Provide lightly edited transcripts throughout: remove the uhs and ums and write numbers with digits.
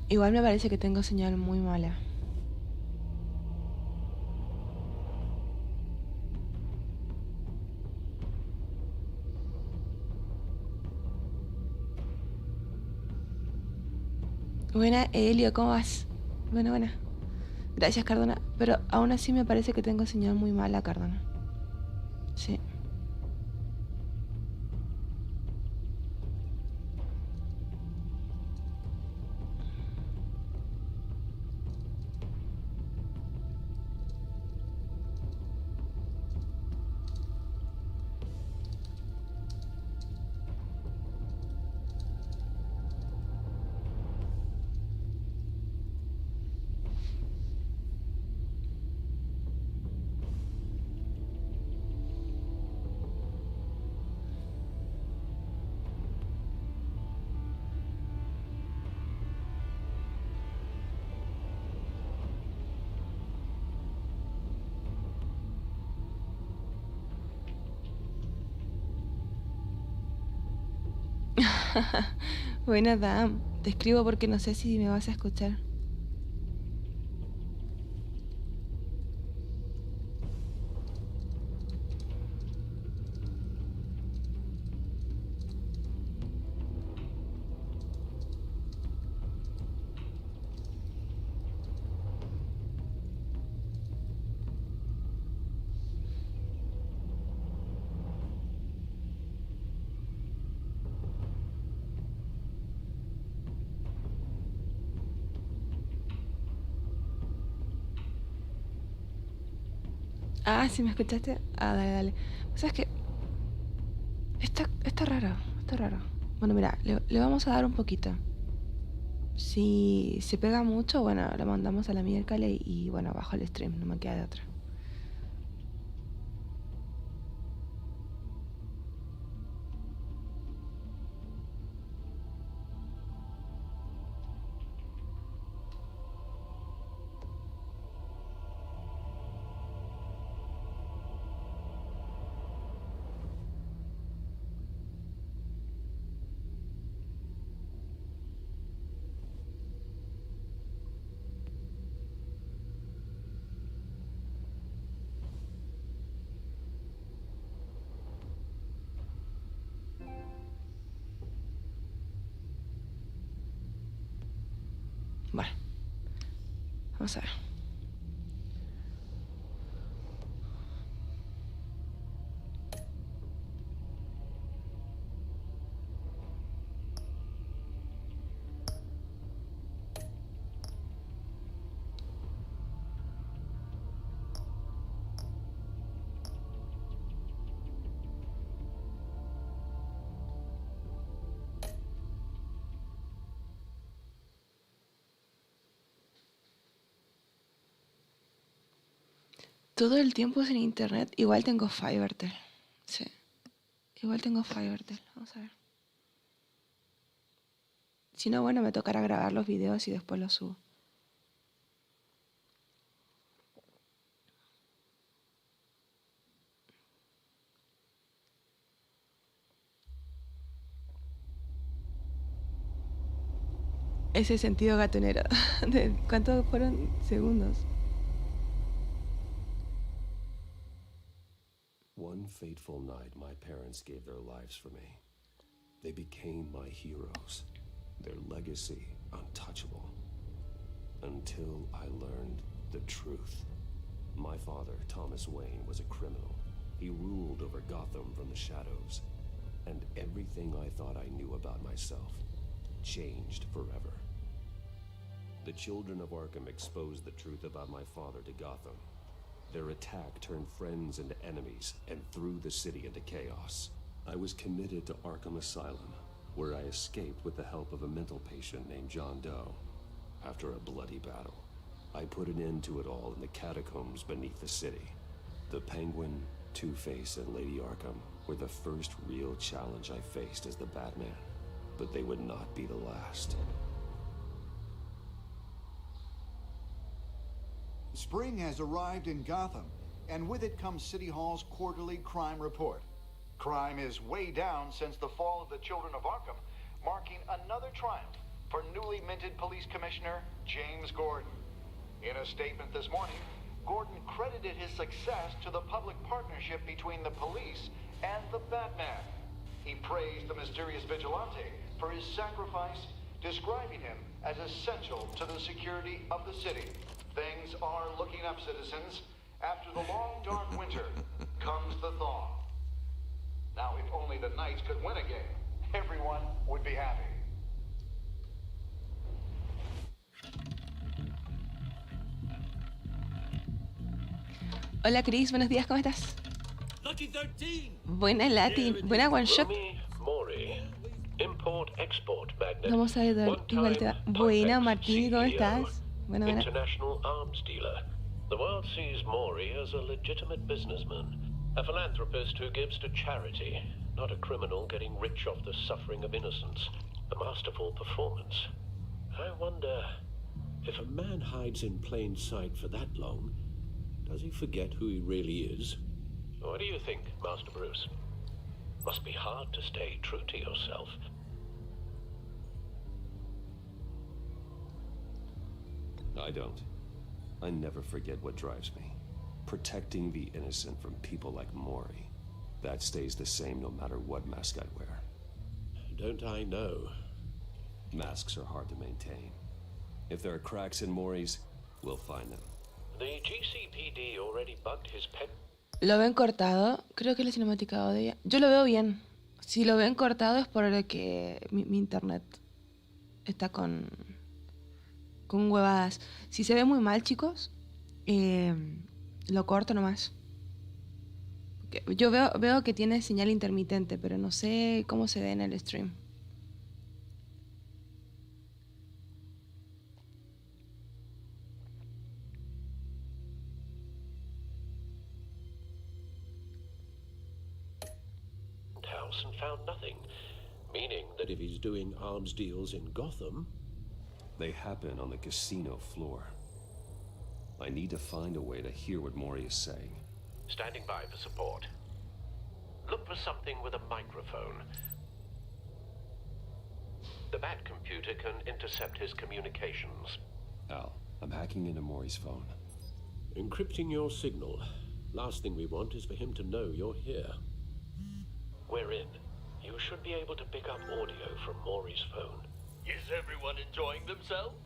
Igual me parece que tengo señal muy mala. Buena, Elio, ¿cómo vas? Buena, buena. Gracias, Cardona. Pero aún así me parece que tengo señal muy mala, Cardona. Sí. Buena, Dam. Te escribo porque no sé si me vas a escuchar. Ah, ¿sí me escuchaste? Ah, dale, dale. ¿Sabes qué? Está raro, está raro. Bueno, mira, le vamos a dar un poquito. Si se pega mucho, bueno, lo mandamos a la miércoles y bueno, bajo el stream, no me queda de otra. Bueno, vamos a ver. Todo el tiempo sin internet, igual tengo Fivertel. Sí, igual tengo Fivertel. Vamos a ver. Si no, bueno, me tocará grabar los videos y después los subo. Ese sentido gatonero. ¿Cuántos fueron segundos? One fateful night, my parents gave their lives for me. They became my heroes, their legacy untouchable. Until I learned the truth. My father, Thomas Wayne, was a criminal. He ruled over Gotham from the shadows. And everything I thought I knew about myself changed forever. The children of Arkham exposed the truth about my father to Gotham. Their attack turned friends into enemies and threw the city into chaos. I was committed to Arkham Asylum, where I escaped with the help of a mental patient named John Doe. After a bloody battle, I put an end to it all in the catacombs beneath the city. The Penguin, Two-Face, and Lady Arkham were the first real challenge I faced as the Batman, but they would not be the last. Spring has arrived in Gotham, and with it comes City Hall's quarterly crime report. Crime is way down since the fall of the Children of Arkham, marking another triumph for for newly minted police commissioner James Gordon. In a statement this morning, Gordon credited his success to the public partnership between the police and the Batman. He praised the mysterious vigilante for his sacrifice, describing him as essential to the security of the city. Things are looking up, citizens. After the long, dark winter comes the thaw. Now, if only the Knights could win a game, everyone would be happy. Hola Chris, buenos días, ¿cómo estás? Lucky 13. Buena Latin, buena one shot. Import export magnet. Vamos a ayudar, igual te va. Buena Martín, ¿cómo estás? Buena, buena. International arms dealer. The world sees Maury as a legitimate businessman, a philanthropist who gives to charity, not a criminal getting rich off the suffering of innocence. A masterful performance. I wonder, if a man hides in plain sight for that long, does he forget who he really is? What do you think, Master Bruce? Must be hard to stay true to yourself. I don't. I never forget what drives me. Protecting the innocent from people like Maury. That stays the same no matter what mask I wear. Don't I know? Masks are hard to maintain. If there are cracks in Maury's, we'll find them. The GCPD already bugged his pet. ¿Lo ven cortado? Creo que es la cinemática de ella. Yo lo veo bien. Si lo ven cortado es porque mi internet está con huevadas. Si se ve muy mal, chicos, lo corto nomás. Yo veo que tiene señal intermitente, pero no sé cómo se ve en el stream. And found nothing, meaning that if he's doing arms deals in Gotham, they happen on the casino floor. I need to find a way to hear what Maury is saying. Standing by for support. Look for something with a microphone. The Bat computer can intercept his communications. Al, I'm hacking into Maury's phone. Encrypting your signal. Last thing we want is for him to know you're here. We're in. You should be able to pick up audio from Maury's phone. Is everyone enjoying themselves?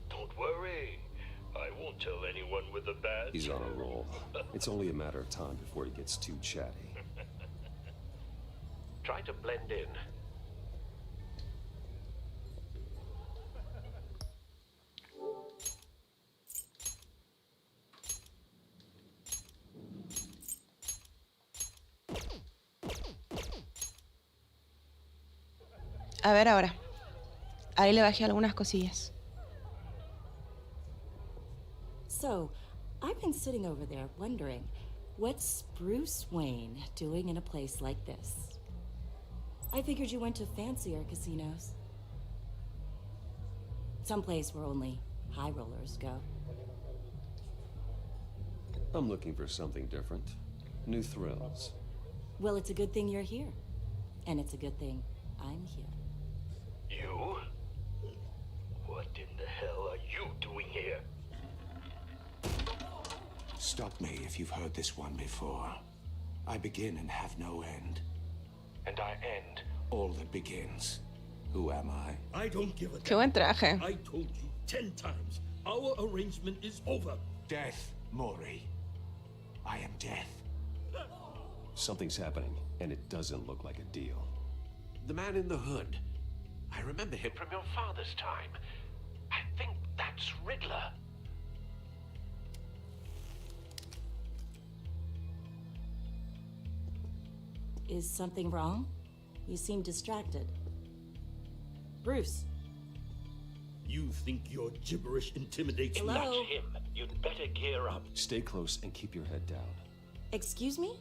Don't worry. I won't tell anyone with a badge. He's on a roll. It's only a matter of time before he gets too chatty. Try to blend in. A ver ahora. Ahí le bajé algunas cosillas. So, I've been sitting over there wondering, what's Bruce Wayne doing in a place like this? I figured you went to fancier casinos. Someplace where only high rollers go. I'm looking for something different. New thrills. Well, it's a good thing you're here. And it's a good thing I'm here. You? What in the hell are you doing here? Stop me if you've heard this one before. I begin and have no end. And I end all that begins. Who am I? I don't give a Qué buen traje. I told you 10 times. Our arrangement is over. Death, Maury. I am death. Something's happening, and it doesn't look like a deal. The man in the hood. I remember him from your father's time. I think that's Riddler. Is something wrong? You seem distracted. Bruce. You think your gibberish intimidates me? Hello? That's him. You'd better gear up. Stay close and keep your head down. Excuse me?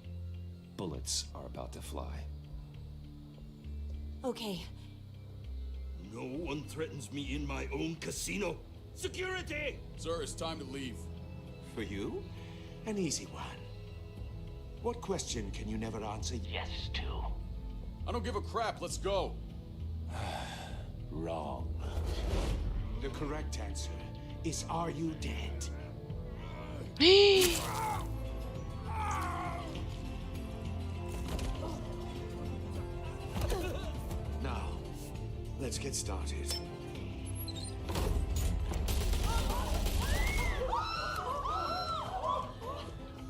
Bullets are about to fly. Okay. No one threatens me in my own casino. Security! Sir, it's time to leave. For you? An easy one. What question can you never answer Yes to. I don't give a crap. Let's go. Wrong. The correct answer is, are you dead? Now, let's get started.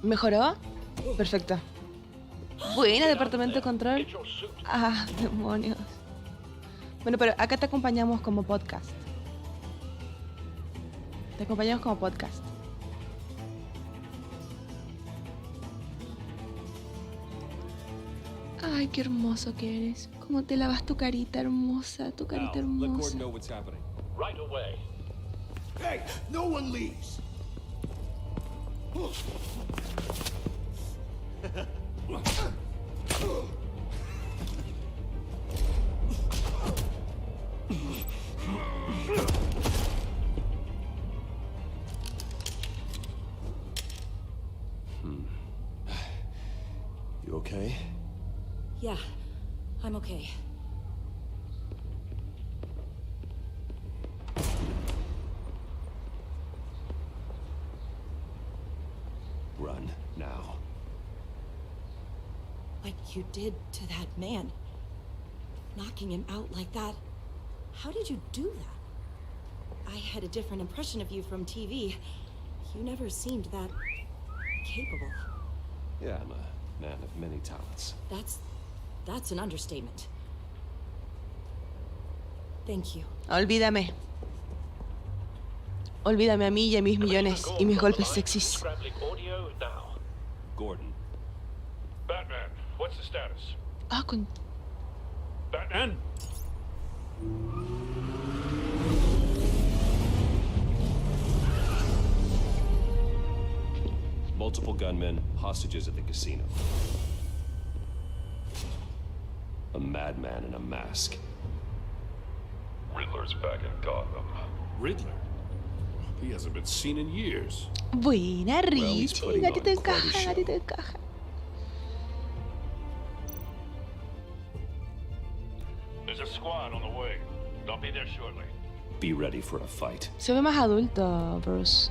¿Mejoró? Perfecto. Buena, departamento de control. Ah, demonios. Bueno, pero acá te acompañamos como podcast. Te acompañamos como podcast. Ay, qué hermoso que eres. Cómo te lavas tu carita hermosa, tu carita hermosa. Right away. Hey, no one leaves. You okay? Yeah, I'm okay. Run now. Like you did to that man. Knocking him out like that. How did you do that? I had a different impression of you from TV. You never seemed that capable. Yeah, I'm a man of many talents. That's an understatement. Thank you. Olvídame. Olvídame a mí y a mis millones y mis golpes sexys. Gordon. Batman, what's the status? Ah, con... Batman? Multiple gunmen, hostages at the casino. A madman in a mask. Riddler's back in Gotham. Riddler? He hasn't been seen in years. Buena, he's Rich. putting Gatito on en quite a caja, show. gatito en caja. There's a squad on the way. They'll be there shortly. Be ready for a fight. Se ve más adulto, Bruce.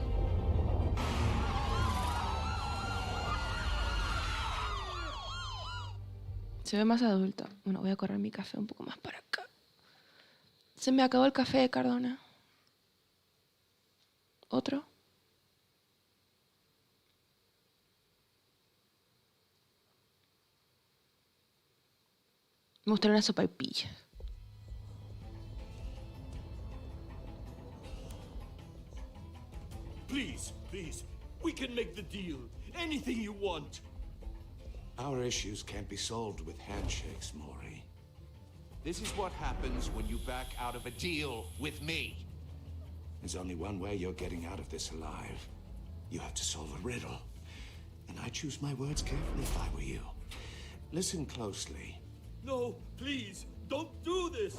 Se ve más adulto. Bueno, voy a correr mi café un poco más para acá. Se me acabó el café de Cardona. ¿Otro? Me gustaría una sopaipilla. Please, we can make the deal. Anything you want. Our issues can't be solved with handshakes, Maury. This is what happens when you back out of a deal with me. There's only one way you're getting out of this alive. You have to solve a riddle. And I choose my words carefully if I were you. Listen closely. No, please, don't do this.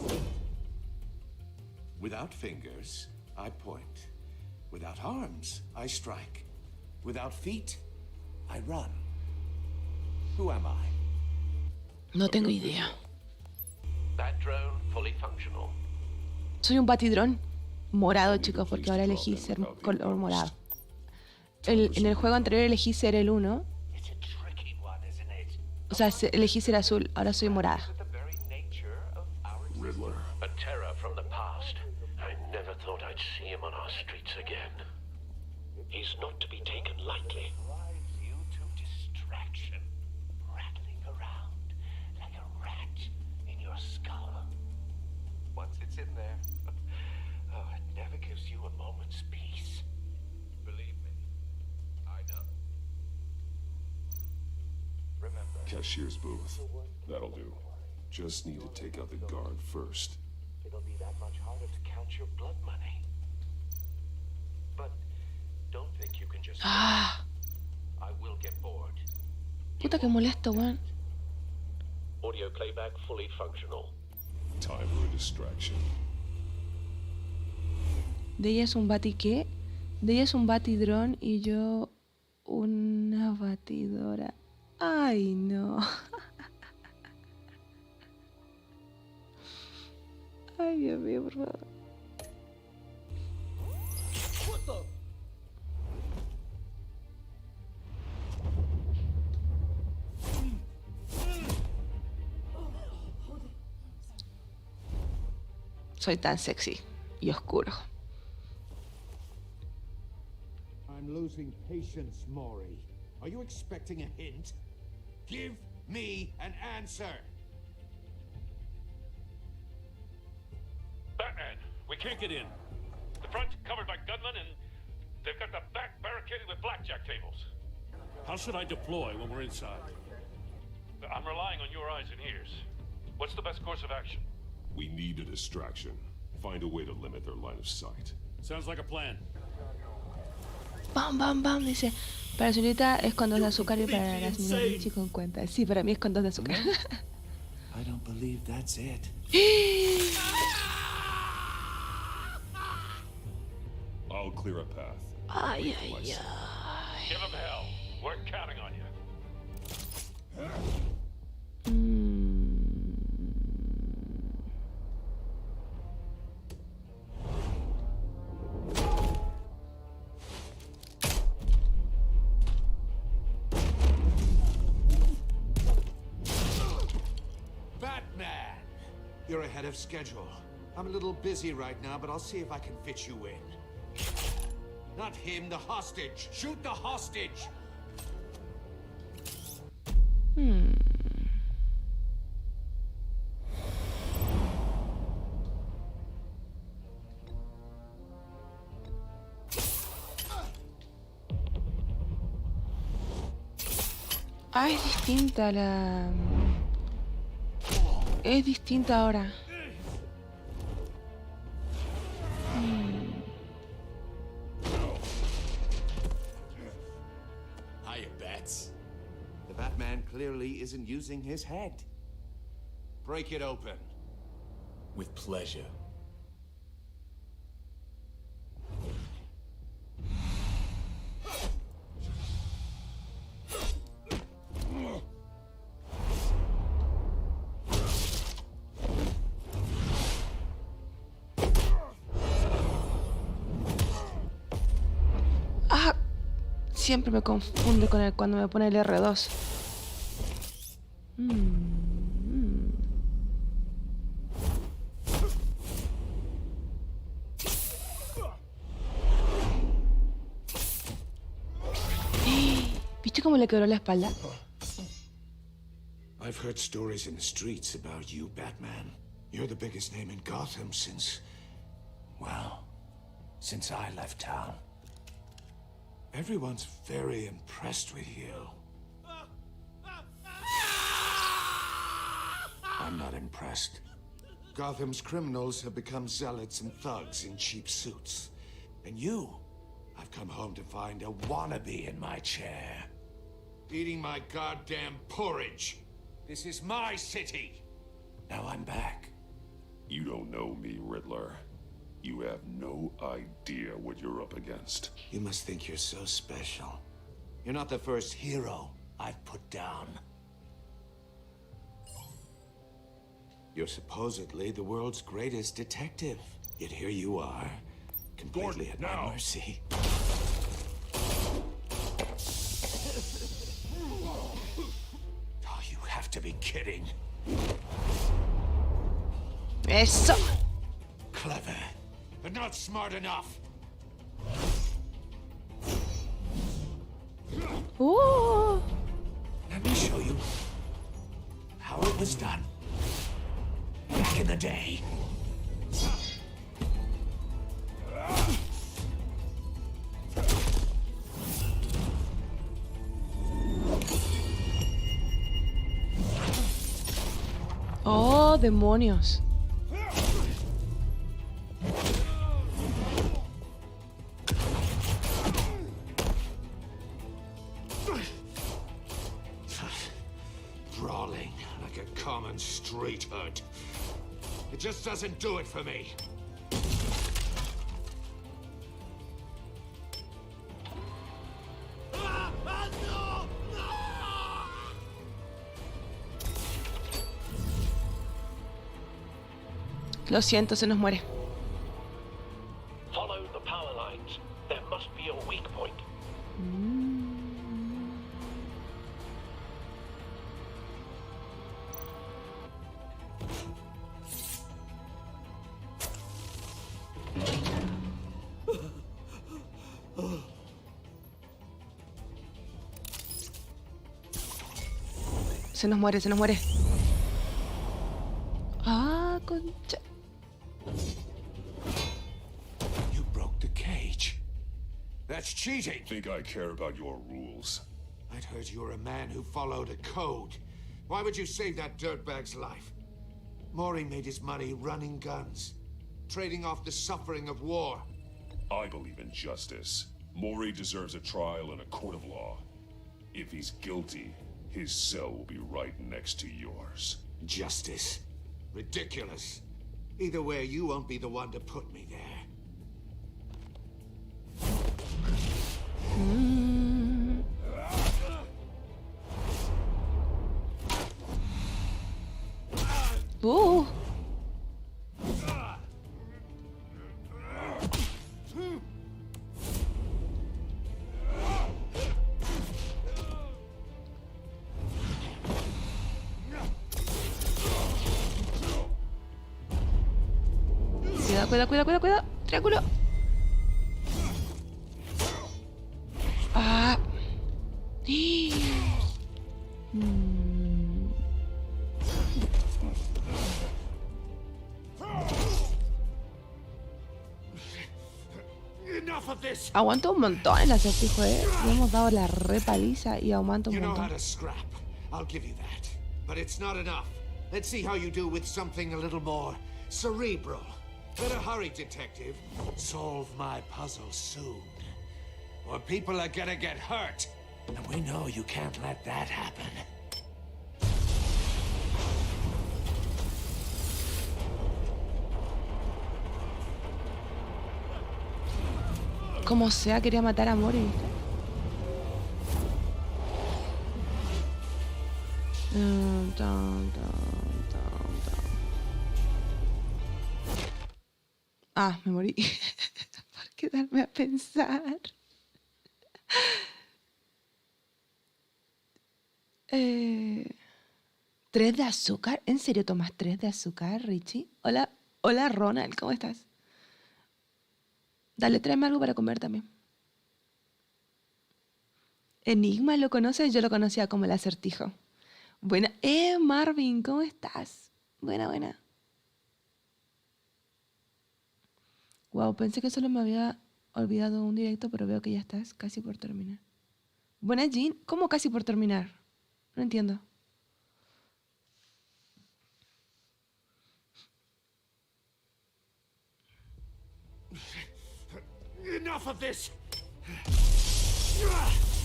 Without fingers, I point. Without arms, I strike. Without feet, I run. Who am I? No tengo idea. That drone fully functional. Soy un batidrón morado, chicos, porque ahora elegí ser color morado. En el juego anterior elegí ser el 1. O sea, elegí ser azul, ahora soy morada. Riddler. A terror from the past. I never thought I'd see him on our streets again. He's not to be taken lightly. Drives you to distraction, rattling around like a rat in your skull. Once it's in there, oh, it never gives you a moment's peace. Believe me, I know. Remember, Cashier's booth. That'll do. Just need to take out the guard first. it'll be that much harder to count your blood money. But don't think you can just. Ah, I will get bored. puta que molesto, weón. Audio playback fully functional. Time for a distraction. De ella es un bati qué? De ella es un batidrón y yo una batidora. Ay, no. Ay, Dios mío, por favor. soy tan sexy y oscuro. I'm losing patience, Maury. Are you expecting a hint? Give me an answer. Batman, we can't get in. The front's covered by gunmen and they've got the back barricaded with blackjack tables. How should I deploy when we're inside? I'm relying on your eyes and ears. What's the best course of action? We need a distraction. Find a way to limit their line of sight. Sounds like a plan. Bam, bam, bam, dice. Para la señorita es con 2 de azúcar y para la señora Richie con cuenta. Sí, para mí es con 2 de azúcar. I don't believe that's it. I'll clear a path. Ay, ay, ay. Give him hell. We're counting on you. Batman! You're ahead of schedule. I'm a little busy right now, but I'll see if I can fit you in. Not him, the hostage. Shoot the hostage! Ah, es distinta la... Es distinta ahora. Hiya, Bats. The Batman clearly isn't using his head. Break it open. With pleasure. Ah, siempre me confunde con el cuando me pone el R2. ¿Viste cómo le quebró la espalda? I've heard stories in the streets about you, Batman. You're the biggest name in Gotham since... well, since I left town. Everyone's very impressed with you. I'm not impressed. Gotham's criminals have become zealots and thugs in cheap suits. And you, I've come home to find a wannabe in my chair. Eating my goddamn porridge. This is my city. Now I'm back. You don't know me, Riddler. You have no idea what you're up against. You must think you're so special. You're not the first hero I've put down. You're supposedly the world's greatest detective. Yet here you are, completely at my mercy. Oh, you have to be kidding. Eso. Clever, but not smart enough. Let me show you how it was done back in the day. Oh, demonios. Brawling like a common street hood. It just doesn't do it for me. Lo siento, se nos muere. Follow the power lines. There must be a weak point. Se nos muere, se nos muere. Ah, concha. You broke the cage. That's cheating. Think I care about your rules? I'd heard you were a man who followed a code. Why would you save that dirtbag's life? Maury made his money running guns, trading off the suffering of war. I believe in justice. Maury deserves a trial in a court of law. If he's guilty, his cell will be right next to yours. Justice? Ridiculous. Either way, you won't be the one to put me there. Cuidado. Triángulo. Ah. Aguanto un montón el acertijo, Le hemos dado la repaliza y aguanto un montón. I'll give you that. But it's not enough. Let's see how you do with something a little more cerebral. Better hurry, detective. Solve my puzzle soon. Or people are gonna get hurt. And we know you can't let that happen. Como sea, quería matar a Mori, ¿viste? Ah, me morí. Por quedarme a pensar. 3 de azúcar. ¿En serio tomas 3 de azúcar, Richie? Hola, Ronald, ¿cómo estás? Dale, tráeme algo para comer también. Enigma, ¿lo conoces? Yo lo conocía como el acertijo. Buena. Marvin, ¿cómo estás? Buena. Wow, pensé que solo me había olvidado un directo, pero veo que ya estás casi por terminar. Buena, Jean. ¿Cómo casi por terminar? No entiendo.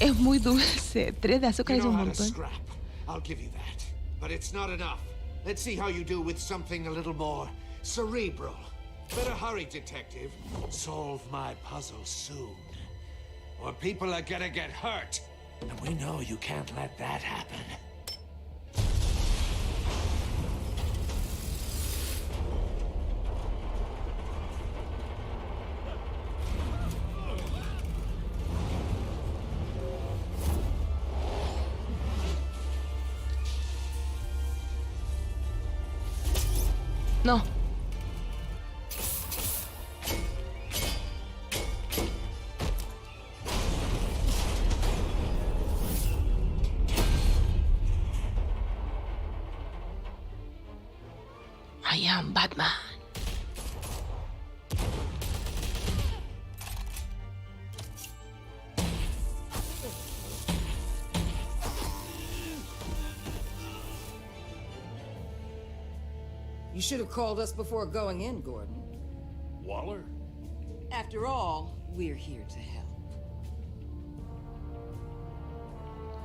Es muy dulce. 3 de azúcar es un montón. I'll give you that. But it's not enough. Let's see how you do with something a little more cerebral. Better hurry, detective. Solve my puzzle soon. Or people are gonna get hurt. And we know you can't let that happen. No. I am Batman. You should have called us before going in, Gordon. Waller? After all, we're here to help.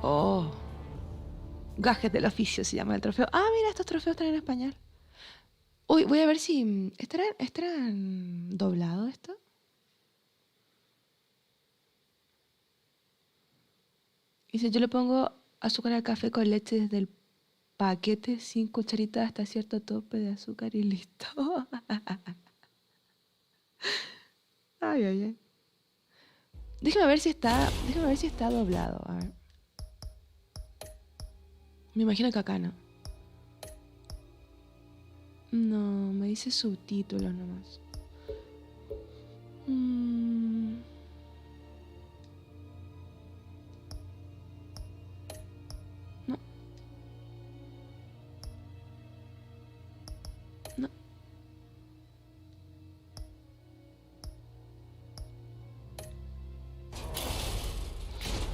Oh. Gajes del oficio se llama el trofeo. Ah, mira, estos trofeos están en español. Uy, voy a ver si... ¿Estarán doblado esto? Dice, yo le pongo azúcar al café con leche desde el paquete, 5 cucharitas hasta cierto tope de azúcar y listo. Ay. Déjame ver si está doblado. A ver. Me imagino que acá no. No, me dice subtítulos nomás. No.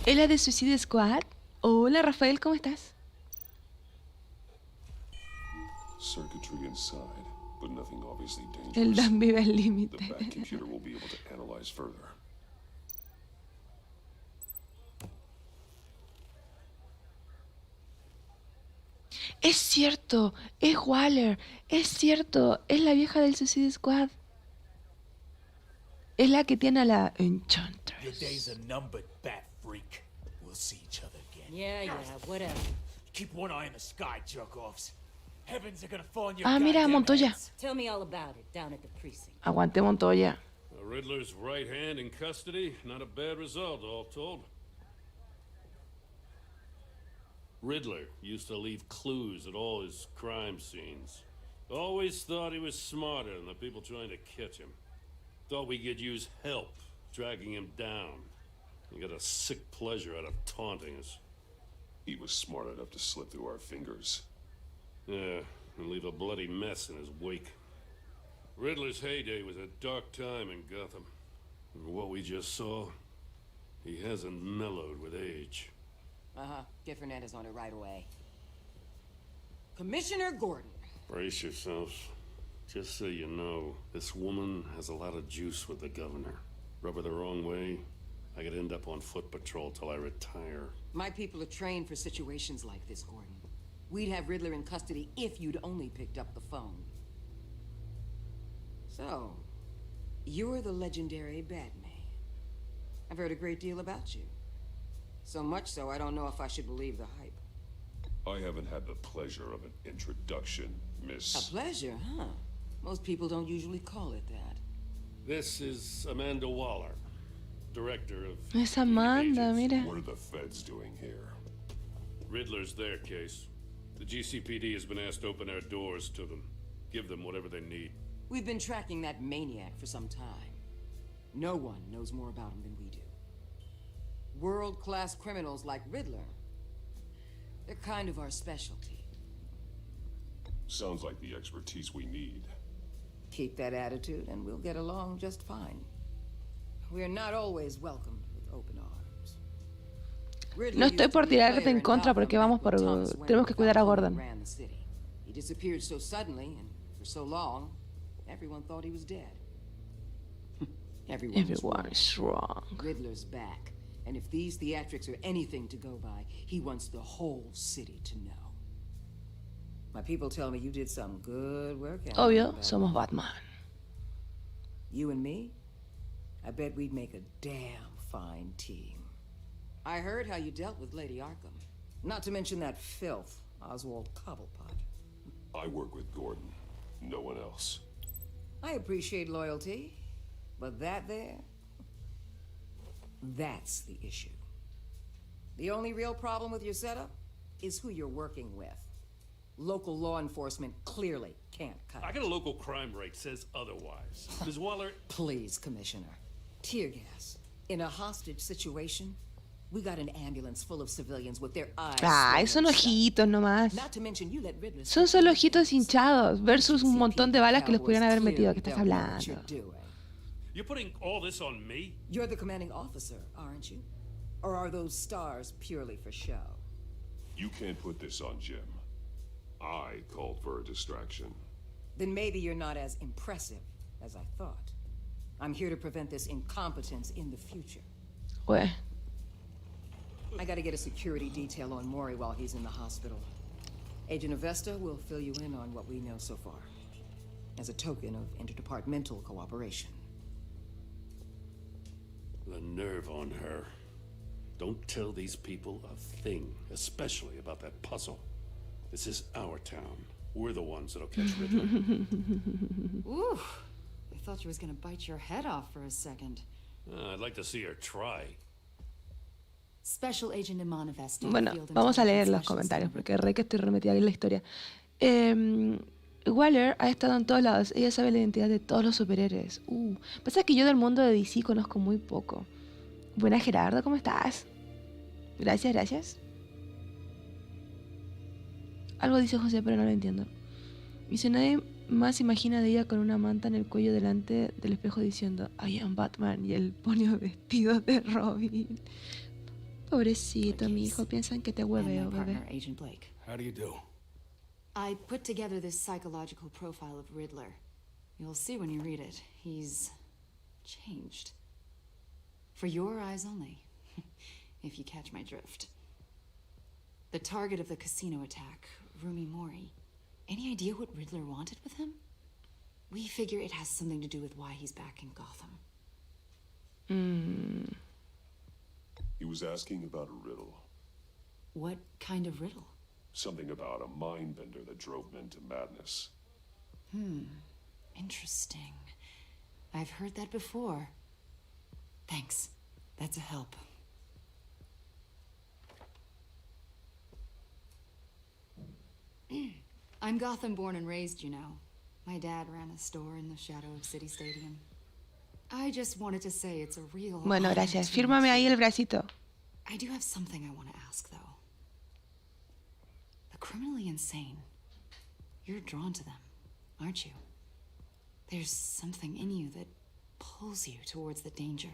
¿Es la de Suicide Squad? Hola, Rafael, ¿cómo estás? Circuitry inside, but nothing obviously dangerous. El Dan vive al The límite. back computer will be able to analyze further. Es cierto, es Waller. Es cierto, es la vieja del Suicide Squad. Es la que tiene a la Enchantress. Your days are numbered, bat freak. We'll see each other again. Yeah, whatever. Keep one eye in the sky, jerk-offs. Heavens are gonna fall on your Ah, mira, goddamn Montoya. heads. Tell me all about it down at the precinct. Aguante Montoya. Riddler's right hand in custody. Not a bad result, all told. Riddler used to leave clues at all his crime scenes. Always thought he was smarter than the people trying to catch him. Thought we could use help dragging him down. He got a sick pleasure out of taunting us. He was smart enough to slip through our fingers. Yeah, and leave a bloody mess in his wake. Riddler's heyday was a dark time in Gotham. And what we just saw, he hasn't mellowed with age. Get Fernandez on it right away. Commissioner Gordon. Brace yourselves. Just so you know, this woman has a lot of juice with the governor. Rub her the wrong way, I could end up on foot patrol till I retire. My people are trained for situations like this, Gordon. We'd have Riddler in custody if you'd only picked up the phone. So, you're the legendary Batman. I've heard a great deal about you. So much so, I don't know if I should believe the hype. I haven't had the pleasure of an introduction, Miss. A pleasure, huh? Most people don't usually call it that. This is Amanda Waller, director of... Es Amanda, mira. What are the feds doing here? Riddler's their case. The GCPD has been asked to open our doors to them. Give them whatever they need. We've been tracking that maniac for some time. No one knows more about him than we do. World-class criminals like Riddler. They're kind of our specialty. Sounds like the expertise we need. Keep that attitude and we'll get along just fine. We're not always welcomed with open arms. No estoy por tirarte en contra porque vamos por... Tenemos que cuidar a Gordon. He disappeared so suddenly and for so long, everyone thought he was dead. Everyone's wrong. Riddler's back. And if these theatrics are anything to go by, he wants the whole city to know. My people tell me you did some good work out Obvio, there. somos Batman. You and me? I bet we'd make a damn fine team. I heard how you dealt with Lady Arkham. Not to mention that filth, Oswald Cobblepot. I work with Gordon. No one else. I appreciate loyalty, but that there... that's the issue. The only real problem with your setup is who you're working with. Local law enforcement clearly can't cut I it. got a local crime rate says otherwise. Ms. Waller... Please, Commissioner. Tear gas. In a hostage situation, we got an ambulance full of civilians with their eyes... Ay, son ojitos nomás. Not to mention you let Riddler... Son solo ojitos hinchados versus un montón de balas que les pudieran haber metido. ¿Qué estás hablando? You're putting all this on me? You're the commanding officer, aren't you? Or are those stars purely for show? You can't put this on Jim. I called for a distraction. Then maybe you're not as impressive as I thought. I'm here to prevent this incompetence in the future. Pues. I gotta get a security detail on Maury while he's in the hospital. Agent Avesta will fill you in on what we know so far, as a token of interdepartmental cooperation. The nerve on her. Don't tell these people a thing, especially about that puzzle. This is our town. We're the ones that'll catch Riddler. Ooh, I thought you was gonna bite your head off for a second. I'd like to see her try. Special Agent Imanovesta. Bueno, vamos a leer los comentarios porque re que estoy remetida en la historia. Waller ha estado en todos lados. Ella sabe la identidad de todos los superhéroes. Pasa que yo del mundo de DC conozco muy poco. Buenas, Gerardo, ¿cómo estás? Gracias, gracias. Algo dice José, pero no lo entiendo. Dice, nadie más imagina de ella con una manta en el cuello delante del espejo diciendo I am Batman y el pone vestido de Robin. Pobrecito, mi hijo. Piensan que te hueveo, and my bebé. partner, Agent Blake. How do you do? I put together this psychological profile of Riddler. You'll see when you read it. He's changed. For your eyes only, if you catch my drift. The target of the casino attack, Rumi Mori. Any idea what Riddler wanted with him? We figure it has something to do with why he's back in Gotham. He was asking about a riddle. What kind of riddle? Something about a mind bender that drove men to madness. Interesting. I've heard that before. Thanks. That's a help. I'm Gotham born and raised, you know. My dad ran a store in the shadow of City Stadium. I just wanted to say it's a real Bueno, honor gracias. to Fírmame meet ahí you. el bracito. I do have something I want to ask, though. The criminally insane. You're drawn to them, aren't you? There's something in you that pulls you towards the danger.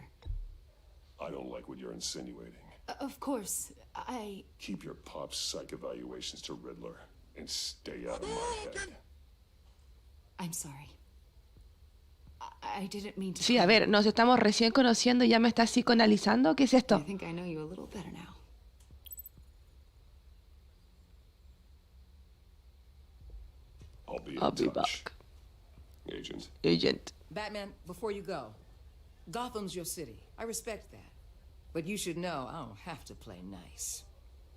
I don't like what you're insinuating. Of course, I... Keep your pop psych evaluations to Riddler and stay out of my head. I'm sorry. I didn't mean to... Sí, a ver, nos estamos recién conociendo y ya me estás psicoanalizando. ¿Qué es I esto? think I know you a little better now. I'll be back. Agent. Agent. Batman, before you go, Gotham's your city. I respect that. But you should know I don't have to play nice.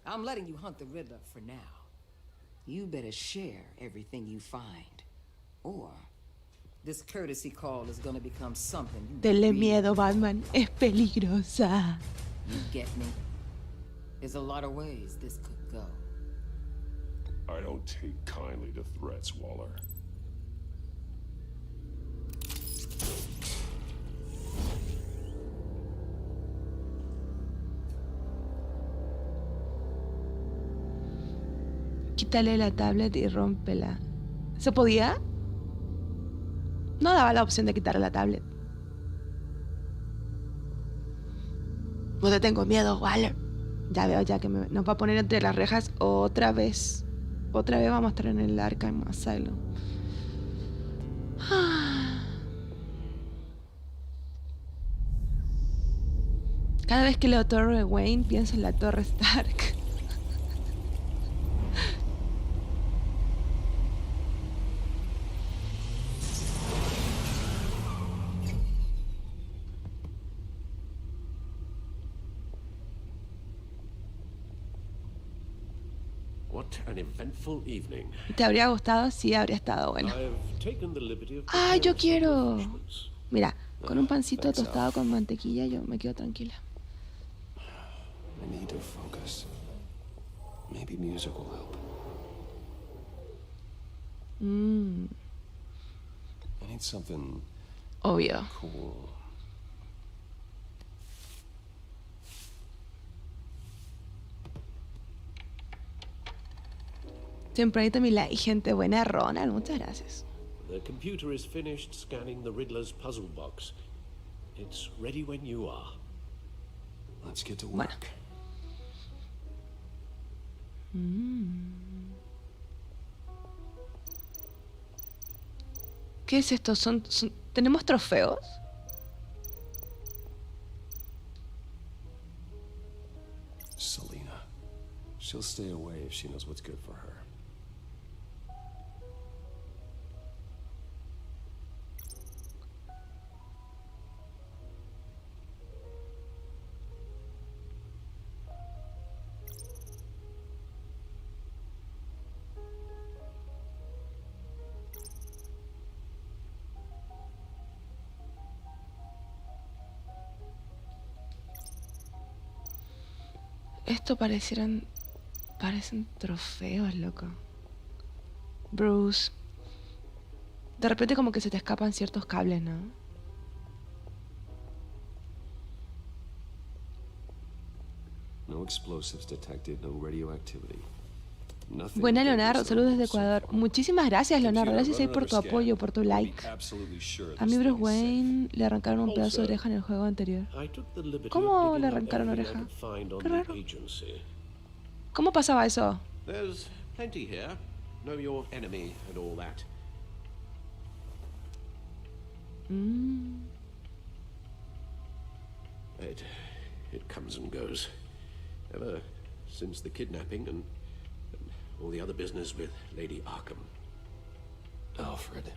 I'm letting you hunt the Riddler for now. You better share everything you find. Or this courtesy call is gonna become something you Tenle really miedo, Batman. Es peligrosa. You get me? There's a lot of ways this could go. I don't take kindly to threats, Waller. Quítale la tablet y rómpela. ¿Se podía? No daba la opción de quitarle la tablet. No te tengo miedo, Waller. Ya veo ya que nos va a poner entre las rejas otra vez. Otra vez vamos a estar en el Arkham Asylum. Cada vez que leo Torre Wayne pienso en la Torre Stark. What an eventful evening. ¿Te habría gustado? Sí, habría estado bueno. I've taken the liberty of ¡Ah, yo preparing some quiero! refreshments. Mira, con un pancito thanks, tostado Al. con mantequilla yo me quedo tranquila. I need to focus. Maybe music will help. I need something Obvio. cool. Tempranito mi like, gente buena. Ronald, muchas gracias. The computer is finished scanning the Riddler's puzzle box. It's ready when you are. Let's get to Bueno. work. ¿Qué es esto? ¿Tenemos trofeos? Selena. She'll stay away if she knows what's good for her. Esto parecen trofeos, loco. Bruce. De repente como que se te escapan ciertos cables, ¿no? No explosives detected, no radioactivity. Nothing Buena, good Leonardo. is Saludos over desde so Ecuador. far. Muchísimas gracias, Leonardo. Computer, Gracias run ahí por tu another apoyo, scan. por tu We'll be like. absolutely sure A this mi Bruce thing's safe. Wayne le arrancaron un pedazo de Also, oreja en el juego anterior. I took the liberty ¿Cómo of le digging up arrancaron everything I oreja? could find on Qué the raro. agency. ¿Cómo pasaba eso? There's plenty here. Know your enemy and all that. It comes and goes. Ever since the kidnapping and all the other business with Lady Arkham. Alfred.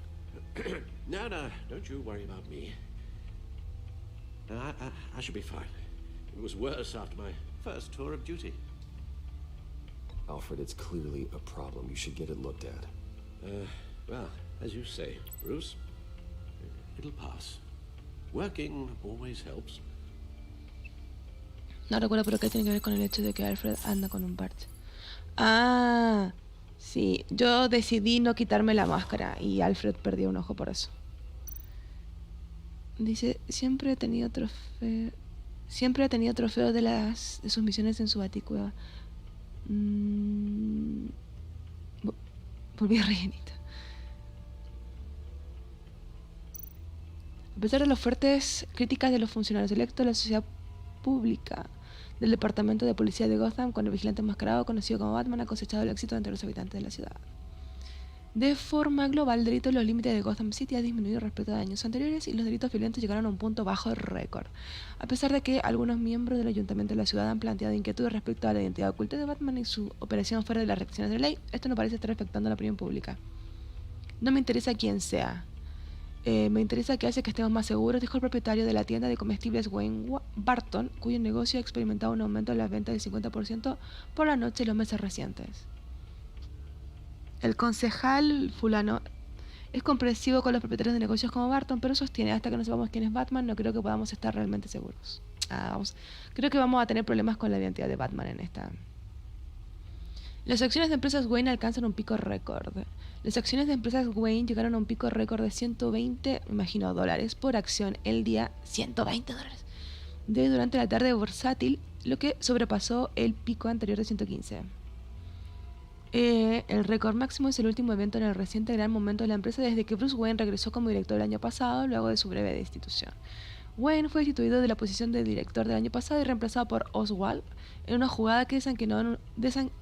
No, don't you worry about me. No, I should be fine. It was worse after my first tour of duty. Alfred, it's clearly a problem. You should get it looked at. Well, as you say, Bruce, it'll pass. Working always helps. No recuerdo por qué tiene que ver con el hecho de que Alfred anda con un parche. Ah, sí. Yo decidí no quitarme la máscara y Alfred perdió un ojo por eso. Dice, siempre he tenido trofeos de sus misiones en su baticueva. Volví rellenita. A pesar de las fuertes críticas de los funcionarios electos, la sociedad pública del Departamento de Policía de Gotham, con el vigilante enmascarado conocido como Batman, ha cosechado el éxito entre los habitantes de la ciudad. De forma global, el delito en los límites de Gotham City ha disminuido respecto a años anteriores y los delitos violentos llegaron a un punto bajo de récord. A pesar de que algunos miembros del ayuntamiento de la ciudad han planteado inquietudes respecto a la identidad oculta de Batman y su operación fuera de las restricciones de la ley, esto no parece estar afectando a la opinión pública. No me interesa quién sea. Me interesa que hace que estemos más seguros, dijo el propietario de la tienda de comestibles Wayne Barton, cuyo negocio ha experimentado un aumento de las ventas del 50% por la noche en los meses recientes. El concejal fulano es comprensivo con los propietarios de negocios como Barton, pero sostiene, hasta que no sepamos quién es Batman, no creo que podamos estar realmente seguros. Creo que vamos a tener problemas con la identidad de Batman en esta. Las acciones de empresas Wayne alcanzan un pico récord. Las acciones de empresas Wayne llegaron a un pico récord de 120, imagino, dólares por acción el día, 120 dólares, durante la tarde bursátil, lo que sobrepasó el pico anterior de 115. El récord máximo es el último evento en el reciente gran momento de la empresa desde que Bruce Wayne regresó como director el año pasado, luego de su breve destitución. Wayne fue destituido de la posición de director del año pasado y reemplazado por Oswald en una jugada que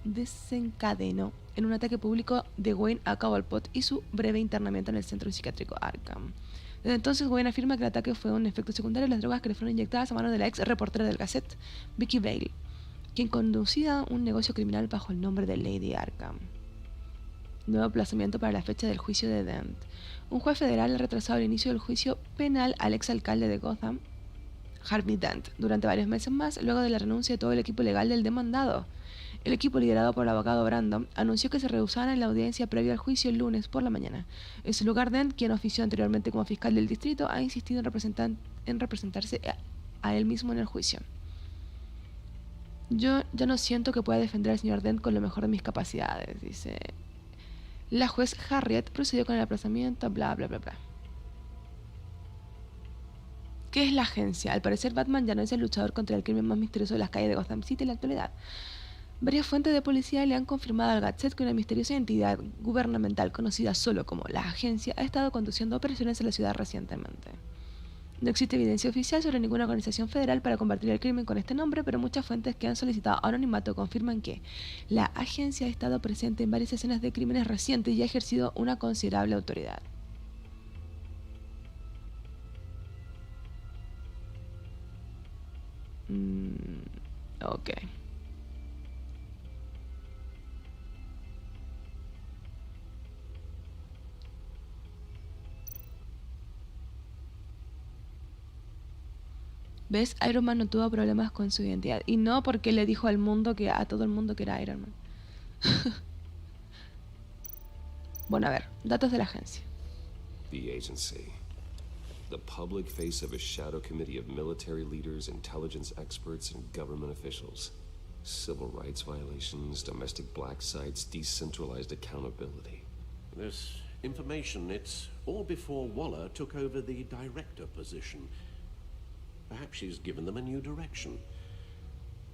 desencadenó en un ataque público de Wayne a Cobblepot y su breve internamiento en el centro psiquiátrico Arkham. Desde entonces, Wayne afirma que el ataque fue un efecto secundario de las drogas que le fueron inyectadas a manos de la ex reportera del Gazette, Vicky Vale, quien conducía un negocio criminal bajo el nombre de Lady Arkham. Nuevo aplazamiento para la fecha del juicio de Dent. Un juez federal ha retrasado el inicio del juicio penal al exalcalde de Gotham, Harvey Dent, durante varios meses más, luego de la renuncia de todo el equipo legal del demandado. El equipo liderado por el abogado Brandon anunció que se rehusaran en la audiencia previa al juicio el lunes por la mañana. En su lugar, Dent, quien ofició anteriormente como fiscal del distrito, ha insistido en representarse a él mismo en el juicio. Yo ya no siento que pueda defender al señor Dent con lo mejor de mis capacidades, dice. La juez Harriet procedió con el aplazamiento, bla bla bla bla. ¿Qué es la agencia? Al parecer Batman ya no es el luchador contra el crimen más misterioso de las calles de Gotham City en la actualidad. Varias fuentes de policía le han confirmado al Gazette que una misteriosa entidad gubernamental conocida solo como la agencia ha estado conduciendo operaciones en la ciudad recientemente. No existe evidencia oficial sobre ninguna organización federal para combatir el crimen con este nombre, pero muchas fuentes que han solicitado anonimato confirman que la agencia ha estado presente en varias escenas de crímenes recientes y ha ejercido una considerable autoridad. Ok. ¿Ves? Iron Man no tuvo problemas con su identidad. Y no porque le dijo al mundo que a todo el mundo que era Iron Man. Bueno, a ver, datos de la agencia. The agency. The public face of a shadow committee of military leaders, intelligence experts, and government officials. Civil rights violations, domestic black sites, decentralized accountability. This information, it's all before Waller took over the director position. Perhaps she's given them a new direction.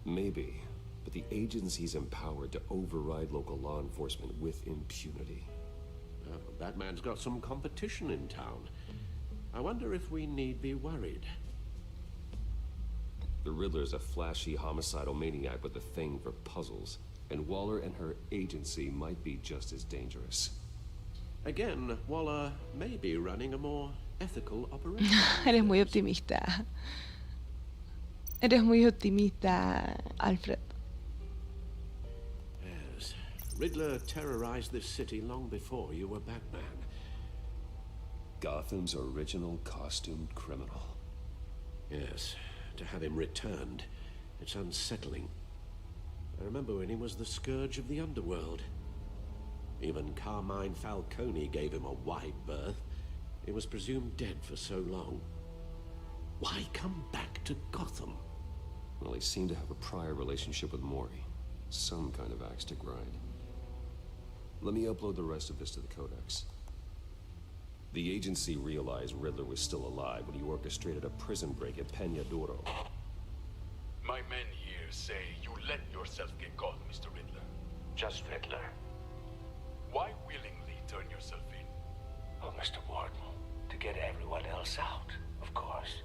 Maybe. but the agency's empowered to override local law enforcement with impunity. Oh, Batman's got some competition in town. I wonder if we need be worried. The Riddler's a flashy homicidal maniac with a thing for puzzles, and Waller and her agency might be just as dangerous. Again, Waller may be running a more ethical operation. Eres muy optimista. Eres muy optimista, Alfred. Yes. Riddler terrorized this city long before you were Batman. Gotham's original costumed criminal. Yes. To have him returned, it's unsettling. I remember when he was the scourge of the underworld. Even Carmine Falcone gave him a wide berth. He was presumed dead for so long. Why come back to Gotham? Well, he seemed to have a prior relationship with Mori. Some kind of axe to grind. Let me upload the rest of this to the Codex. The agency realized Riddler was still alive when he orchestrated a prison break at Peña Duro. My men here say you let yourself get caught, Mr. Riddler. Just Riddler. Why willingly turn yourself in? Oh, Mr. Warden, to get everyone else out, of course.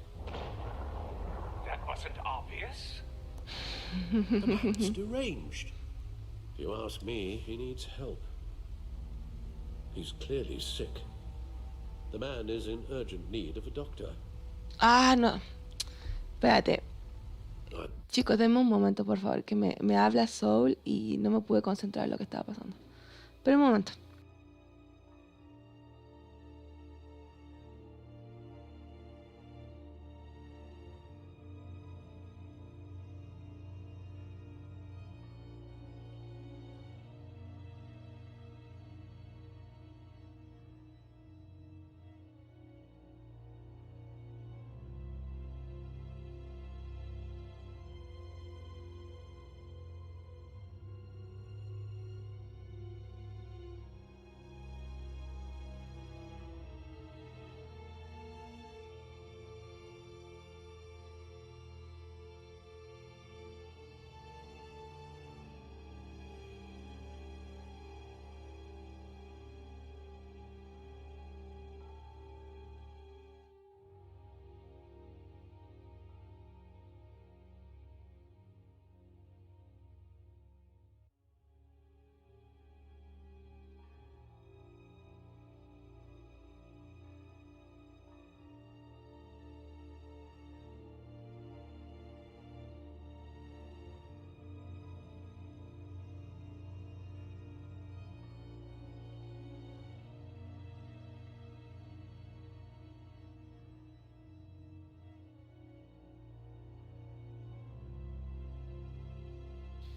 That wasn't obvious. The man's deranged. If you ask me, he needs help. He's clearly sick. The man is in urgent need of a doctor. Ah, no. Espérate. Chicos, denme un momento, por favor, que me habla Soul y no me pude concentrar en lo que estaba pasando. Pero un momento.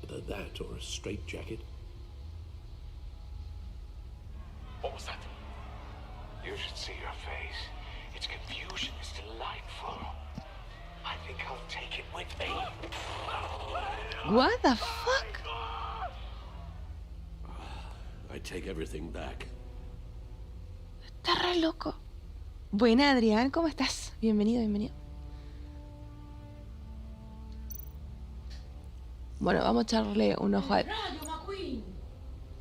Either that or a straitjacket. What was that? You should see your face. Its confusion is delightful. I think I'll take it with me. What the fuck? I take everything back. Está re loco. Buena, Adrián, ¿cómo estás? Bienvenido, bienvenido. Bueno, vamos a echarle un ojo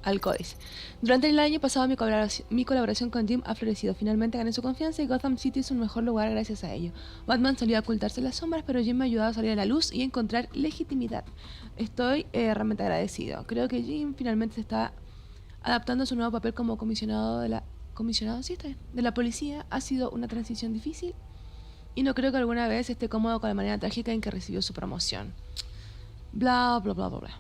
al códice. Durante el año pasado mi colaboración con Jim ha florecido. Finalmente gané su confianza y Gotham City es un mejor lugar gracias a ello. Batman solía ocultarse en las sombras, pero Jim me ha ayudado a salir a la luz y a encontrar legitimidad. Estoy realmente agradecido. Creo que Jim finalmente se está adaptando a su nuevo papel como comisionado de la... ¿Comisionado? Sí, está bien. De la policía. Ha sido una transición difícil y no creo que alguna vez esté cómodo con la manera trágica en que recibió su promoción. Bla, bla, bla, bla, bla.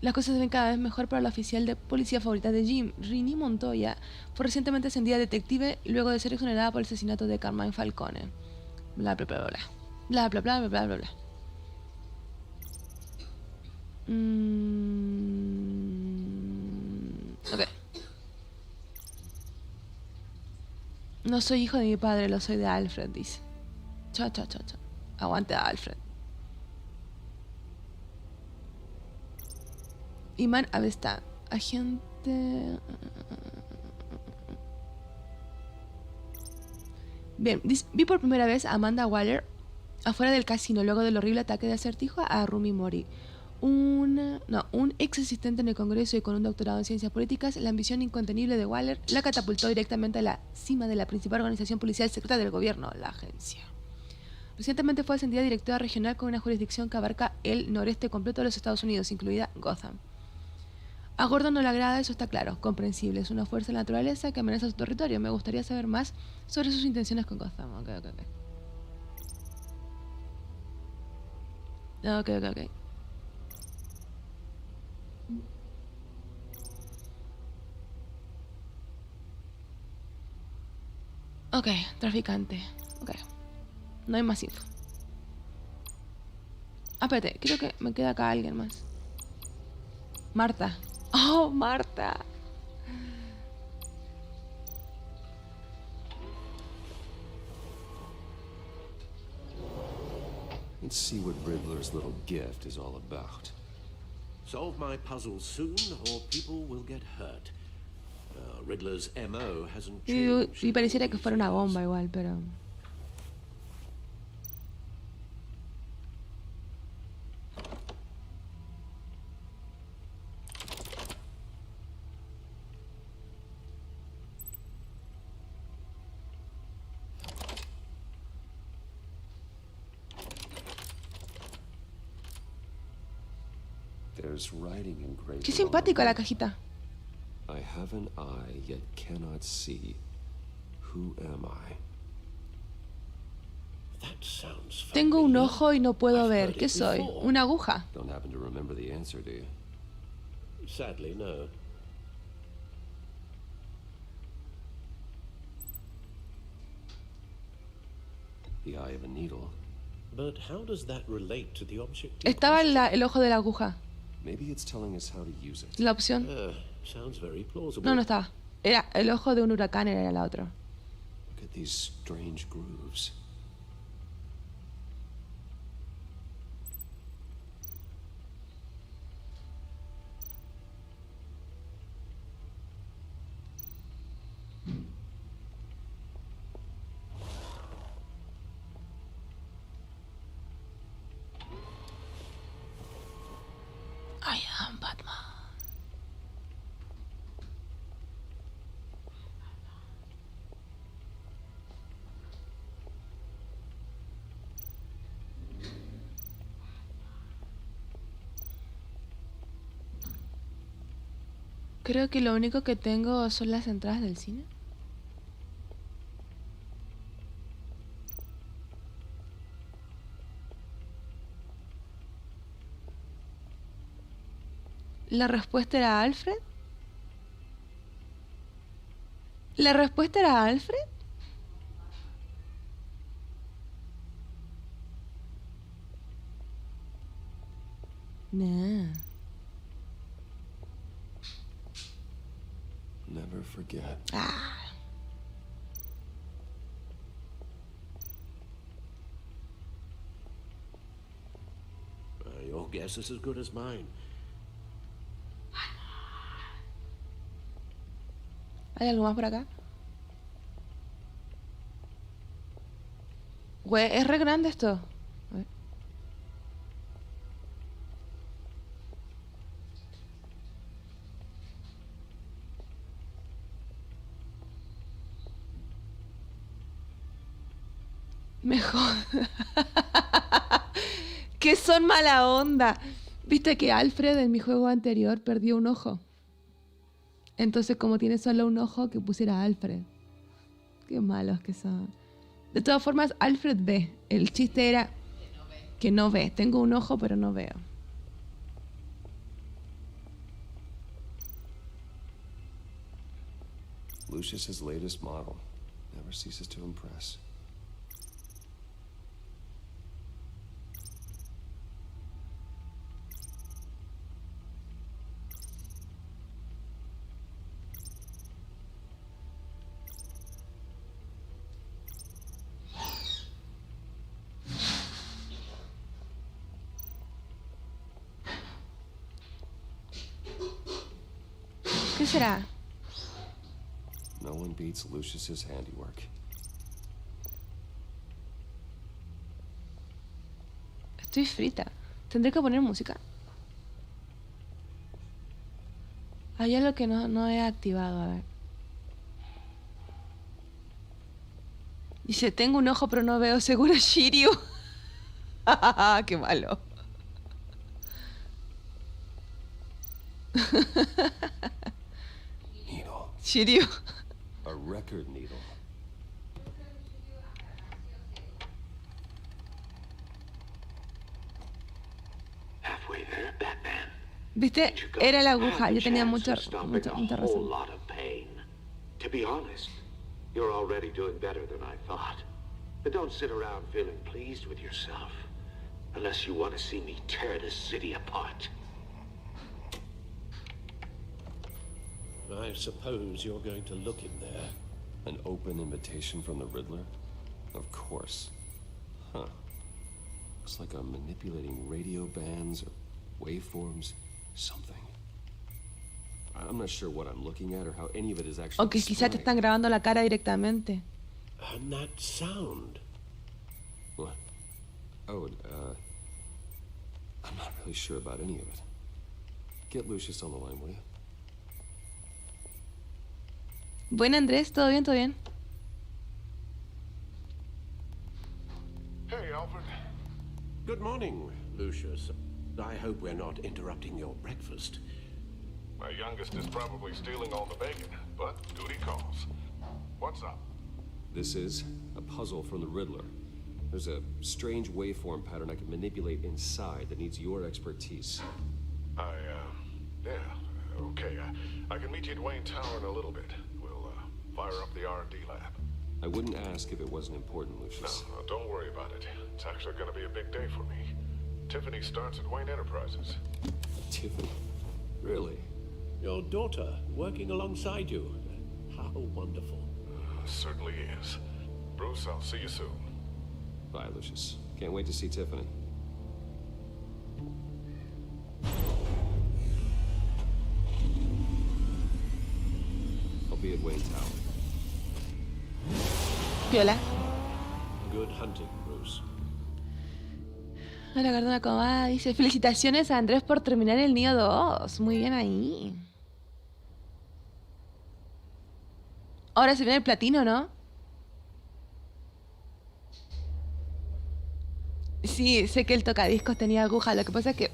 Las cosas se ven cada vez mejor para la oficial de policía favorita de Jim, Rini Montoya. Fue recientemente ascendida a detective luego de ser exonerada por el asesinato de Carmine Falcone. Bla, bla, bla, bla. Bla, bla, bla, bla, bla, bla, bla. Ok. No soy hijo de mi padre, lo soy de Alfred, dice. Cha, cha, cha, cha. Aguante a Alfred. Iman Avesta, agente... Bien, vi por primera vez a Amanda Waller afuera del casino luego del horrible ataque de acertijo a Rumi Mori. Un ex asistente en el Congreso y con un doctorado en ciencias políticas, la ambición incontenible de Waller la catapultó directamente a la cima de la principal organización policial secreta del gobierno, la agencia. Recientemente fue ascendida a directora regional con una jurisdicción que abarca el noreste completo de los Estados Unidos, incluida Gotham. A Gordon no le agrada, eso está claro, comprensible. Es una fuerza de la naturaleza que amenaza su territorio. Me gustaría saber más sobre sus intenciones con Gotham. Ok. Ok, traficante. Ok. No hay más info. Ah, espérate, creo que me queda acá alguien más. Marta. Oh, Marta. Let's see what Riddler's little gift is all about. Solve my puzzle soon, or people will get hurt. Riddler's MO hasn't changed. Y pareciera que fuera una bomba igual, pero... There's writing engraved. Qué simpática la cajita. I have an eye, yet cannot see. Who am I? That sounds familiar. Tengo un ojo y no puedo ver. ¿Qué soy? ¿Una aguja? Don't happen to remember the answer, do you? Sadly, no. The eye of a needle. But how does that relate to the object? Estaba el ojo de la aguja. Maybe it's telling us how to use it. La opción. Sounds very plausible. No estaba. Era el ojo de un huracán, era la otra. Look at these strange grooves. I am Batman. Creo que lo único que tengo son las entradas del cine. ¿La respuesta era Alfred? ¿La respuesta era Alfred? Nah. Never forget. Your guess is as good as mine. ¿Hay algo más por acá? Güey, es re grande esto. A ver. Mejor. Que son mala onda. Viste que Alfred en mi juego anterior perdió un ojo. Entonces, como tiene solo un ojo, que pusiera Alfred. Qué malos que son. De todas formas, Alfred ve. El chiste era que no ve. Tengo un ojo, pero no veo. Lucius's latest model. Never ceases to impress. ¿Qué será? No one beats Lucius's handiwork. Estoy frita. ¿Tendré que poner música? Hay algo que no he activado, a ver. Dice, tengo un ojo pero no veo, seguro Shiryu. Qué malo. Needle. Shiryu. A record needle. Halfway there, Batman. ¿Viste? Era la aguja. Yo tenía mucha razón. To be honest, you're already doing better than I thought. But don't sit around feeling pleased with yourself. Unless you want to see me tear this city apart. I suppose you're going to look in there. An open invitation from the Riddler? Of course. Huh. Looks like I'm manipulating radio bands or waveforms. Something. I'm not sure what I'm looking at or how any of it is actually. O que quizá te están grabando la cara directamente. And that sound. What? Oh, I'm not really sure about any of it. Get Lucius on the line, will you? Bueno, Andrés, ¿todo bien? ¿Todo bien? Hey, Alfred. Good morning, Lucius. I hope we're not interrupting your breakfast. My youngest is probably stealing all the bacon, but duty calls. What's up? This is a puzzle from the Riddler. There's a strange waveform pattern I can manipulate inside that needs your expertise. Yeah, okay. I can meet you at Wayne Tower in a little bit. We'll fire up the R&D lab. I wouldn't ask if it wasn't important, Lucius. No, don't worry about it. It's actually going to be a big day for me. Tiffany starts at Wayne Enterprises. Tiffany? Really? Your daughter working alongside you. How wonderful. Certainly is. Bruce, I'll see you soon. Bye, Lucius. Can't wait to see Tiffany. I'll be at Wayne Tower. Piola. Good hunting, Bruce. Hola, Cardona, ¿cómo va? Dice, felicitaciones a Andrés por terminar el Nioh 2. Muy bien ahí. Ahora se viene el platino, ¿no? Sí, sé que el tocadiscos tenía aguja. Lo que pasa es que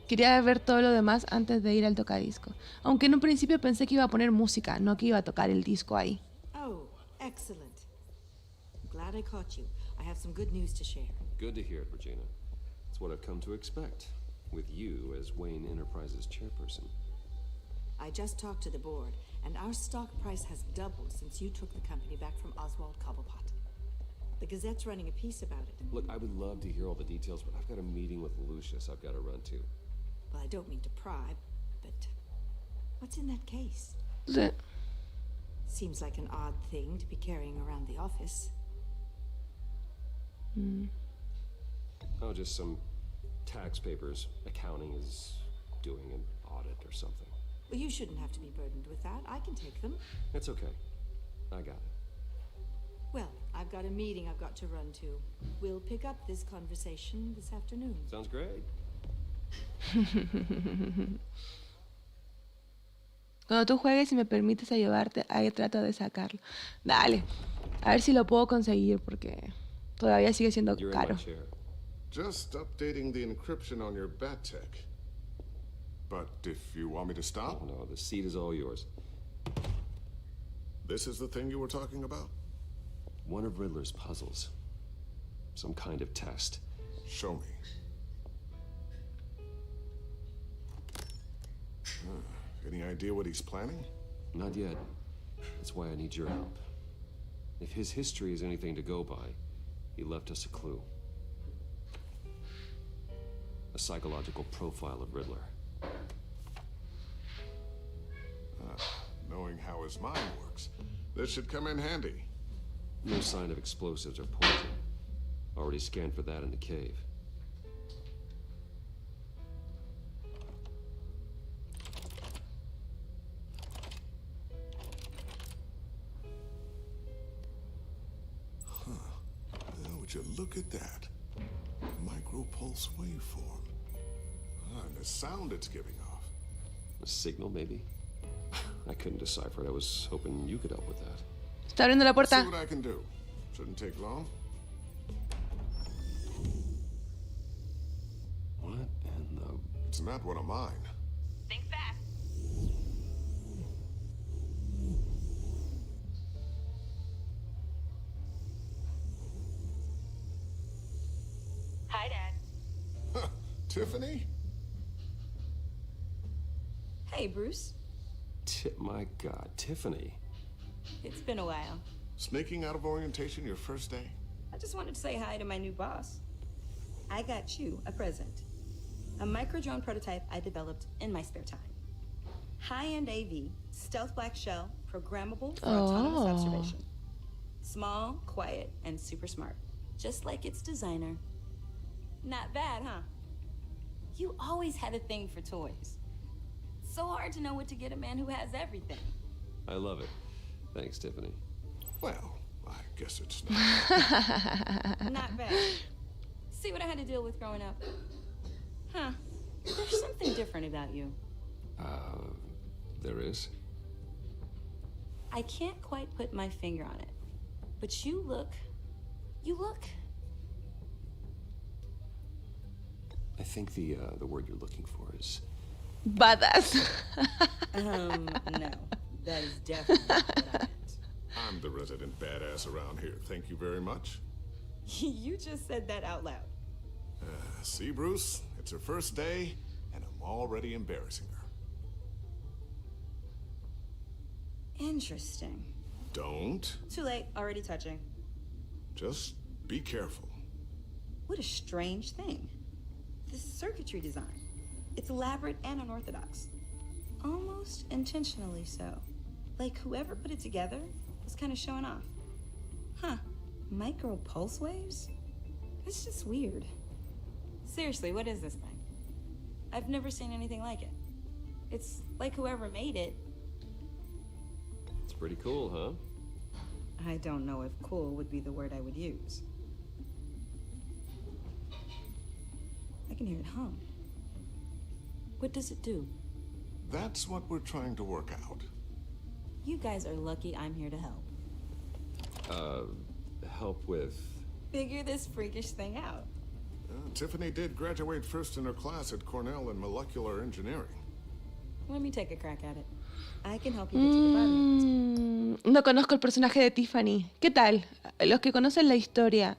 quería ver todo lo demás antes de ir al tocadiscos. Aunque en un principio pensé que iba a poner música, no que iba a tocar el disco ahí. Oh, excellent. I'm glad I caught you. I have some good news to share. Good to hear it, Regina. It's what I've come to expect, with you as Wayne Enterprises chairperson. I just talked to the board, and our stock price has doubled since you took the company back from Oswald Cobblepot. The Gazette's running a piece about it. Look, I would love to hear all the details, but I've got a meeting with Lucius I've got to run to. Well, I don't mean to pry, but what's in that case? Seems like an odd thing to be carrying around the office. Oh, just some tax papers. Accounting is doing an audit or something. Well, you shouldn't have to be burdened with that. I can take them. It's okay. I got it. Well, I've got a meeting I've got to run to. We'll pick up this conversation this afternoon. Sounds great. Cuando tú juegues y me permites ayudarte, ahí trato de sacarlo. Dale. A ver si lo puedo conseguir porque todavía sigue siendo caro. Just updating the encryption on your bat tech. But if you want me to stop? Oh, no, the seat is all yours. This is the thing you were talking about? One of Riddler's puzzles. Some kind of test. Show me. Any idea what he's planning? Not yet. That's why I need your help. If his history is anything to go by, he left us a clue. A psychological profile of Riddler. Knowing how his mind works, this should come in handy. No sign of explosives or poison. Already scanned for that in the cave. Would you look at that? micro pulse waveform. And the sound it's giving off. A signal, maybe? I couldn't decipher it. I was hoping you could help with that. Está abriendo la puerta. See what I can do. Shouldn't take long. What in the... It's not one of mine. Think fast. Hi, Dad. Tiffany? Hey, Bruce. My God, Tiffany. It's been a while. Sneaking out of orientation your first day? I just wanted to say hi to my new boss. I got you a present. A micro-drone prototype I developed in my spare time. High-end AV, stealth black shell, programmable for autonomous observation. Small, quiet, and super smart. Just like its designer. Not bad, huh? You always had a thing for toys. So hard to know what to get a man who has everything. I love it. Thanks, Tiffany. Well, I guess it's not. Not bad. See what I had to deal with growing up? Huh. There's something different about you. There is? I can't quite put my finger on it. But you look... I think the word you're looking for is... Badass. No. That is definitely what I meant. I'm the resident badass around here. Thank you very much. You just said that out loud. See, Bruce? It's her first day, and I'm already embarrassing her. Interesting. Don't. Too late. Already touching. Just be careful. What a strange thing. This circuitry design. It's elaborate and unorthodox. Almost intentionally so. Like whoever put it together was kind of showing off. Huh. Micro pulse waves? It's just weird. Seriously, what is this thing? I've never seen anything like it. It's like whoever made it. It's pretty cool, huh? I don't know if cool would be the word I would use. I can hear it hum. What does it do? That's what we're trying to work out. You guys are lucky I'm here to help. Help with... Figure this freakish thing out. Tiffany did graduate first in her class at Cornell in molecular engineering. Let me take a crack at it. I can help you get to the bottom of it. No conozco el personaje de Tiffany. ¿Qué tal? Los que conocen la historia.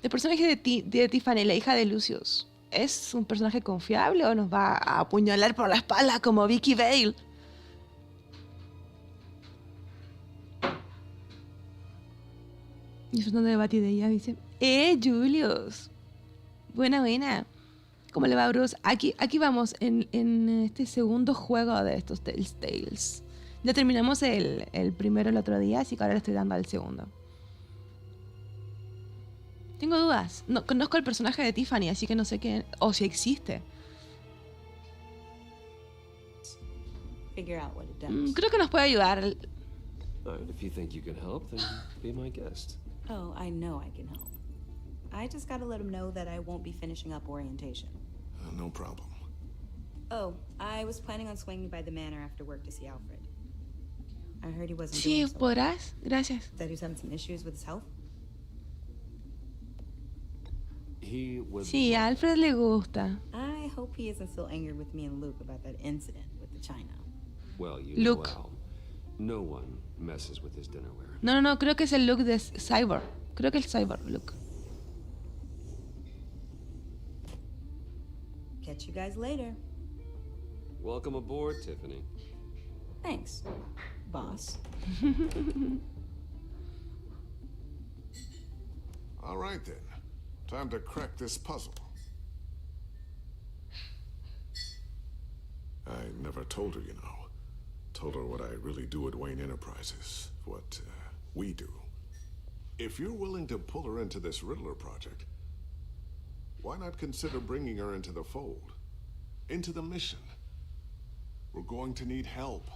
El personaje de Tiffany, la hija de Lucius, ¿es un personaje confiable o nos va a apuñalar por la espalda como Vicky Vale? Disfrutando de Bati de ella, dice. Julius! Buena. ¿Cómo le va, Bruce? Aquí vamos en este segundo juego de estos Tales. Ya terminamos el primero el otro día, así que ahora le estoy dando al segundo. Tengo dudas. No conozco el personaje de Tiffany, así que no sé qué... O si existe. Figure out what it does. Creo que nos puede ayudar. All right, if you think you can help, then be my guest. Oh, I know I can help. I just gotta let him know that I won't be finishing up orientation. No problem. Oh, I was planning on swinging by the manor after work to see Alfred. I heard he wasn't Sí, doing so ¿podrás? Gracias. That he was having some issues with his health. He was... Sí, a Alfred le gusta. I hope he isn't still angered with me and Luke about that incident with the china. Well, you Luke. know Al. No one messes with his dinnerware. No, creo que es el look de Cyborg. Creo que el Cyborg look. Catch you guys later. Welcome aboard, Tiffany. Thanks, boss. All right, then. Time to crack this puzzle. I never told her, you know. Told her what I really do at Wayne Enterprises. What we do. If you're willing to pull her into this Riddler project, why not consider bringing her into the fold? Into the mission? We're going to need help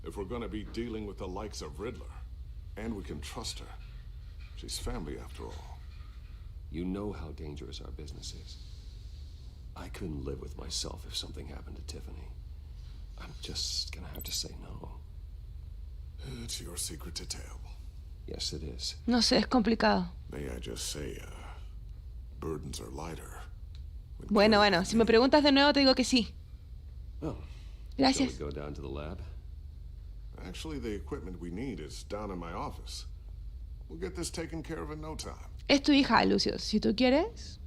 if we're going to be dealing with the likes of Riddler. And we can trust her. She's family after all. You know how dangerous our business is. I couldn't live with myself if something happened to Tiffany. I'm just gonna have to say no. It's your secret to tell. Yes, it is. No sé, es complicado. May I just say, burdens are lighter. Bueno, si me preguntas de nuevo te digo que sí. Oh. Gracias. Shall we go down to the lab? Actually, the equipment we need is down in my office. We'll get this taken care of in no time. Es tu hija, Lucio. Si tú quieres.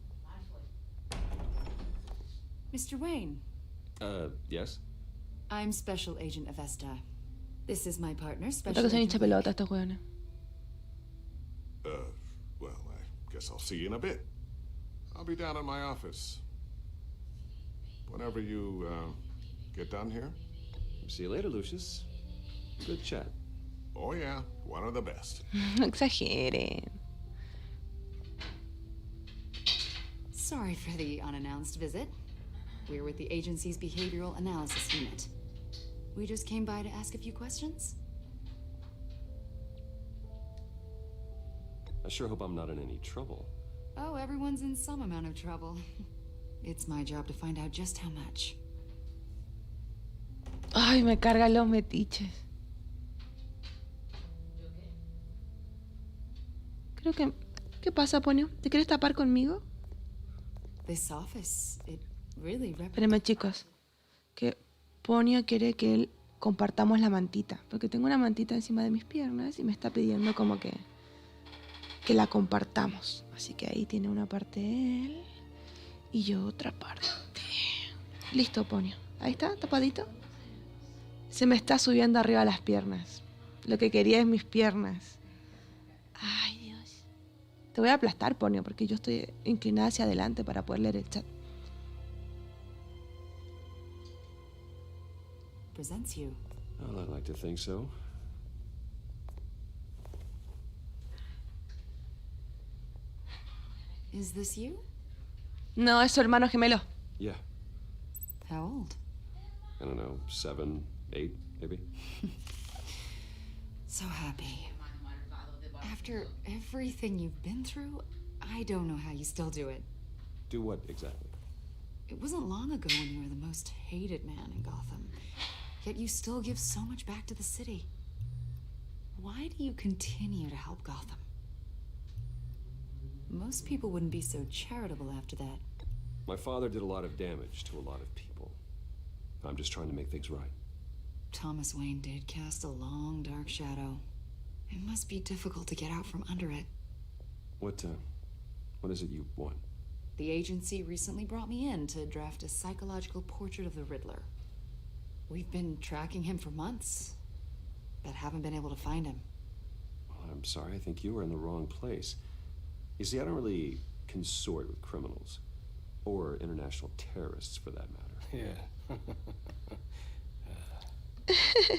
Mr. Wayne. Yes? I'm Special Agent Avesta. This is my partner, Nota Special que son Agent... hincha pelota estos hueones. Well, I guess I'll see you in a bit. I'll be down in my office. Whenever you, get done here. See you later, Lucius. Good chat. Oh yeah, one of the best. No exageren. Sorry for the unannounced visit. We're with the agency's behavioral analysis unit. We just came by to ask a few questions. I sure hope I'm not in any trouble. Oh, everyone's in some amount of trouble. It's my job to find out just how much. Ay, me cargan los metiches. Creo que... ¿Qué pasa, Ponio? ¿Te quieres tapar conmigo? This office, it really Espérenme, chicos. Que Ponio quiere que compartamos la mantita. Porque tengo una mantita encima de mis piernas y me está pidiendo como que la compartamos. Así que ahí tiene una parte él y yo otra parte. Listo, Ponio. Ahí está, tapadito. Se me está subiendo arriba las piernas. Lo que quería es mis piernas. Ay, Dios. Te voy a aplastar, Ponio, porque yo estoy inclinada hacia adelante para poder leer el chat. Presents you. Well, I'd like to think so. Is this you? No, es su hermano gemelo. Yeah. How old? I don't know, 7, 8, maybe? So happy. After everything you've been through, I don't know how you still do it. Do what exactly? It wasn't long ago when you were the most hated man in Gotham. Yet you still give so much back to the city. Why do you continue to help Gotham? Most people wouldn't be so charitable after that. My father did a lot of damage to a lot of people. I'm just trying to make things right. Thomas Wayne did cast a long, dark shadow. It must be difficult to get out from under it. What is it you want? The agency recently brought me in to draft a psychological portrait of the Riddler. We've been tracking him for months, but haven't been able to find him. Well, I'm sorry, I think you were in the wrong place. You see, I don't really consort with criminals. Or international terrorists, for that matter. Yeah.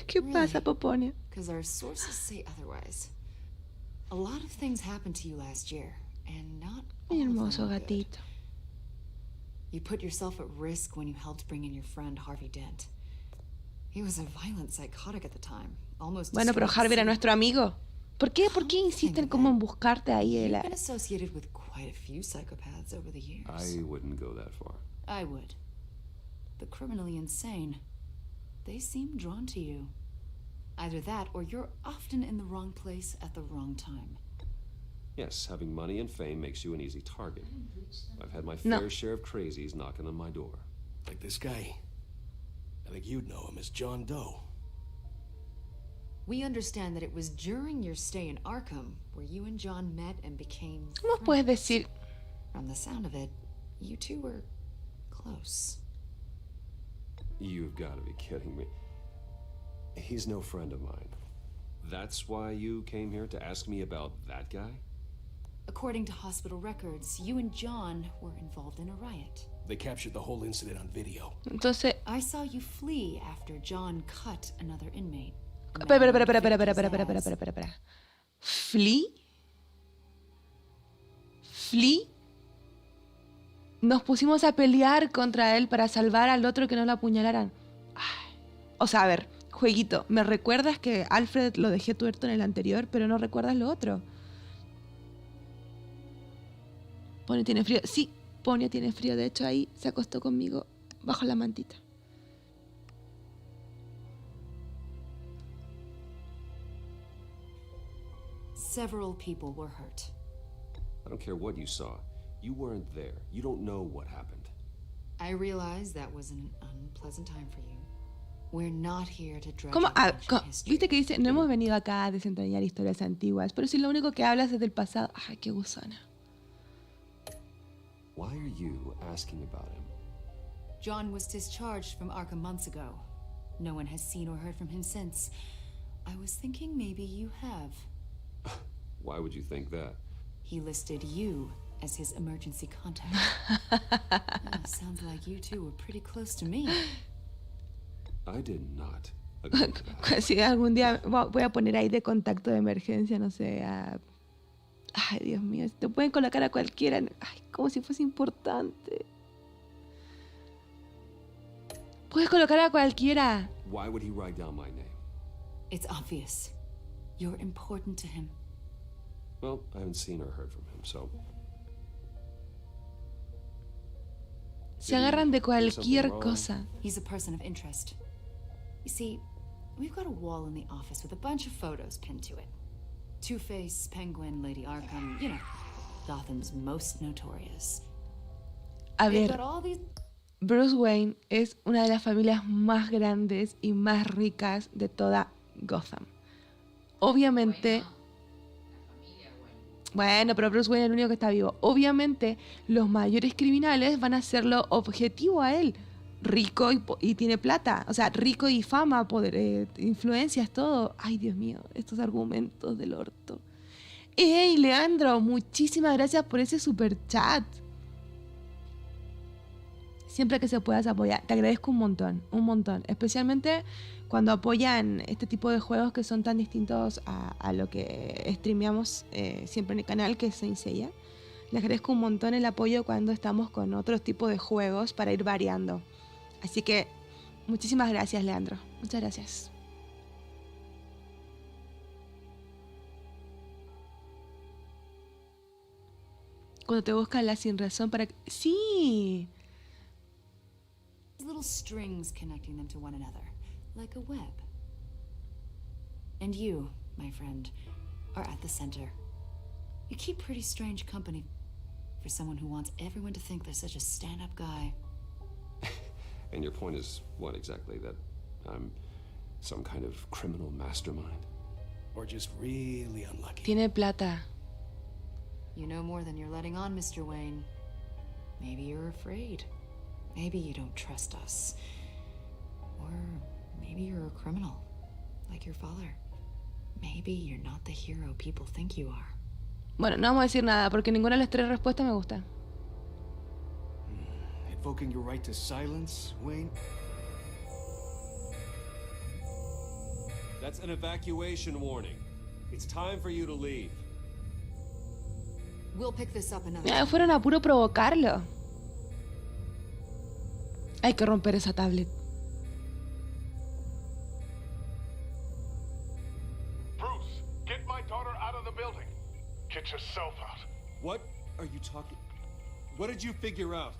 ¿Qué pasa, Poponio? Because our sources say otherwise. A lot of things happened to you last year, and not all Mi of them hermoso were good. gatito. You put yourself at risk when you helped bring in your friend Harvey Dent. He was a violent psychotic at the time, almost. Bueno, pero Harvey era nuestro amigo. ¿Por qué insisten como en buscarte ahí? You've been associated with quite a few psychopaths over the years. I wouldn't go that far. I would. The criminally insane. They seem drawn to you. Either that, or you're often in the wrong place at the wrong time. Yes, having money and fame makes you an easy target. I've had my fair share of crazies knocking on my door. Like this guy. I think you'd know him as John Doe. We understand that it was during your stay in Arkham where you and John met and became ¿Cómo puedes decir? From the sound of it, you two were close. You've got to be kidding me. He's no friend of mine. That's why you came here to ask me about that guy? According to hospital records, you and John were involved in a riot. They captured the whole incident on video. Entonces... I saw you flee after John cut another inmate. Espera. ¿Flea? Nos pusimos a pelear contra él para salvar al otro que no lo apuñalaran. Ay. O sea, a ver, jueguito, ¿me recuerdas que Alfred lo dejé tuerto en el anterior, pero no recuerdas lo otro? Ponyo tiene frío. Sí, Ponyo tiene frío. De hecho, ahí se acostó conmigo bajo la mantita. Several people were hurt. I don't care what you saw. You weren't there. You don't know what happened. I realize that was an unpleasant time for you. We're not here to dredge ¿Cómo? up ancient history. Viste que dice, no hemos venido acá a desentrañar historias antiguas, pero si lo único que hablas es del pasado. Ay, qué gusana. Why are you asking about him? John was discharged from Arkham months ago. No one has seen or heard from him since. I was thinking maybe you have. Why would you think that? He listed you as his emergency contact. Sounds like you two were pretty close to me. I did not agree to that. Si algún día voy a poner ahí de contacto de emergencia, no sé, a... Ay, Dios mío, te pueden colocar a cualquiera. Ay, como si fuese importante. Puedes colocar a cualquiera. Why would he write down my name? It's obvious. You're important to him. Well, I haven't seen or heard from him, so... Se agarran de cualquier cosa. He's a person of interest. You see, we've got a wall in the office with a bunch of photos pinned to it. Two-Face, Penguin, Lady Arkham, you know, Gotham's most notorious. A They've ver, got all these... Bruce Wayne es una de las familias más grandes y más ricas de toda Gotham. Obviamente... Bueno, pero Bruce Wayne es el único que está vivo. Obviamente, los mayores criminales van a hacerlo objetivo a él. Rico y tiene plata. O sea, rico y fama, poder, influencias, todo. Ay, Dios mío, estos argumentos del orto. ¡Ey, Leandro! Muchísimas gracias por ese super chat. Siempre que se puedas apoyar. Te agradezco un montón, un montón. Especialmente cuando apoyan este tipo de juegos que son tan distintos a lo que streameamos siempre en el canal, que es Saint Seiya. Les agradezco un montón el apoyo cuando estamos con otros tipos de juegos para ir variando. Así que muchísimas gracias, Leandro. Muchas gracias. Cuando te buscan la sin razón para... ¡Sí! little strings connecting them to one another, like a web. And you, my friend, are at the center. You keep pretty strange company for someone who wants everyone to think they're such a stand-up guy. And your point is what exactly? That I'm some kind of criminal mastermind? Or just really unlucky? Tiene plata. You know more than you're letting on, Mr. Wayne. Maybe you're afraid. Maybe you don't trust us. Or maybe you're a criminal, like your father. Maybe you're not the hero people think you are. Bueno, no vamos a decir nada porque ninguna de las tres respuestas me gusta. Invoking your right to silence, Wayne? That's an evacuation warning. It's time for you to leave. We'll pick this up another time. Fueron a puro provocarlo. Hay que romper esa tablet. Bruce, get my daughter out of the building. Get yourself out. What are you talking? What did you figure out?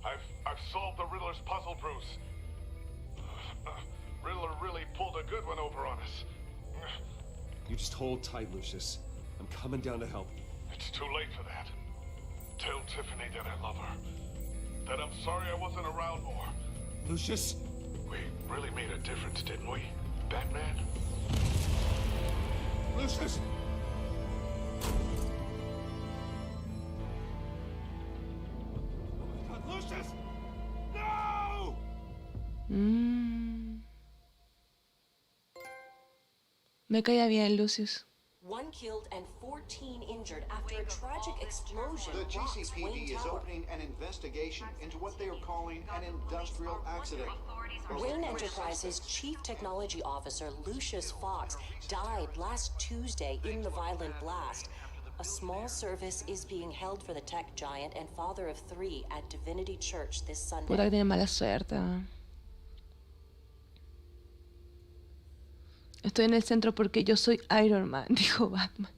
I've solved the Riddler's puzzle, Bruce. Riddler really pulled a good one over on us. You just hold tight, Lucius. I'm coming down to help you. It's too late for that. Tell Tiffany that I love her. That I'm sorry I wasn't around more. Lucius? We really made a difference, didn't we, Batman? Lucius! Oh my God, Lucius! No! Me caía bien, Lucius. 1 killed and 14 injured after a tragic explosion The rocks Wayne GCPD is Tower. opening an investigation into what they are calling an industrial accident. Wayne Enterprises' chief technology officer, Lucius Fox, died last Tuesday in the violent blast. A small service is being held for the tech giant and father of 3 at Divinity Church this Sunday. Puta que tiene mala suerte. Estoy en el centro porque yo soy Iron Man, dijo Batman.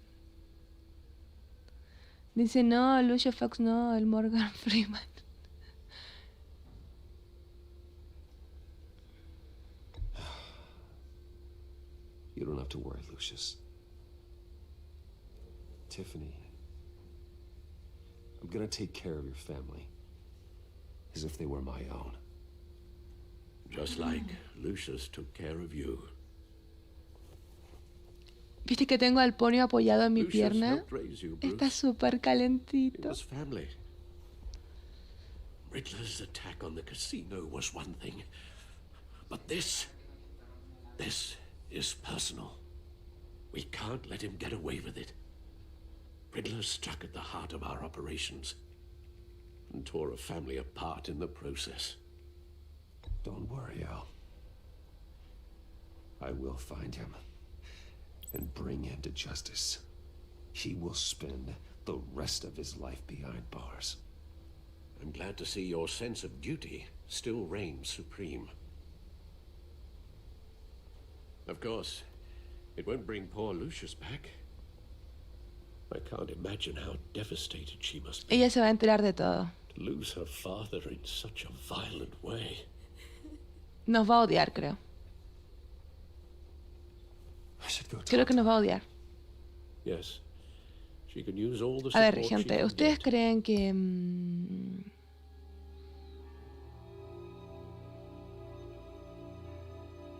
Dice, no, Lucio Fox no, el Morgan Freeman. You don't have to worry, Lucius. Tiffany, I'm gonna take care of your family as if they were my own. Just like Lucius took care of you. ¿Viste que tengo al ponio apoyado en mi Lucius pierna? helped raise you, Bruce. Está súper It calentito. was family. Riddler's attack on the casino was one thing, but this is personal. We can't let him get away with it. Riddler struck at the heart of our operations and tore a family apart in the process. Don't worry, Al. I will find him and bring him to justice. He will spend the rest of his life behind bars. I'm glad to see your sense of duty still reigns supreme. Of course, it won't bring poor Lucius back. I can't imagine how devastated she must be. Ella se va a enterar de todo. To lose her father in such a violent way. Nos va a odiar, creo. Creo que nos va a odiar. Yes. She can use all the A ver, support she gente, can ¿ustedes get. creen que...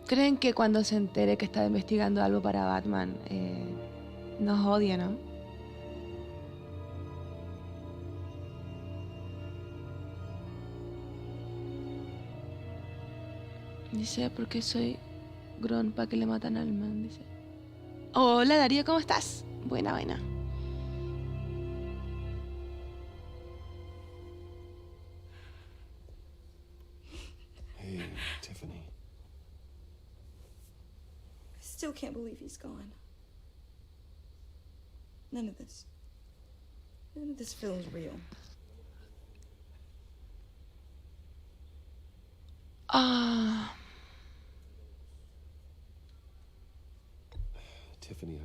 ¿Creen que cuando se entere que está investigando algo para Batman, nos odia, no? Dice, porque soy Gron para que le matan al man, dice. Hola Darío, ¿cómo estás? Buena, buena. Hey, Tiffany. I still can't believe he's gone. None of this feels real. Ah, Tiffany,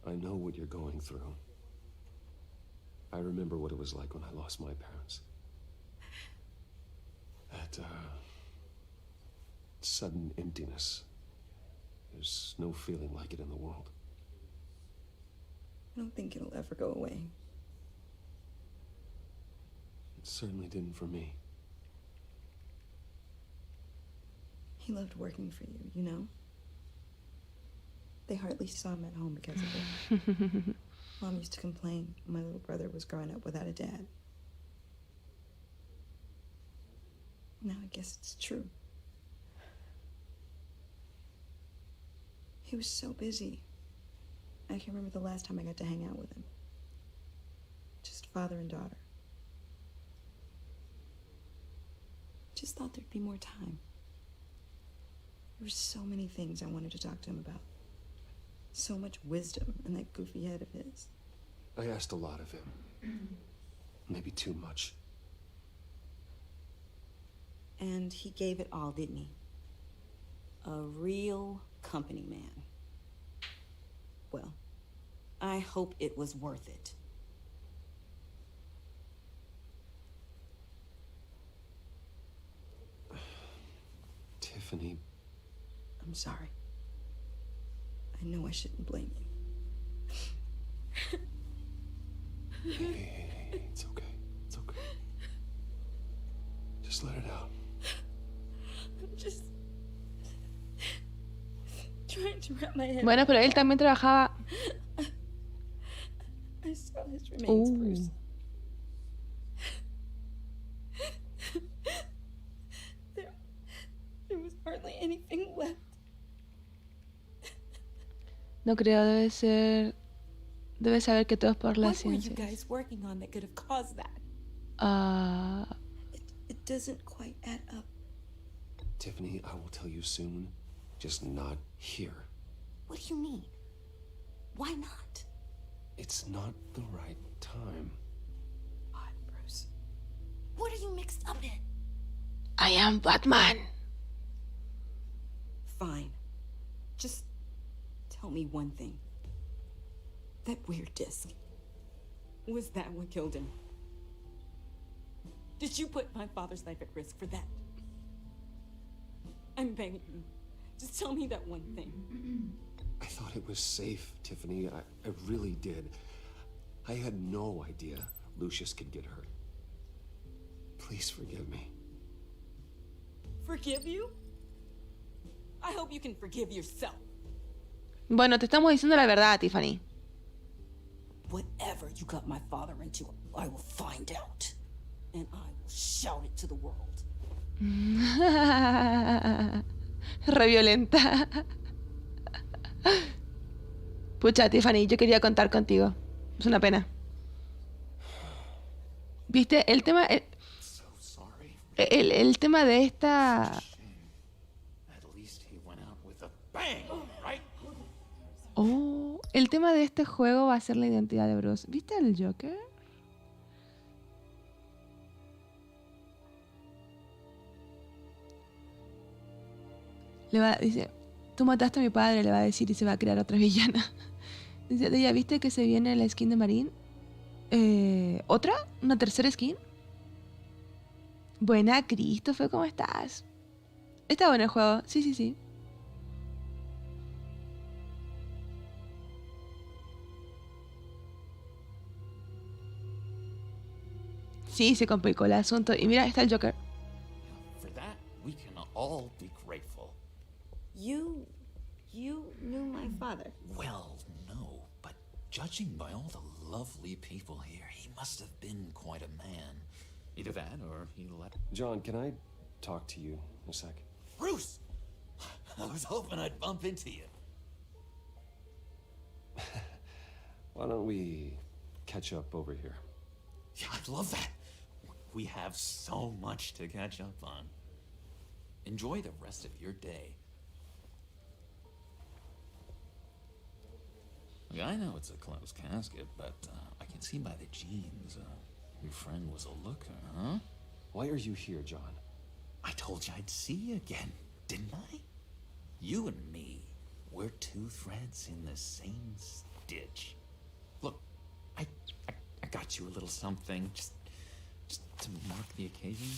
I know what you're going through. I remember what it was like when I lost my parents. That, sudden emptiness. There's no feeling like it in the world. I don't think it'll ever go away. It certainly didn't for me. He loved working for you, you know? They hardly saw him at home because of it. Mom used to complain my little brother was growing up without a dad. Now I guess it's true. He was so busy. I can't remember the last time I got to hang out with him. Just father and daughter. Just thought there'd be more time. There were so many things I wanted to talk to him about. So much wisdom in that goofy head of his. I asked a lot of him. Maybe too much. And he gave it all, didn't he? A real company man. Well, I hope it was worth it. Tiffany. I'm sorry. I know I shouldn't blame you. Hey, it's okay. It's okay. Just let it out. I'm just trying to wrap my head. bueno, pero él también trabajaba. I saw his remains, Bruce. There was hardly anything left. No creo, debe saber que todo es por la What were you ciencia. guys working on that could have caused that? It doesn't quite add up. Tiffany, I will tell you soon. Just not here. What do you mean? Why not? It's not the right time. God, Bruce. What are you mixed up in? I am Batman. Fine. Just tell me one thing. That weird disc. Was that what killed him? Did you put my father's life at risk for that? I'm begging you. Just tell me that one thing. I thought it was safe, Tiffany. I really did. I had no idea Lucius could get hurt. Please forgive me. Forgive you? I hope you can forgive yourself. Bueno, te estamos diciendo la verdad, Tiffany. Whatever you got my father into, I will find out. And I will shout it to the world. Re violenta. Pucha, Tiffany, yo quería contar contigo. Es una pena. ¿Viste? El tema... El tema de esta... Oh, el tema de este juego va a ser la identidad de Bruce. ¿Viste el Joker? Dice, tú mataste a mi padre, le va a decir, y se va a crear otra villana. Dice, ¿ya viste que se viene la skin de Marín? ¿Otra? ¿Una tercera skin? Buena, Christopher, ¿cómo estás? Está bueno el juego, sí, sí, sí. Sí, se complicó el asunto. Y mira, está el Joker. For that, we can all be grateful. You knew my father? Well, no, but judging by all the lovely people here, he must have been quite a man. Either that or he let... John, can I talk to you a sec? Bruce! I was hoping I'd bump into you. Why don't we catch up over here? Yeah, I'd love that. We have so much to catch up on. Enjoy the rest of your day. I know it's a closed casket, but I can see by the jeans, your friend was a looker, huh? Why are you here, John? I told you I'd see you again, didn't I? You and me, we're two threads in the same stitch. Look, I got you a little something, just to mark the occasion.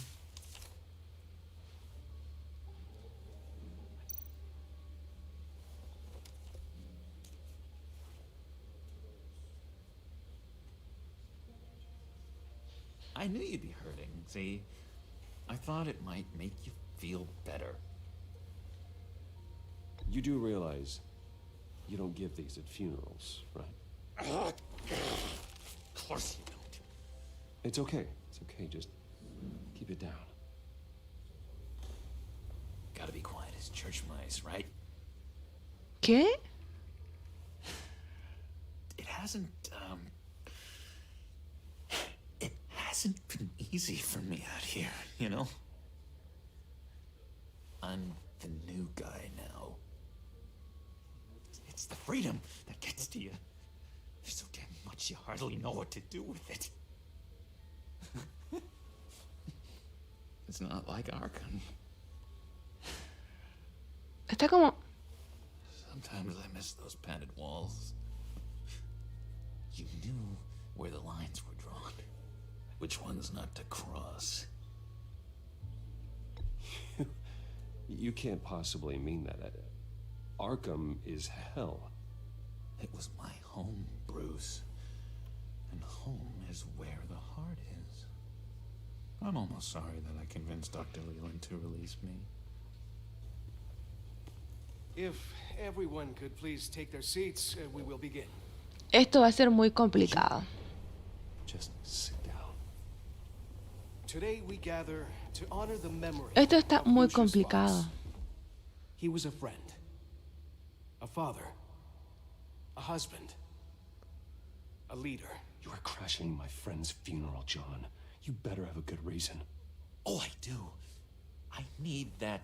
I knew you'd be hurting, see? I thought it might make you feel better. You do realize you don't give these at funerals, right? Of course you don't. It's okay. It's okay. Just keep it down. Gotta be quiet as church mice, right? ¿Qué? It hasn't been easy for me out here, you know? I'm the new guy now. It's the freedom that gets to you. There's so damn much you hardly know what to do with it. It's not like Arkham. Está como... Sometimes I miss those padded walls. You knew where the lines were drawn. Which ones not to cross. You can't possibly mean that. Arkham is hell. It was my home, Bruce. And home is where the heart is. I'm almost sorry that I convinced Dr. Leland to release me. If everyone could please take their seats, we will begin. Esto va a ser muy complicado. Just sit down. Today we gather to honor the memory. Esto está of muy Lucius complicado. Fox. He was a friend, a father, a husband, a leader. You are crashing my friend's funeral, John. You better have a good reason. Oh, I do. I need that,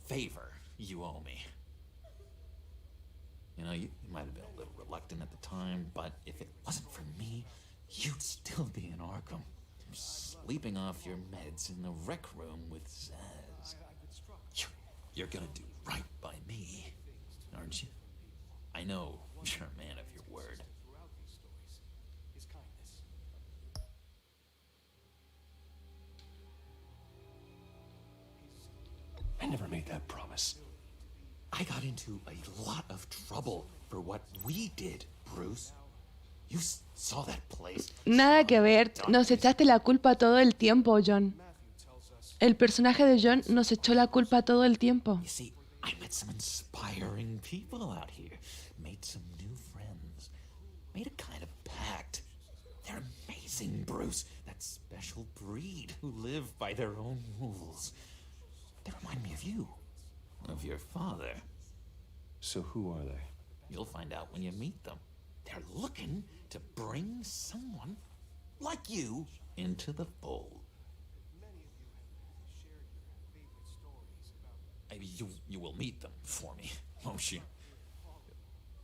favor you owe me. You know, you might have been a little reluctant at the time, but if it wasn't for me, you'd still be in Arkham. Sleeping off your meds in the rec room with Zaz. You're gonna do right by me, aren't you? I know you're a man of your word. I never made that promise. I got into a lot of trouble for what we did, Bruce. You saw that place. Nada que ver. Nos echaste la culpa todo el tiempo, John. El personaje de John nos echó la culpa todo el tiempo. You see, I met some inspiring people out here. Made some new friends. Made a kind of pact. They're amazing, Bruce. That special breed who live by their own rules. They remind me of you. Of your father. So who are they? You'll find out when you meet them. They're looking to bring someone like you into the fold. Maybe you will meet them for me, won't you?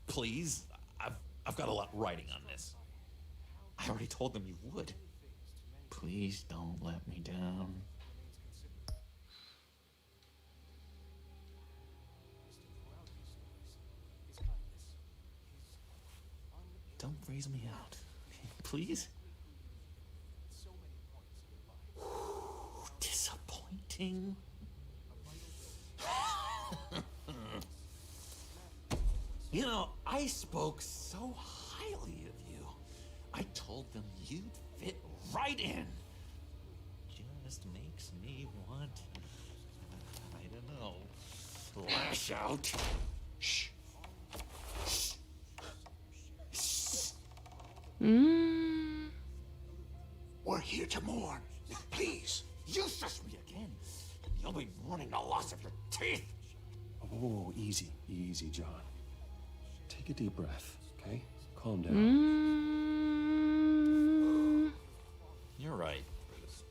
Please, I've got a lot writing on this. I already told them you would. Please don't let me down. Don't freeze me out, please. Disappointing. You know, I spoke so highly of you. I told them you'd fit right in. Just makes me want, I don't know, lash out. Shh. We're here to mourn. Please. You shush me again. You'll be mourning the loss of your teeth. Oh, easy, John. Take a deep breath, okay? Calm down. You're right, Bruce.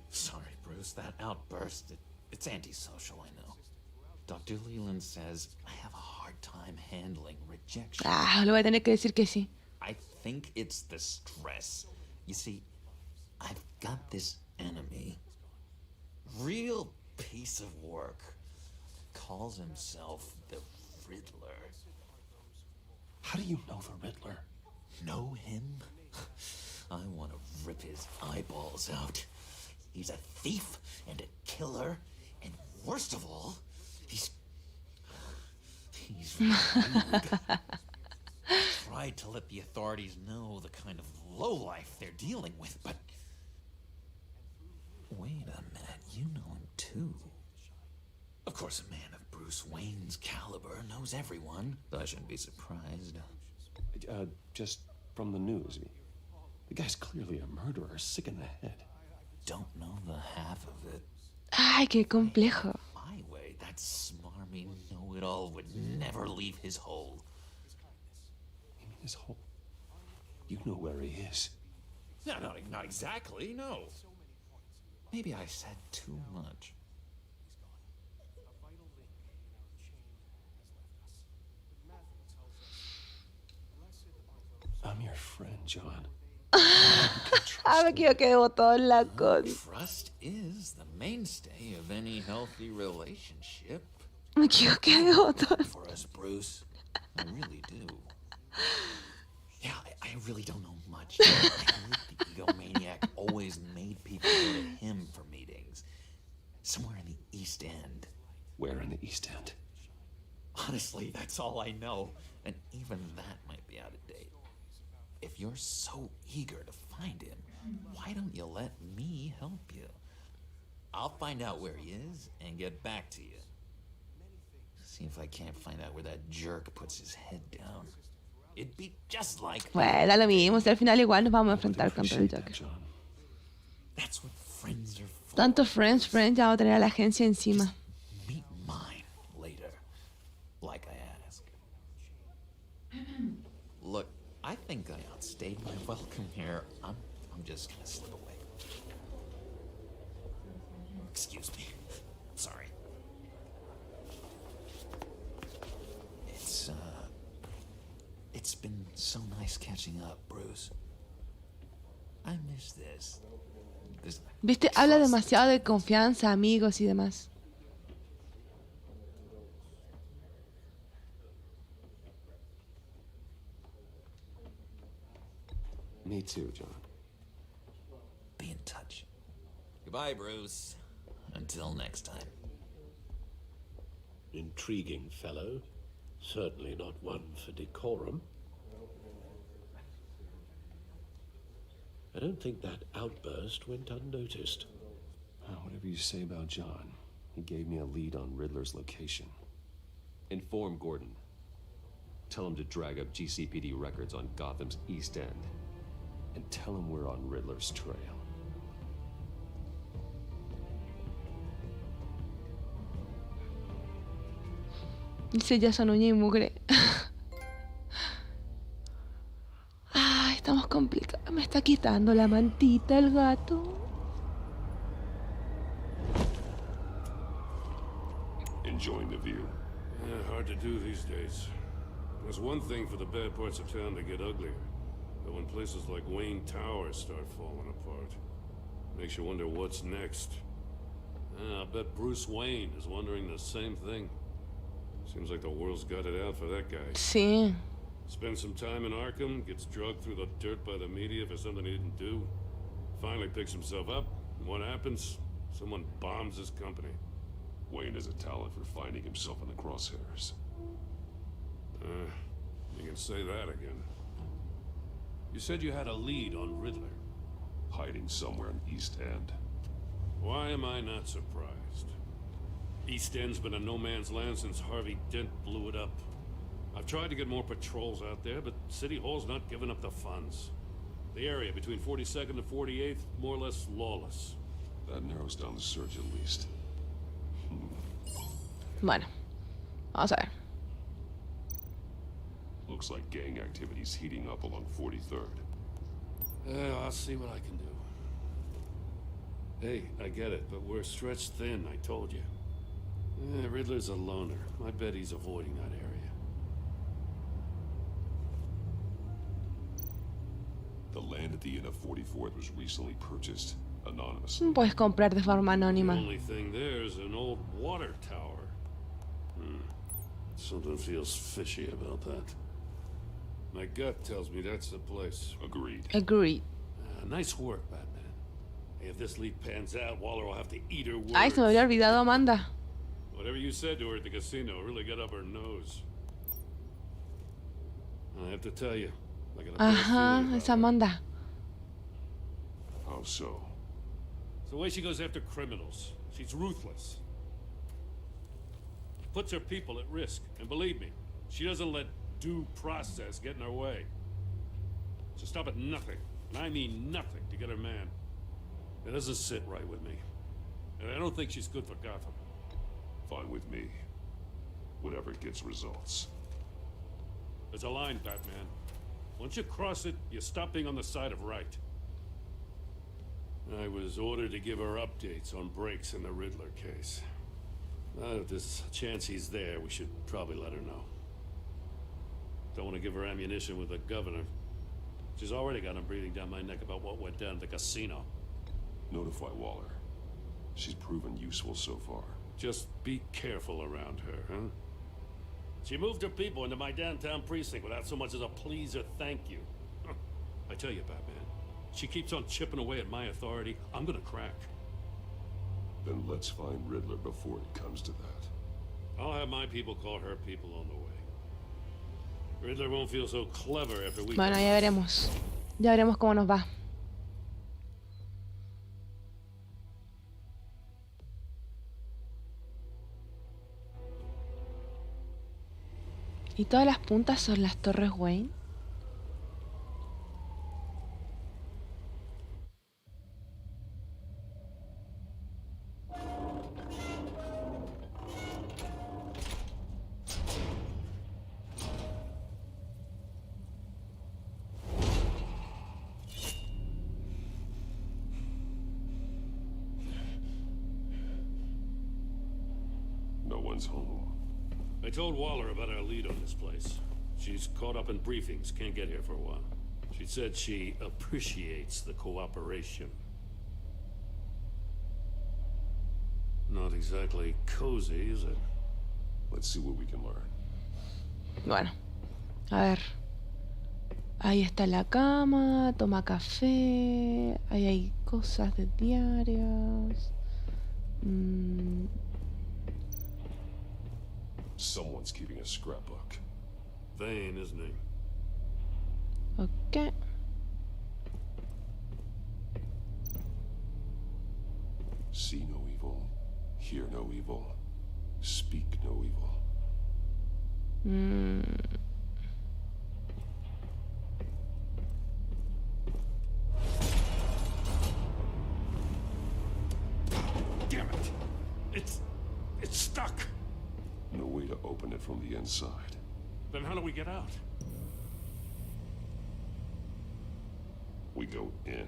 Sorry, Bruce, that outburst, it's antisocial, I know. Dr. Leland says I have a hard time handling rejection. Le voy a tener que decir que sí. I think it's the stress. You see, I've got this enemy. Real piece of work. Calls himself the Riddler. How do you know the Riddler? Know him? I want to rip his eyeballs out. He's a thief and a killer, and worst of all, he's rude. Tried to let the authorities know the kind of lowlife they're dealing with, but wait a minute, you know him too. Of course, a man of Bruce Wayne's caliber knows everyone, but I shouldn't be surprised. Just from the news. The guy's clearly a murderer, sick in the head. Don't know the half of it. Ay, qué complejo. My way, that smarmy know-it-all would never leave his hole. You mean his hole? You know where he is. No, not exactly, no. Maybe I said too much. I'm your friend, John. Me equivoqué de botón, la con. Trust is the mainstay of any healthy relationship. Me equivoqué de botón. For us, Bruce. I really do. Yeah, I really don't know much. I heard the egomaniac always made people go to him for meetings. Somewhere in the East End. Where in the East End? Honestly, that's all I know. And even that might be out of date. If you're so eager to find him, why don't you let me help you? I'll find out where he is and get back to you. See if I can't find out where that jerk puts his head down. It'd be just like... Bueno, da lo mismo. Si al final igual nos vamos a enfrentar contra el Joker. That's what friends are for. Tanto friends, ya vamos a tener a la agencia encima. Meet mine later, like I asked. Look, I think I outstayed my welcome here. I'm just gonna slip away. Excuse me. Sorry. It's been so nice catching up, Bruce. I miss this. Viste, habla demasiado de confianza, amigos y demás. Me too, John. Be in touch. Bye, Bruce. Until next time. Intriguing fellow. Certainly not one for decorum. I don't think that outburst went unnoticed. Whatever you say about John, he gave me a lead on Riddler's location. Inform Gordon. Tell him to drag up GCPD records on Gotham's East End. And tell him we're on Riddler's trail. Dice ya son uña y mugre. Ay, estamos complicados. Me está quitando la mantita el gato. Enjoying the view. Yeah, hard to do these days. There's one thing for the bad parts of town to get uglier. But when places like Wayne Tower start falling apart, makes you wonder what's next. I bet Bruce Wayne is wondering the same thing. Seems like the world's got it out for that guy. Sí. Spends some time in Arkham, gets drugged through the dirt by the media for something he didn't do. Finally picks himself up, and what happens? Someone bombs his company. Wayne has a talent for finding himself in the crosshairs. You can say that again. You said you had a lead on Riddler. Hiding somewhere in East End. Why am I not surprised? East End's been a no man's land since Harvey Dent blew it up. I've tried to get more patrols out there, but City Hall's not giving up the funds. The area between 42nd and 48th, more or less lawless. That narrows down the search at least. Bueno, vamos a ver. Looks like gang activity's heating up along 43rd. I'll see what I can do. Hey, I get it, but we're stretched thin, I told you. Riddler's a loner. I bet he's avoiding that area. The land at the end of 44th was recently purchased anonymously. Puedes comprar de forma anónima. The only thing there is an old water tower. Something feels fishy about that. My gut tells me that's the place. Agreed. Agreed. Nice work, Batman. Hey, if this lead pans out, Waller will have to eat her words. Ay, se me había olvidado Amanda. Whatever you said to her at the casino really got up her nose. I have to tell you, I got a bad Ajá, feeling es about her. Amanda. How so? It's the way she goes after criminals. She's ruthless. Puts her people at risk. And believe me, she doesn't let due process get in her way. She'll stop at nothing, and I mean nothing, to get her man. It doesn't sit right with me. And I don't think she's good for Gotham. Fine with me. Whatever gets results. There's a line, Batman. Once you cross it, you stop being on the side of right. I was ordered to give her updates on breaks in the Riddler case. If there's a chance he's there, we should probably let her know. Don't want to give her ammunition with the governor. She's already got him breathing down my neck about what went down at the casino. Notify Waller. She's proven useful so far. Just be careful around her, huh? She moved her people into my downtown precinct without so much as a please or thank you. I tell you, Batman, she keeps on chipping away at my authority, I'm gonna crack. Then let's find Riddler before it comes to that. I'll have my people call her people on the way. Riddler won't feel so clever after we... Bueno, ya veremos. Ya veremos cómo nos va. ¿Y todas las puntas son las torres Wayne? No one's home. I told Waller about our lead on this place. She's caught up in briefings, can't get here for a while. She said she appreciates the cooperation. Not exactly cozy, is it? Let's see what we can learn. Bueno, a ver. Ahí está la cama, toma café. Ahí hay Cosas de diarios. Someone's keeping a scrapbook. Vain, isn't he? Ok. See no evil, hear no evil, speak no evil. Damn it! It's stuck. No way to open it from the inside. Then how do we get out? We go in.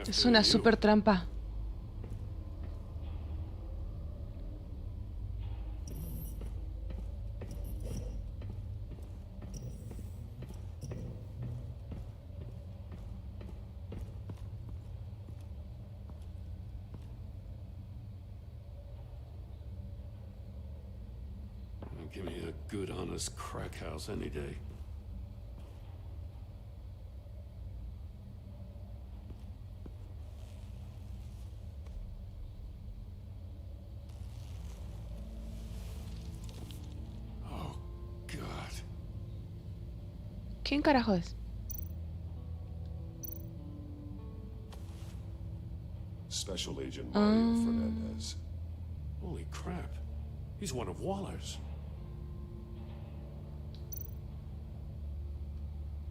Es una super trampa. Give me a good, honest crack house any day. Oh, God. ¿Quién carajo es? Special Agent Mario Fernandez. Holy crap. He's one of Waller's.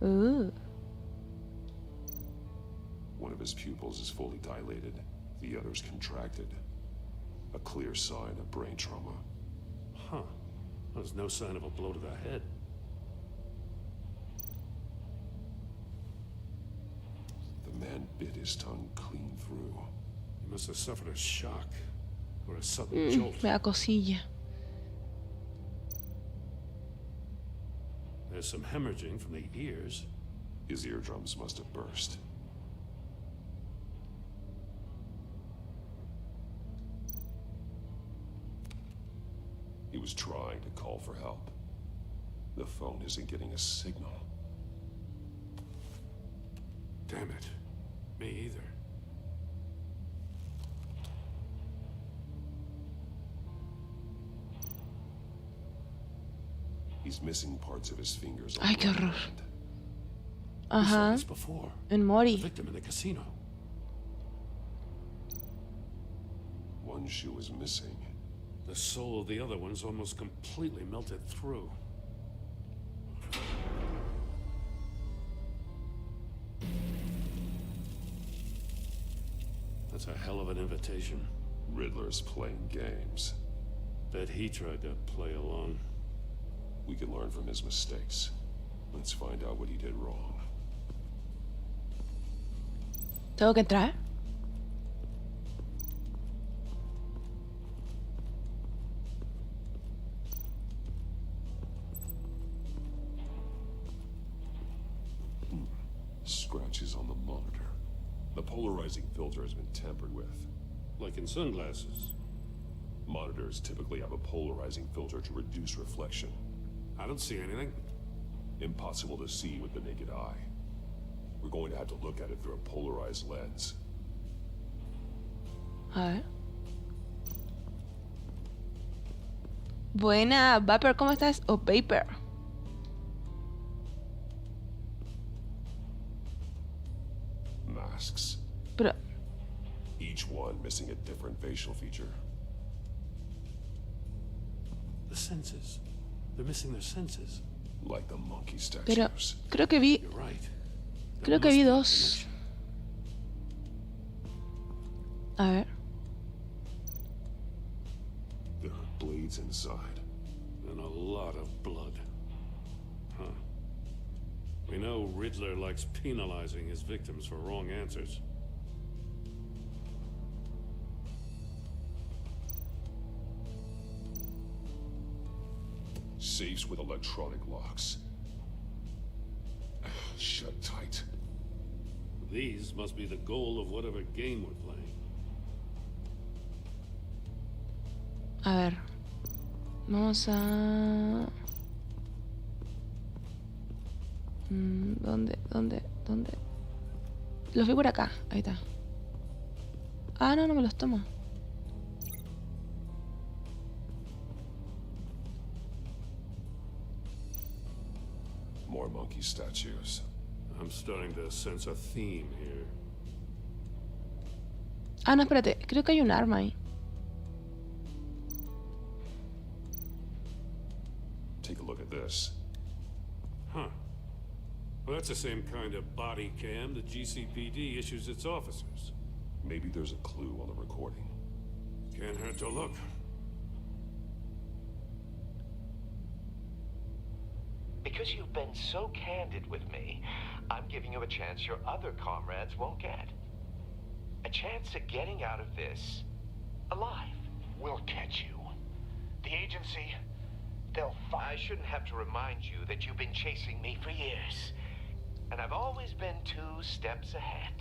Ooh. One of his pupils is fully dilated. The other's contracted. A clear sign of brain trauma. Huh. There's no sign of a blow to the head. The man bit his tongue clean through. He must have suffered a shock or a sudden jolt. Me da cosilla. There's some hemorrhaging from the ears. His eardrums must have burst. He was trying to call for help. The phone isn't getting a signal. Damn it. Me either. He's missing parts of his fingers. Ay, qué horror. We saw Ajá. this before. En Mori. The victim in the casino. One shoe is missing. The soul of the other one's almost completely melted through. That's a hell of an invitation. Riddler's playing games. Bet he tried to play along. We can learn from his mistakes. Let's find out what he did wrong. ¿Tengo que entrar? Scratches on the monitor. The polarizing filter has been tampered with. Like in sunglasses. Monitors typically have a polarizing filter to reduce reflection. I don't see anything. Impossible to see with the naked eye. We're going to have to look at it through a polarized lens. A ver. Buena, Vapor, ¿cómo estás? O Paper. Masks. Pero, Each one missing a different facial feature. The senses. They're missing their senses. Like the monkey statues. pero creo que vi. You're right. Creo que vi dos. A ver. There are blades inside. And a lot of blood. Huh. We know Riddler likes penalizing his victims for wrong answers. Safes with electronic locks. Shut tight. These must be the goal of whatever game we're playing. A ver. Vamos a... ¿Dónde? Los vi por acá. Ahí está. Ah, no, no me los toma. More monkey statues. I'm starting to sense a theme here. Ah, no, espérate. Creo que hay un arma ahí. Take a look at this. Huh. Well, that's the same kind of body cam the GCPD issues its officers. Maybe there's a clue on the recording. Can't hurt to look. Because you've been so candid with me, I'm giving you a chance your other comrades won't get. A chance at getting out of this alive. We'll catch you. The agency, they'll find... I shouldn't have to remind you that you've been chasing me for years. And I've always been 2 steps ahead.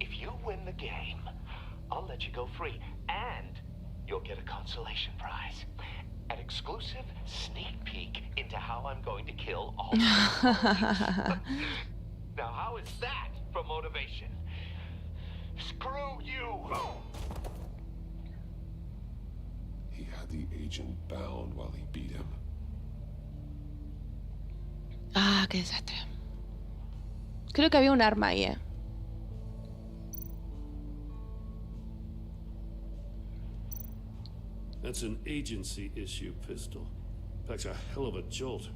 If you win the game, I'll let you go free. And you'll get a consolation prize. An exclusive sneak peek into how I'm going to kill all the Now, how is that for motivation? Screw you! He had the agent bound while he beat him. Ah, qué desastre. Creo que había un arma ahí, That's an agency issue pistol. Packs a hell of a jolt.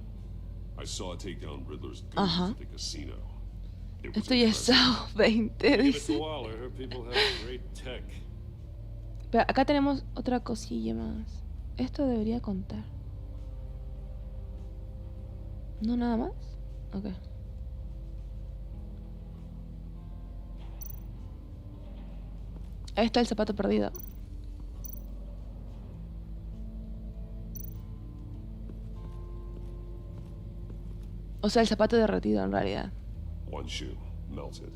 I saw it take down Riddler's goons at the casino. It was Esto ya es SAO 20, Give it dice. to Waller. Her people have great tech. Pero acá tenemos otra cosilla más. Esto debería contar. ¿No nada más? Ok. Ahí está el zapato perdido. O sea, el zapato derretido en realidad. One shoe, melted.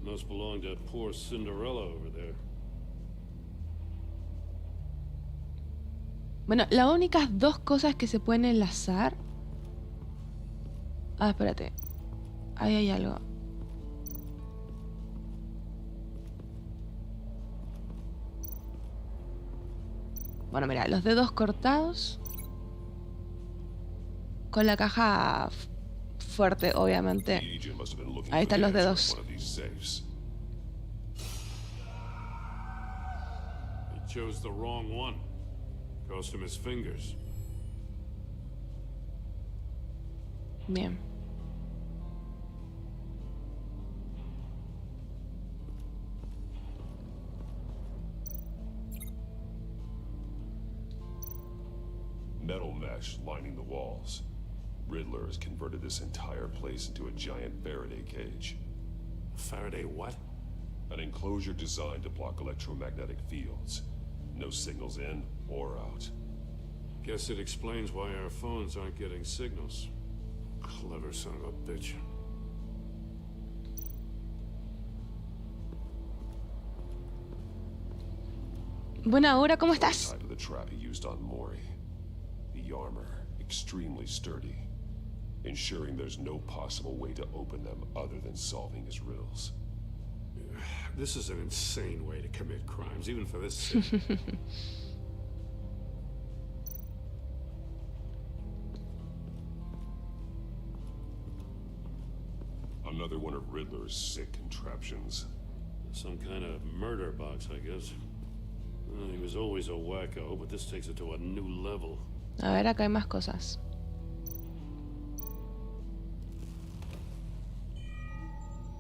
Must belong to poor Cinderella over there. Bueno, las únicas 2 cosas que se pueden enlazar... Ah, espérate. Ahí hay algo. Bueno, mira, los dedos cortados. Con la caja fuerte, obviamente. Ahí están los dedos. He chose the wrong one. Cost him his fingers. Bien. Metal mesh lining the walls. Riddler has converted this entire place into a giant Faraday cage. Faraday what? An enclosure designed to block electromagnetic fields. No signals in or out. Guess it explains why our phones aren't getting signals. Clever son of a bitch. Buena hora, ¿cómo estás? Tied to the trap he used on Mori. The armor, extremely sturdy, ensuring there's no possible way to open them other than solving his riddles. This is an insane way to commit crimes, even for this city. Another one of Riddler's sick contraptions. Some kind of murder box, I guess. Well, he was always a wacko, but this takes it to a new level. A ver, acá hay más cosas.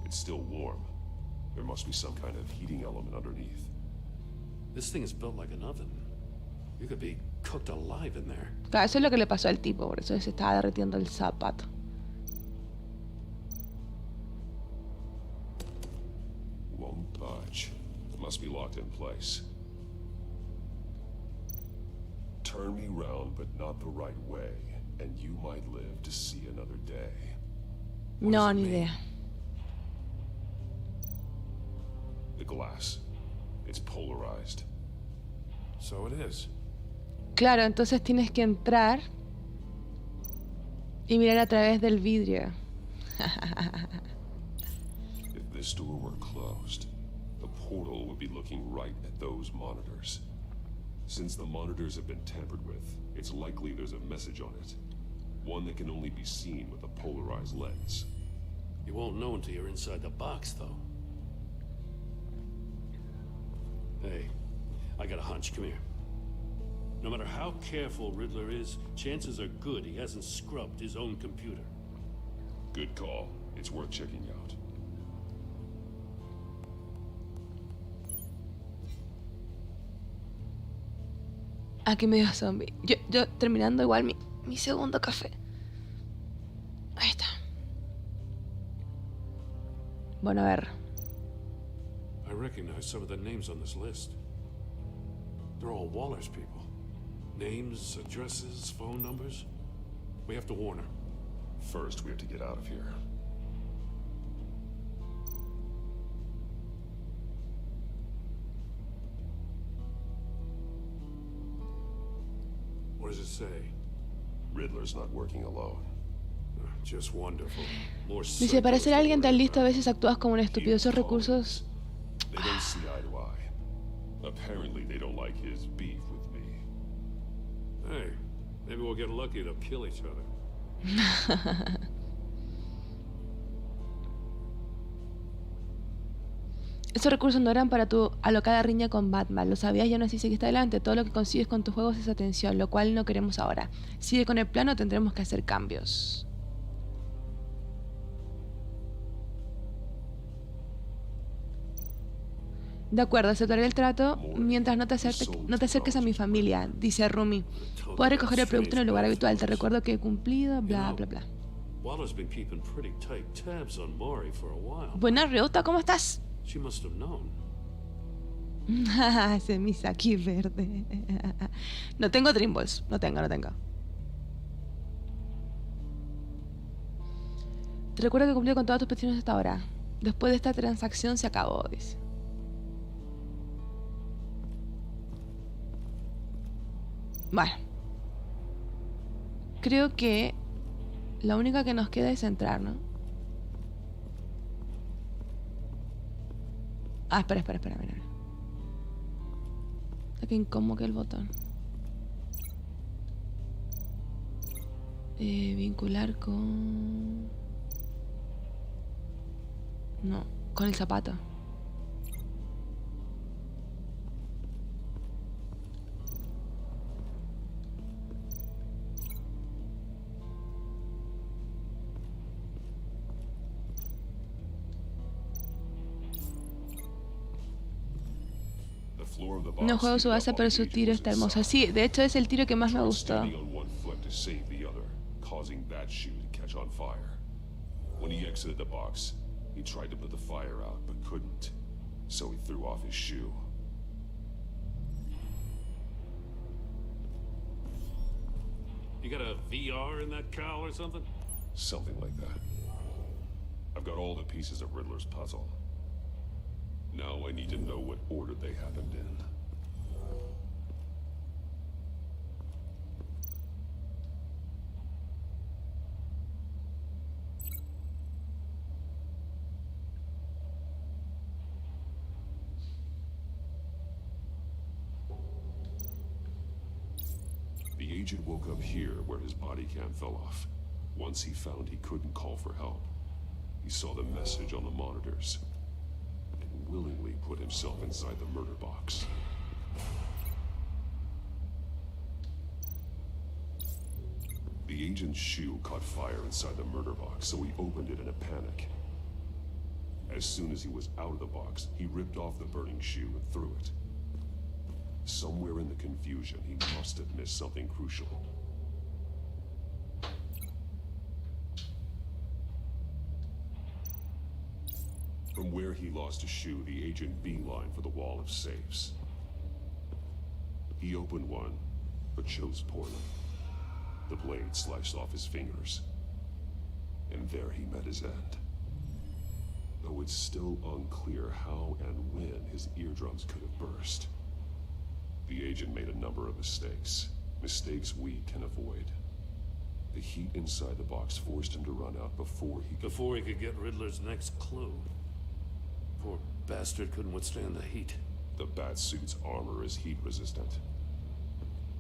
It's still warm. There must be some kind of heating element underneath. This thing is built like an oven. You could be cooked alive in there. Claro, eso es lo que le pasó al tipo, por eso se estaba derritiendo el zapato. Won't budge. It must be locked in place. Turn me round, but not the right way, and you might live to see another day. No, ni idea. The glass. It's polarized. So it is. Claro, entonces tienes que entrar y mirar a través del vidrio. If this door were closed, The portal would be looking right at those monitors. Since the monitors have been tampered with, it's likely there's a message on it. One that can only be seen with a polarized lens. You won't know until you're inside the box, though. Hey, I got a hunch. Come here. No matter how careful Riddler is, chances are good he hasn't scrubbed his own computer. Good call. It's worth checking out. Aquí medio zombie. Yo terminando igual mi segundo café. Ahí está. Bueno, a ver. I recognize some of the names on this list. They're all Waller's people. Names, addresses, phone numbers. We have to warn her. First, we have to get out of here. What does it say? Riddler's not working alone. Just wonderful. Dice, para ser alguien tan listo a veces actúas como un estúpido. Esos recursos... They don't see eye to eye. Apparently they don't like his beef with me. Hey, maybe we'll get lucky to kill each other. Esos recursos no eran para tu alocada riña con Batman. Lo sabías y aún así seguiste adelante. Todo lo que consigues con tus juegos es atención, lo cual no queremos ahora. Sigue con el plan o tendremos que hacer cambios. De acuerdo, aceptaré el trato mientras no te acerques a mi familia, dice Rumi. Puedes recoger el producto en el lugar habitual. Te recuerdo que he cumplido, bla, bla, bla. Buena Ryota, ¿cómo estás? Ese Misaki verde. No tengo Dream Balls. No tengo. Te recuerdo que he cumplido con todas tus peticiones hasta ahora. Después de esta transacción se acabó, dice. Bueno. Creo que la única que nos queda es entrar, ¿no? Ah, espera, mira. Está que incómodo que el botón. Vincular con... No, con el zapato. No juego su base, pero su tiro está hermoso. Sí, de hecho es el tiro que más me gustó. When he exited the box, he tried to put the fire out, but couldn't. So he threw off his shoe. You got a VR in that cowl or something? Something like that. I've got all the pieces of Riddler's puzzle. Now I need to know what order they happened in. The agent woke up here where his body cam fell off. Once he found he couldn't call for help, he saw the message on the monitors and willingly put himself inside the murder box. The agent's shoe caught fire inside the murder box, so he opened it in a panic. As soon as he was out of the box, he ripped off the burning shoe and threw it. Somewhere in the confusion, he must have missed something crucial. From where he lost a shoe, the agent beelined for the wall of safes. He opened one, but chose poorly. The blade sliced off his fingers. And there he met his end. Though it's still unclear how and when his eardrums could have burst. The agent made a number of mistakes. Mistakes we can avoid. The heat inside the box forced him to run out before he could... Before he could get Riddler's next clue. bastard couldn't withstand the heat. The Batsuit's armor is heat resistant.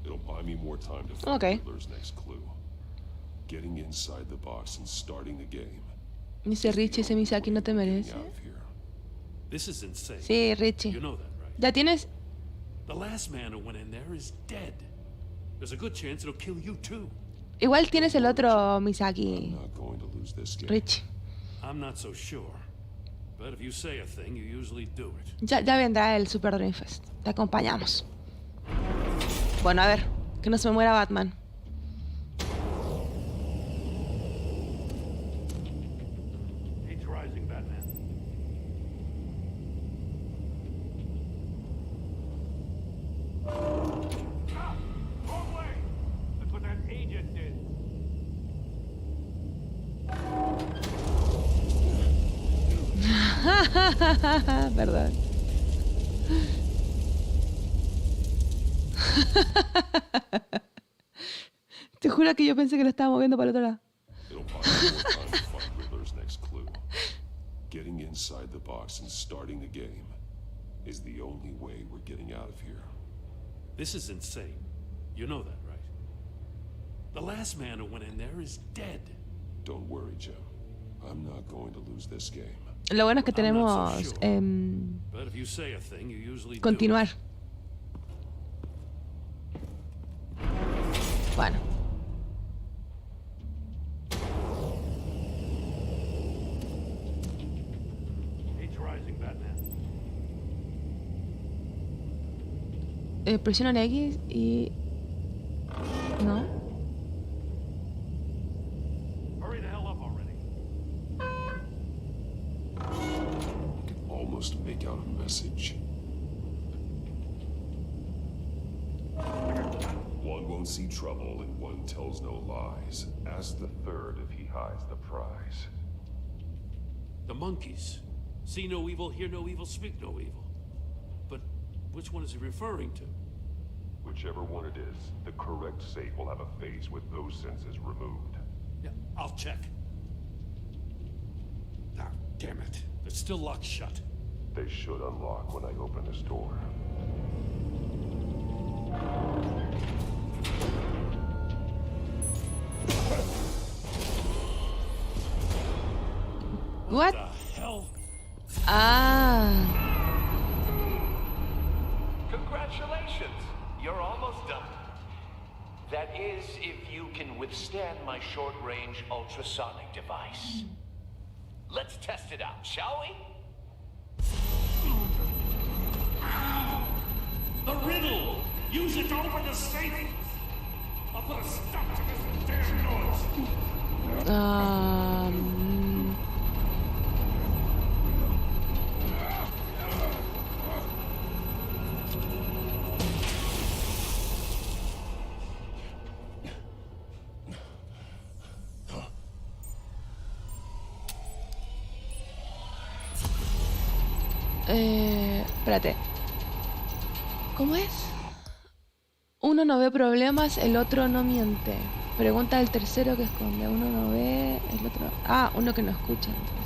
It'll buy me more time to find Okay. Riddler's next clue. Getting inside the box and starting the game. Dice Richie, ese Misaki no te merece. Out of here. This is insane. Sí, Richie. You know that, right? Ya tienes. The last man who went in there is dead. There's a good chance it'll kill you too. Igual tienes el otro Misaki. I'm not going to lose this game. Richie. I'm not so sure. But if you say a thing, you usually do it. Ya vendrá el Super Dream Fest. Te acompañamos. Bueno, a ver. Que no se me muera Batman. He's rising, Batman. Wrong way! That's what that agent did. Perdón. Te juro que yo pensé que lo estaba moviendo para el otro lado. It'll buy me more time to find Riddler's next clue. Getting inside the box and starting the game is the only way we're getting out of here. This is insane. You know that, right? The last man who went in there is dead. Don't worry, Jim. I'm not going to lose this game. Lo bueno es que I'm not tenemos so sure. But if you say a thing, you usually do continuar. it. Bueno. He's rising, Batman. Presiona en X y... ¿No? Hurry the hell up already. I can almost make out a message. One won't see trouble and one tells no lies. Ask the third if he hides the prize. The monkeys. See no evil, hear no evil, speak no evil. But which one is he referring to? Whichever one it is, the correct safe will have a face with those senses removed. Yeah, I'll check. Ah, damn it. It's still locked shut. They should unlock when I open this door. What? The hell? Ah. Congratulations! You're almost done. That is, if you can withstand my short-range ultrasonic device. Let's test it out, shall we? The riddle! Use it to open the safe! I'll put a stop to this damn noise! Espérate. ¿Cómo es? Uno no ve problemas, el otro no miente. Pregunta al tercero que esconde. Uno no ve, el otro... Ah, uno que no escucha. Entonces.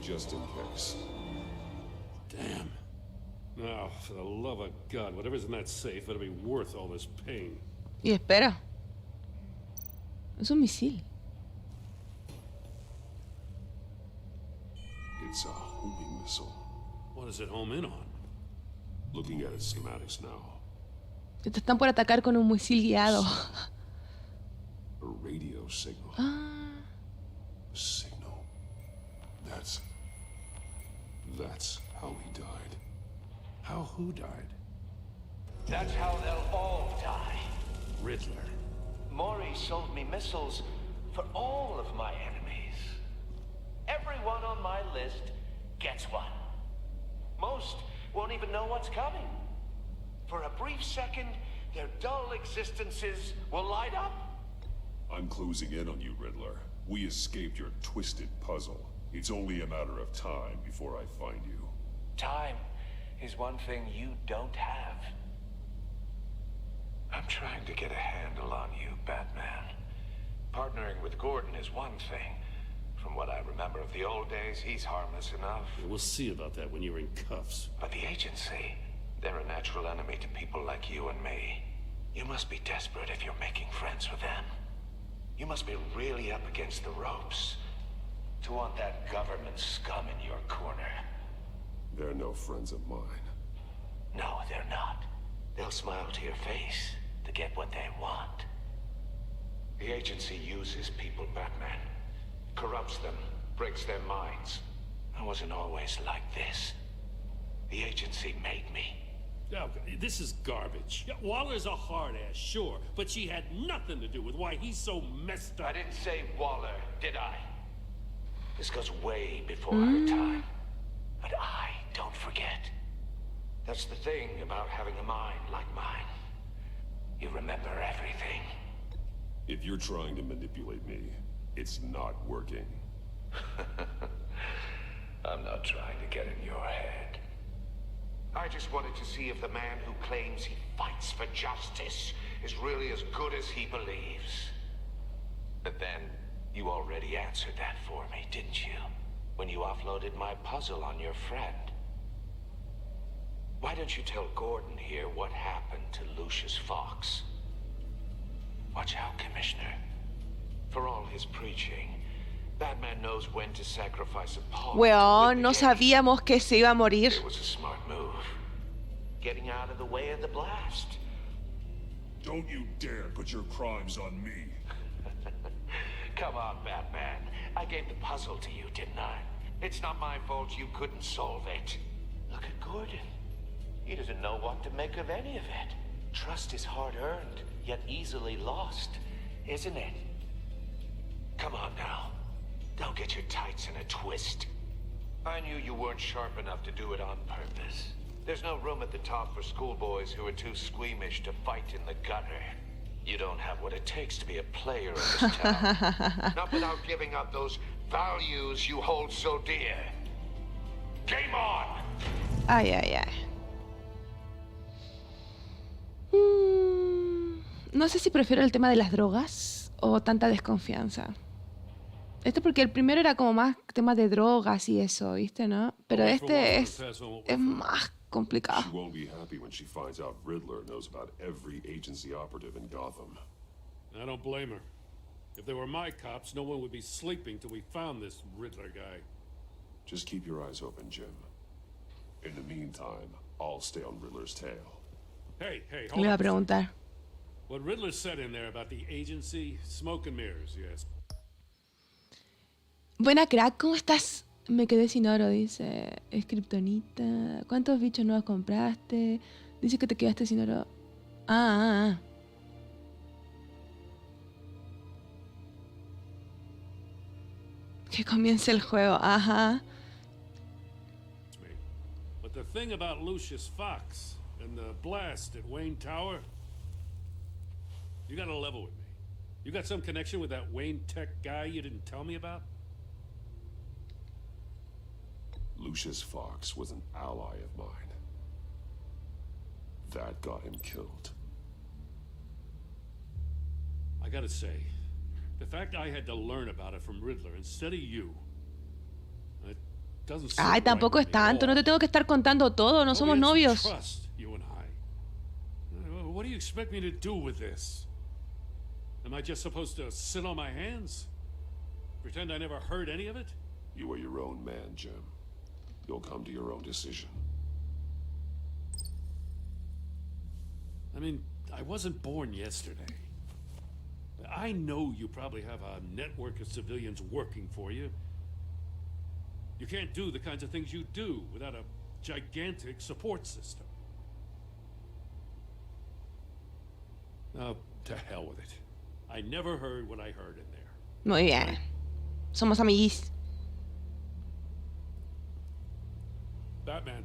Just in case. Damn. Now, for the love of God, whatever's in that safe better be worth all this pain. Y espera. Es un misil. It's a homing missile. What does it home in on? Looking at its schematics now. Te están por atacar con un misil guiado. A radio signal. Ah. A signal. That's how he died. How who died? That's how they'll all die. Riddler. Maury sold me missiles for all of my enemies. Everyone on my list gets one. Most won't even know what's coming. For a brief second, their dull existences will light up? I'm closing in on you, Riddler. We escaped your twisted puzzle. It's only a matter of time before I find you. Time is one thing you don't have. I'm trying to get a handle on you, Batman. Partnering with Gordon is one thing. From what I remember of the old days, he's harmless enough. We'll see about that when you're in cuffs. But the agency, they're a natural enemy to people like you and me. You must be desperate if you're making friends with them. You must be really up against the ropes to want that government scum in your corner. They're no friends of mine. No, they're not. They'll smile to your face to get what they want. The agency uses people, Batman. Corrupts them, breaks their minds. I wasn't always like this. The agency made me. Oh, this is garbage. Yeah, Waller's a hard ass, sure, but she had nothing to do with why he's so messed up. I didn't say Waller, did I? This goes way before her time. But I don't forget. That's the thing about having a mind like mine. You remember everything. If you're trying to manipulate me, it's not working. I'm not trying to get in your head. I just wanted to see if the man who claims he fights for justice is really as good as he believes. But then, you already answered that for me, didn't you? When you offloaded my puzzle on your friend. Why don't you tell Gordon here what happened to Lucius Fox? Watch out, Commissioner. For all his preaching, Batman knows when to sacrifice a pawn. Weón, no sabíamos que se iba a morir. It was a smart move. Getting out of the way of the blast. Don't you dare put your crimes on me. Come on, Batman. I gave the puzzle to you, didn't I? It's not my fault you couldn't solve it. Look at Gordon. He doesn't know what to make of any of it. Trust is hard-earned, yet easily lost, isn't it? Come on now. Don't get your tights in a twist. I knew you weren't sharp enough to do it on purpose. There's no room at the top for schoolboys who are too squeamish to fight in the gutter. You don't have what it takes to be a player in this town. Not without giving up those values you hold so dear. Game on! Ay, ay, ay. No sé si prefiero el tema de las drogas o tanta desconfianza. Esto porque el primero era como más tema de drogas y eso, ¿viste, no? Pero este es más complicado. She won't be happy when she finds out Riddler knows about every agency operative in Gotham. I don't blame her. If they were my cops, no one would be sleeping till we found this Riddler guy. Just keep your eyes open, Jim. In the meantime, I'll stay on Riddler's tail. Hey, Le hold voy a on. preguntar. What Riddler said in there about the agency, smoke and mirrors, yes. Buena crack, ¿cómo estás? Me quedé sin oro, dice. Es kriptonita. ¿Cuántos bichos nuevos compraste? Dice que te quedaste sin oro. Ah. Que comience el juego, ajá. But the thing about Lucius Fox and the blast at Wayne Tower, you gotta level with me. You got some connection with that Wayne Tech guy you didn't tell me about? Lucius Fox was an ally of mine. That got him killed. I gotta say, the fact I had to learn about it from Riddler instead of you, it doesn't sit Ay, tampoco right es tanto. No te tengo que estar contando todo. No somos we had some novios. Trust, you and I. What do you expect me to do with this? Am I just supposed to sit on my hands? Pretend I never heard any of it? You are your own man, Jim. You'll come to your own decision. I mean, I wasn't born yesterday. I know you probably have a network of civilians working for you. You can't do the kinds of things you do without a gigantic support system. Now, to hell with it. I never heard what I heard in there. Muy bien. Somos amiguis. Batman.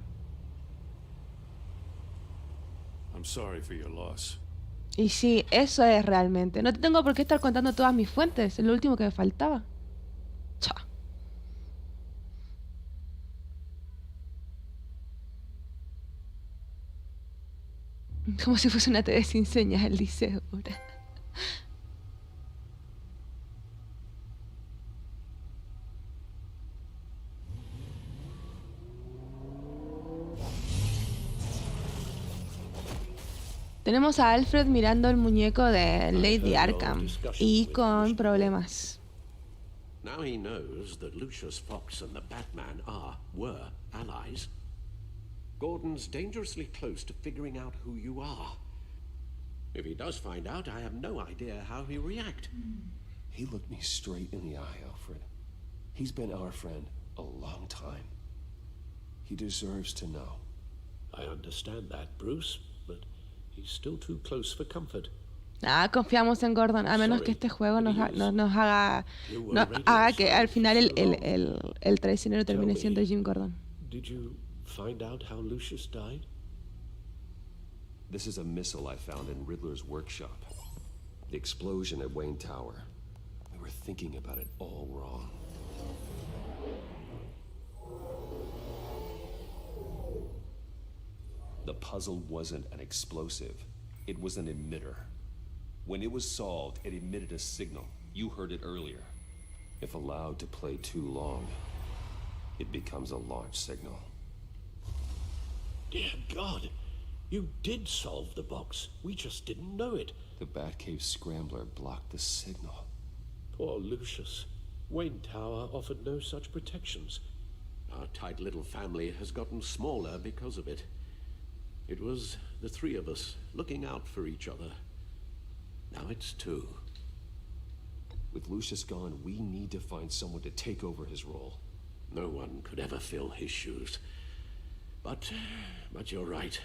I'm sorry for your loss. Y sí, eso es realmente. No te tengo por qué estar contando todas mis fuentes. Es lo último que me faltaba. Cha. Como si fuese una TV sin señal, dice ahora. Tenemos a Alfred mirando el muñeco de Lady Arkham y con problemas. Now he knows that Lucius Fox and the Batman were allies. Gordon's dangerously close to figuring out who you are. If he does find out, I have no idea how he'll react. He looked me straight in the eye, Alfred. He's been our friend a long time. He deserves to know. I understand that, Bruce, but he's still too close for comfort. Confiamos en Gordon, a menos que este juego nos haga que al final el traicionero termine siendo Jim Gordon. Did you find out how Lucius died? This is a missile I found in Riddler's workshop. The explosion at Wayne Tower. We were thinking about it all wrong. The puzzle wasn't an explosive. It was an emitter. When it was solved, it emitted a signal. You heard it earlier. If allowed to play too long, it becomes a launch signal. Dear God, you did solve the box. We just didn't know it. The Batcave scrambler blocked the signal. Poor Lucius. Wayne Tower offered no such protections. Our tight little family has gotten smaller because of it. It was the three of us looking out for each other. Now it's two. With Lucius gone, we need to find someone to take over his role. No one could ever fill his shoes. But you're right.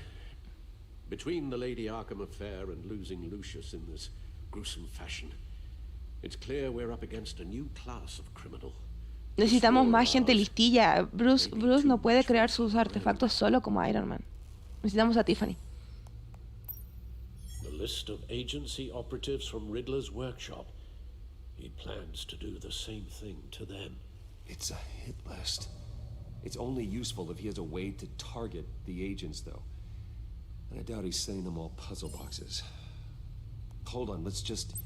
Between the Lady Arkham affair and losing Lucius in this gruesome fashion, it's clear we're up against a new class of criminal. Necesitamos más gente listilla. Bruce no puede crear sus artefactos solo como Iron Man. Necesitamos a Tiffany. The list of agency operatives from Riddler's workshop. He plans to do the same thing to them. It's a hit list. It's only useful if he has a way to target the agents, though. And I doubt he's sending them all puzzle boxes. Hold on, let's just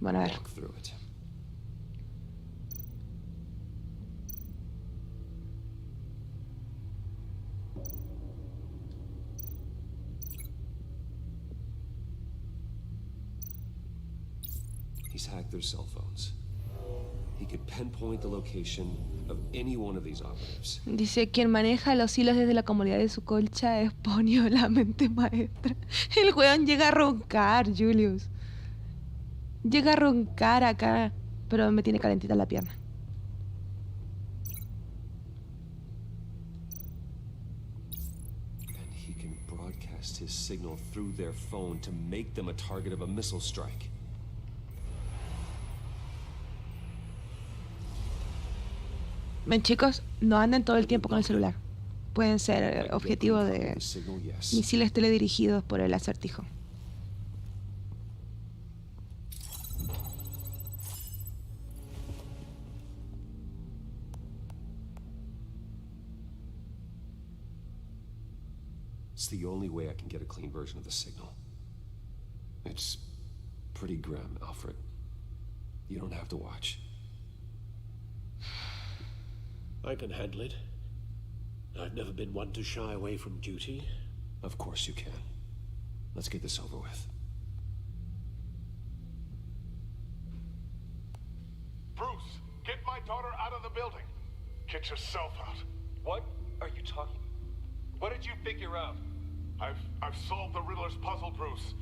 walk through it. He's hacked their cell phones. He could pinpoint the location of any one of these operatives. Dice, quien maneja los hilos desde la comodidad de su colcha es Ponio, la mente maestra. El weón llega a roncar, Julius. Llega a roncar acá, pero me tiene calentita la pierna. And he can broadcast his signal through their phone to make them a target of a missile strike. Ven, chicos, no anden todo el tiempo con el celular. Pueden ser objetivo de misiles teledirigidos por el acertijo. It's the only way I can get a clean version of the signal. It's pretty grim, Alfred. You don't have to watch. I can handle it. I've never been one to shy away from duty. Of course you can. Let's get this over with. Bruce, get my daughter out of the building. Get yourself out. What are you talking? What did you figure out? I've solved the Riddler's puzzle, Bruce.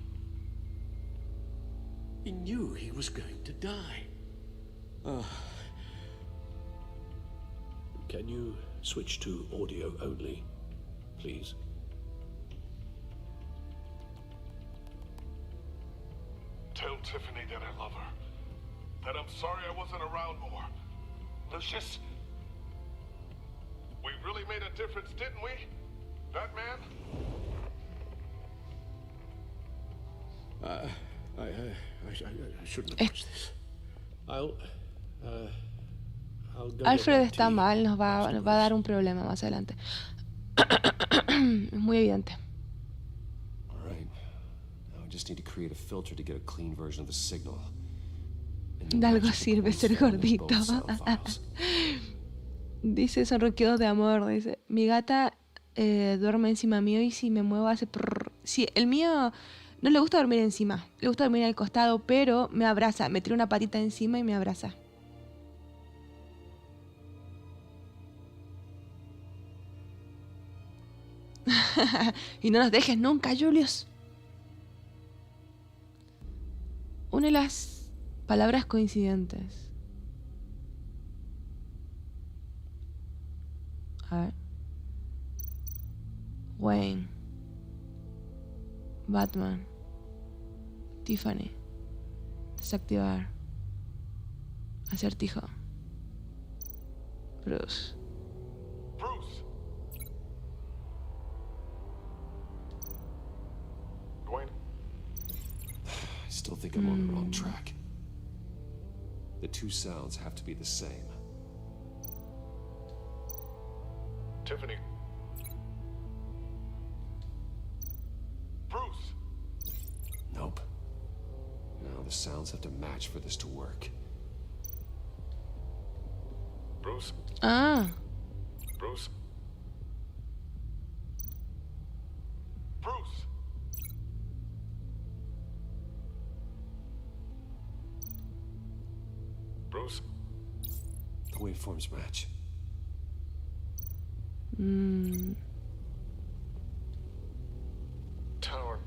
He knew he was going to die. Can you switch to audio only, please? Tell Tiffany that I love her. That I'm sorry I wasn't around more. Lucius, we really made a difference, didn't we? Batman? I shouldn't have watched this. I'll go Alfred get that está tea. mal, nos va a dar un problema más adelante. Es muy evidente. All right. Now I just need to create a filter to get a clean version of the signal. De algo sirve ser gordito. Dice sonroquidos de amor. Dice, mi gata duerme encima mío y si me muevo hace prrr. Sí, el mío no le gusta dormir encima. Le gusta dormir al costado, pero me abraza. Me tira una patita encima y me abraza. Y no nos dejes nunca, Julius. Une las palabras coincidentes. A ver. Wayne. Batman. Tiffany. Desactivar. Acertijo. Bruce. I still think I'm on the wrong track. The two sounds have to be the same. Tiffany. Bruce. Nope. No, the sounds have to match for this to work. Bruce. Ah. Bruce. Bruce. Bruce. The waveforms match. Tower.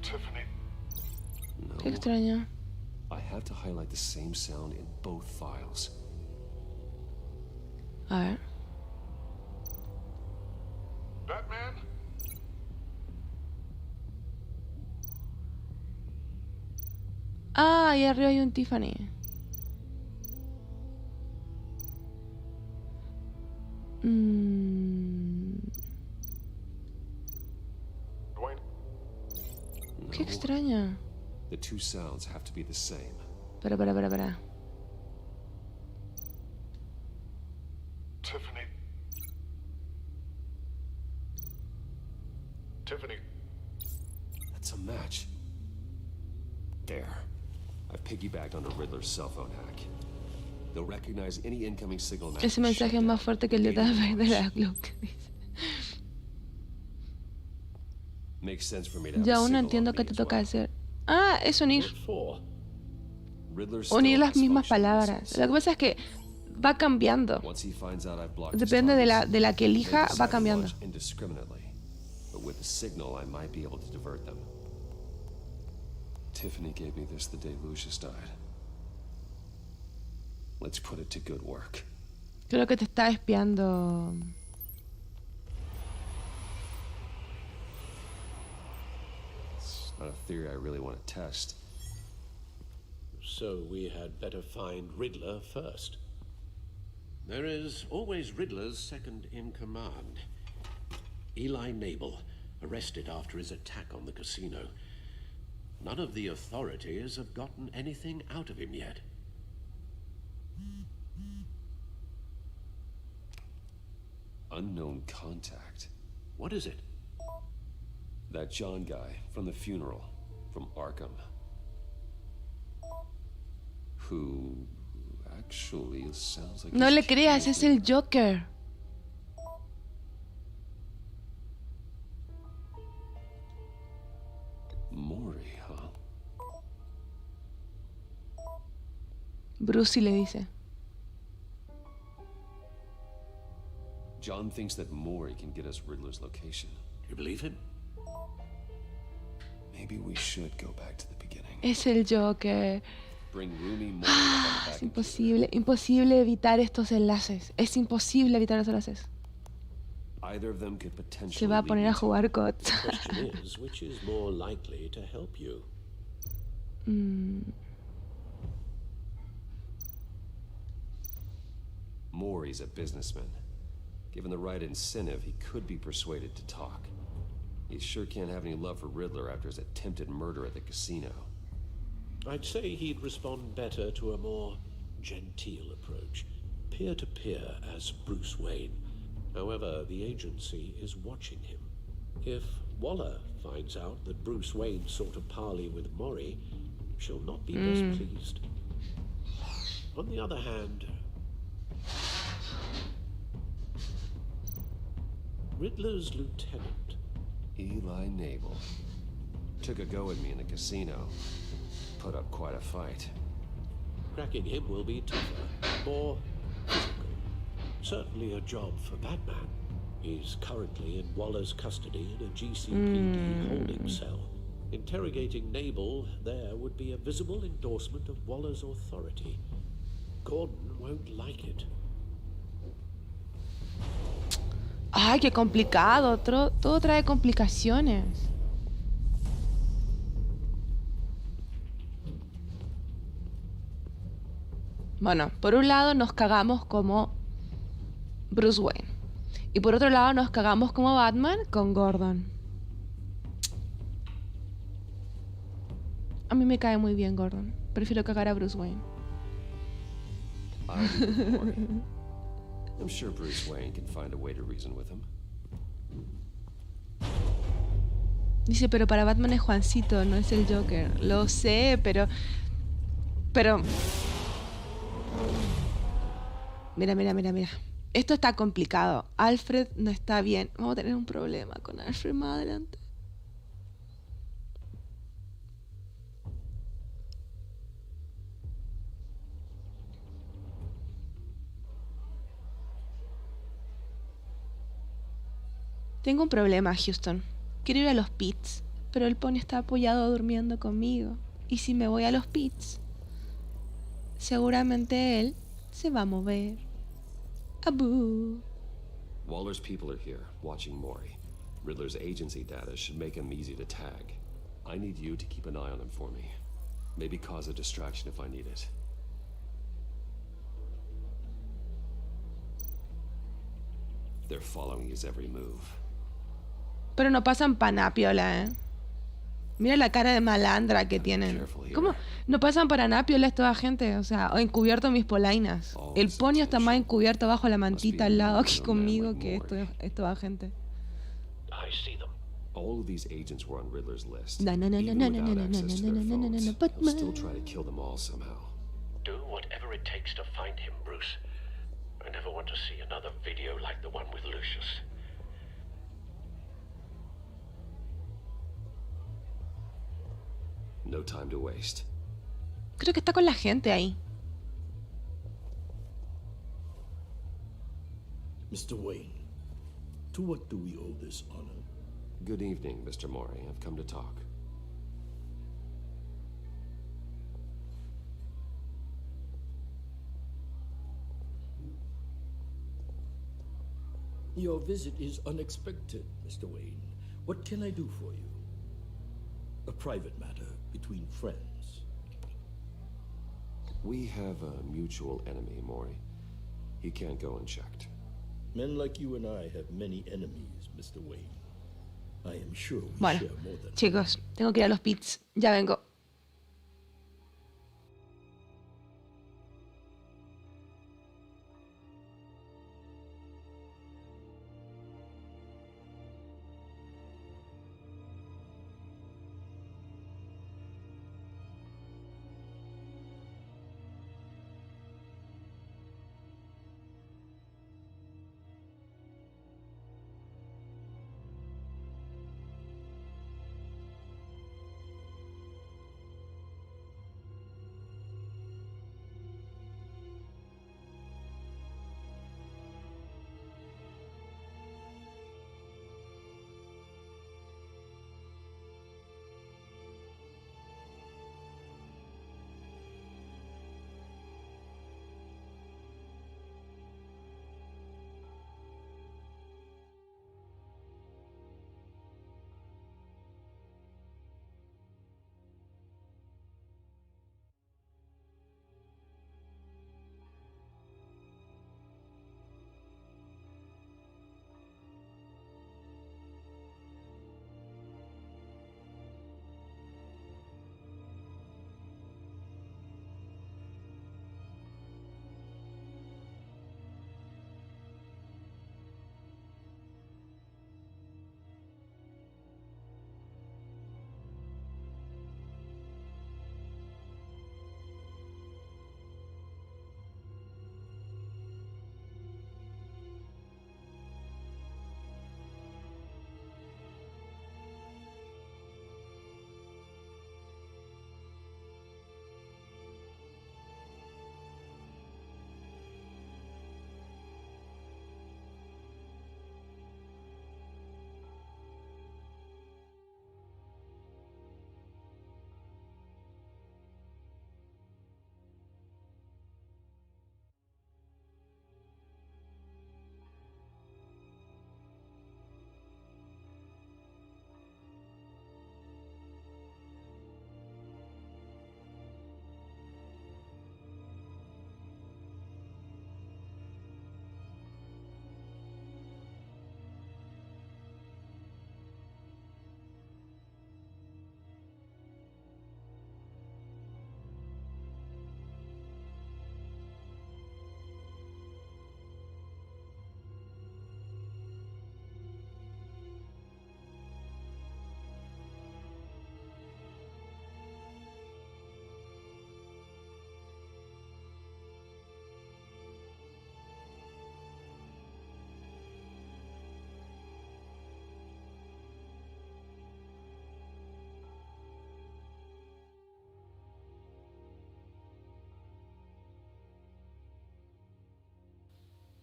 Tiffany. No. Qué extraño. I have to highlight the same sound in both files. A ver. Batman? Ah, y arriba hay un Tiffany. Dwayne? Qué extraño. The two sounds have to be the same. Para. Tiffany. Tiffany. That's a match. There. I've piggybacked on the Riddler's cell phone hack. They'll recognize any incoming signal match. Ese mensaje es más fuerte que el de David de la Glock. Makes sense for me to have Ya a aún no signal entiendo on qué me te as toca well. hacer. Ah, es unir. Riddler's Unir still las mismas dysfunctional palabras. missiles. Lo que pasa es que va cambiando. Once he finds out I've blocked his Depende de targets, la que elija, they va decide to cambiando. launch indiscriminately. But with the signal, I might be able to divert them. Tiffany gave me this the day Lucius died. Let's put it to good work. Creo que te está espiando. It's not a theory I really want to test. So we had better find Riddler first. There is always Riddler's second in command. Eli Nabel, arrested after his attack on the casino. None of the authorities have gotten anything out of him yet. Unknown contact. What is it? That John guy from the funeral, from Arkham. Who actually sounds like No he's le creas, es el Joker. Maury, huh? Bruce le dice. John thinks that Maury can get us Riddler's location. You believe him? Maybe we should go back to the beginning. Es el Joker. Bring Rooney, Maury up on the Es back. imposible evitar estos enlaces. Es imposible evitar los enlaces. Either of them could potentially Se va a poner a jugar COD. The question is, which is more likely to help you? Maury's a businessman. Given the right incentive, he could be persuaded to talk. He sure can't have any love for Riddler after his attempted murder at the casino. I'd say he'd respond better to a more genteel approach, peer-to-peer as Bruce Wayne. However, the agency is watching him. If Waller finds out that Bruce Wayne sought a parley with Maury, she'll not be best pleased. On the other hand, Riddler's lieutenant, Eli Nabel, took a go at me in the casino. Put up quite a fight. cracking him will be tougher, more physical. Certainly a job for Batman. He's currently in Waller's custody in a GCPD holding cell. Interrogating Nabel there would be a visible endorsement of Waller's authority. Gordon won't like it. Ay, qué complicado. Todo trae complicaciones. Bueno, por un lado nos cagamos como Bruce Wayne. Y por otro lado nos cagamos como Batman con Gordon. A mí me cae muy bien Gordon. Prefiero cagar a Bruce Wayne. I'm sure Bruce Wayne can find a way to reason with him. Dice, pero para Batman es Juancito, no es el Joker. Lo sé, pero... Mira. Esto está complicado. Alfred no está bien. Vamos a tener un problema con Alfred más adelante. Tengo un problema, Houston. Quiero ir a los pits, pero el pony está apoyado durmiendo conmigo. Y si me voy a los pits, seguramente él se va a mover. Abu. Waller's people are here, watching Maury. Riddler's agency data should make him easy to tag. I need you to keep an eye on him for me. Maybe cause a distraction if I need it. They're following his every move. Pero no pasan para piola, ¿eh? Mira la cara de malandra que tienen. ¿Cómo? No pasan para nada piola esta gente. O sea, o encubierto mis polainas. El pony está más encubierto bajo la mantita al lado aquí conmigo que esto gente. All of these agents were on Riddler's list. No, But he'll still try to kill them all somehow. Do whatever it takes to find him, Bruce. I never want to see another video like the one with Lucius. No time to waste. Creo que está con la gente ahí. Mr. Wayne, to what do we owe this honor? Good evening, Mr. Maury. I've come to talk. Your visit is unexpected, Mr. Wayne. What can I do for you? A private matter between friends. We have a mutual enemy, Maury. He can't go unchecked. Men like you and I have many enemies, Mr. Wayne. I am sure we Bueno, share more than chicos, tengo que ir a los pits. Ya vengo.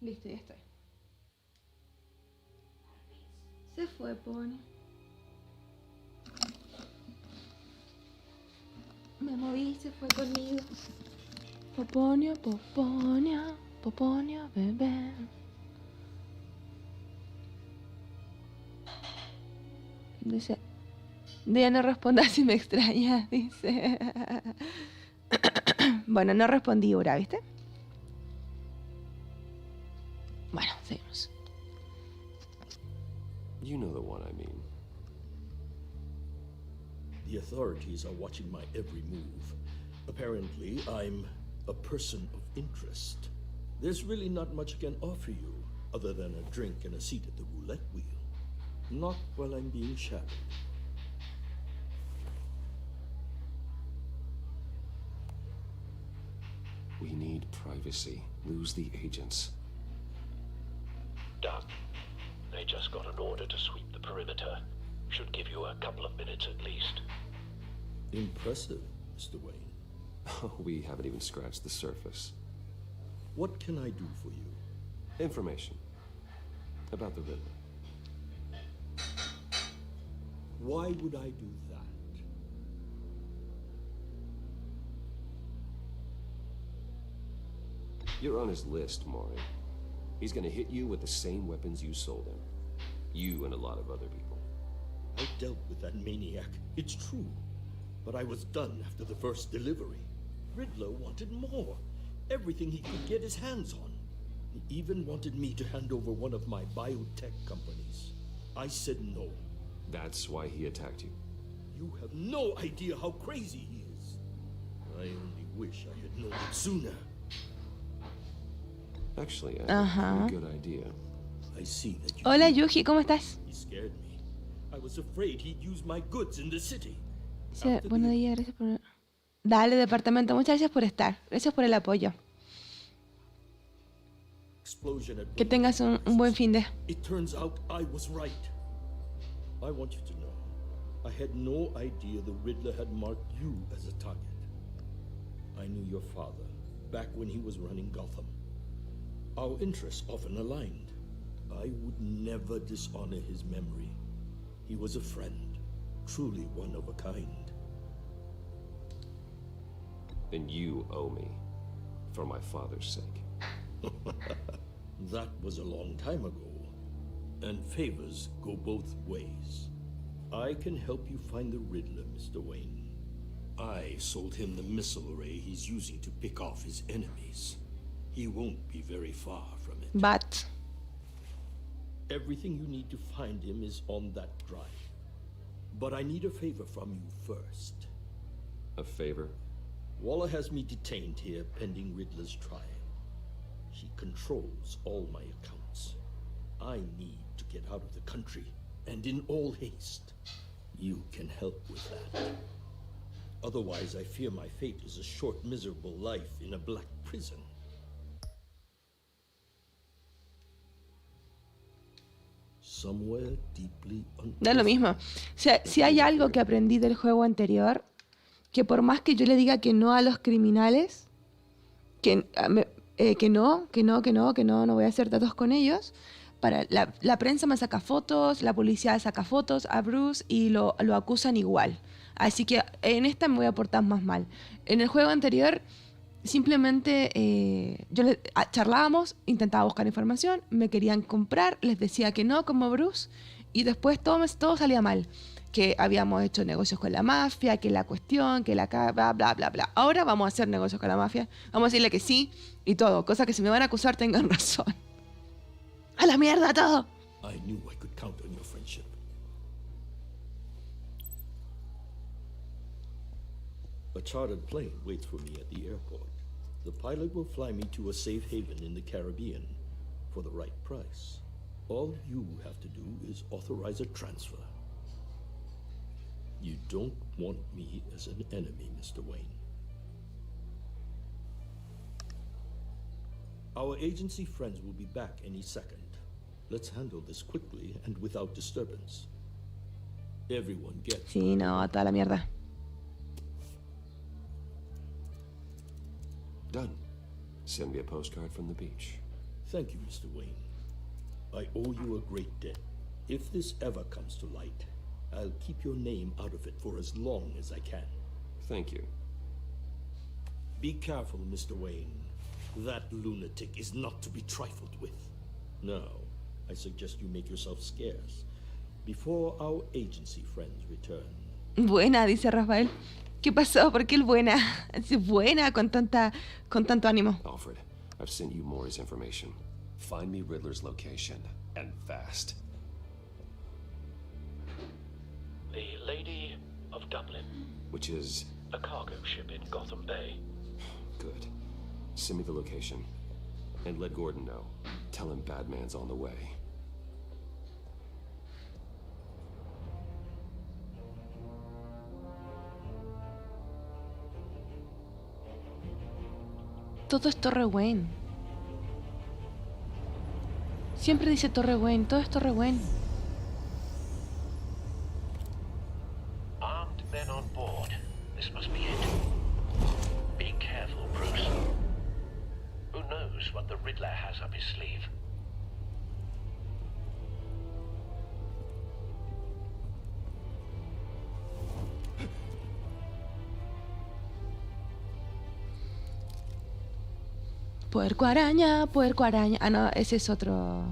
Listo, ya estoy. Se fue, Pony. Me moví, se fue conmigo. Poponio, Poponia, Poponia, bebé. Dice, ya no respondas si me extrañas, dice. Bueno, no respondí ahora, ¿viste? Bueno, seguimos. You know the one I mean. The authorities are watching my every move. Apparently, I'm a person of interest. There's really not much I can offer you, other than a drink and a seat at the roulette wheel. Not while I'm being shadowed. We need privacy. Lose the agents. Done. They just got an order to sweep the perimeter. Should give you a couple of minutes at least. Impressive, Mr. Wayne. We haven't even scratched the surface. What can I do for you? Information. About the Riddler. Why would I do that? You're on his list, Maury. He's gonna hit you with the same weapons you sold him. You and a lot of other people. I dealt with that maniac, it's true. But I was done after the first delivery. Riddler wanted more. Everything he could get his hands on. He even wanted me to hand over one of my biotech companies. I said no. That's why he attacked you. You have no idea how crazy he is. I only wish I had known it sooner. Actually, I have a good idea. I see that you Hola, Yuji, ¿cómo estás? He scared me. I was afraid he'd use my goods in the city. Sí, buenos días, gracias por... Dale, departamento, muchas gracias por estar. Gracias por el apoyo. Que tengas un buen fin de... It turns out I was right. I want you to know, I had no idea the Riddler had marked you as a target. I knew your father back when he was running Gotham. Our interests often aligned. I would never dishonor his memory. He was a friend, truly one of a kind. Then you owe me, for my father's sake. That was a long time ago. And favors go both ways. I can help you find the Riddler, Mr. Wayne. I sold him the missile array he's using to pick off his enemies. He won't be very far from it. But... Everything you need to find him is on that drive. But I need a favor from you first. A favor? Waller has me detained here pending Riddler's trial. He controls all my accounts. I need to get out of the country, and in all haste. You can help with that. Otherwise, I fear my fate is a short, miserable life in a black prison. Somewhere deeply Da lo mismo. O sea, si hay algo que aprendí del juego anterior, que por más que yo le diga que no a los criminales, que no voy a hacer tratos con ellos, para la prensa me saca fotos, la policía saca fotos a Bruce y lo acusan igual. Así que en esta me voy a portar más mal. En el juego anterior, simplemente charlábamos, intentaba buscar información, me querían comprar, les decía que no, como Bruce, y después todo salía mal. Que habíamos hecho negocios con la mafia, que la cuestión, que la bla, bla, bla, bla. Ahora vamos a hacer negocios con la mafia, vamos a decirle que sí y todo. Cosa que si me van a acusar tengan razón. ¡A la mierda todo! I knew I could count on your friendship. A chartered plane waits for me at the airport. The pilot will fly me to a safe haven in the Caribbean for the right price. All you have to do is authorize a transfer. You don't want me as an enemy, Mr. Wayne. Our agency friends will be back any second. Let's handle this quickly and without disturbance. Everyone gets... Sí, no, toda la mierda. Done. Send me a postcard from the beach. Thank you, Mr. Wayne. I owe you a great debt. If this ever comes to light, I'll keep your name out of it for as long as I can. Thank you. Be careful, Mr. Wayne. That lunatic is not to be trifled with. Now, I suggest you make yourself scarce before our agency friends return. Buena, dice Rafael. ¿Qué pasó? ¿Por qué el buena? Es buena con tanto ánimo. Alfred, I've sent you Maury's information. Find me Riddler's location, and fast. The Lady of Dublin. Which is? A cargo ship in Gotham Bay. Good. Send me the location. And let Gordon know. Tell him Batman's on the way. Todo es Torre Wayne. Siempre dice Torre Wayne, todo es Torre Wayne. Armed men on board. This must be it. Be careful, Bruce. Who knows what the Riddler has up his sleeve? Puerco araña, puerco araña. Ah, no, ese es otro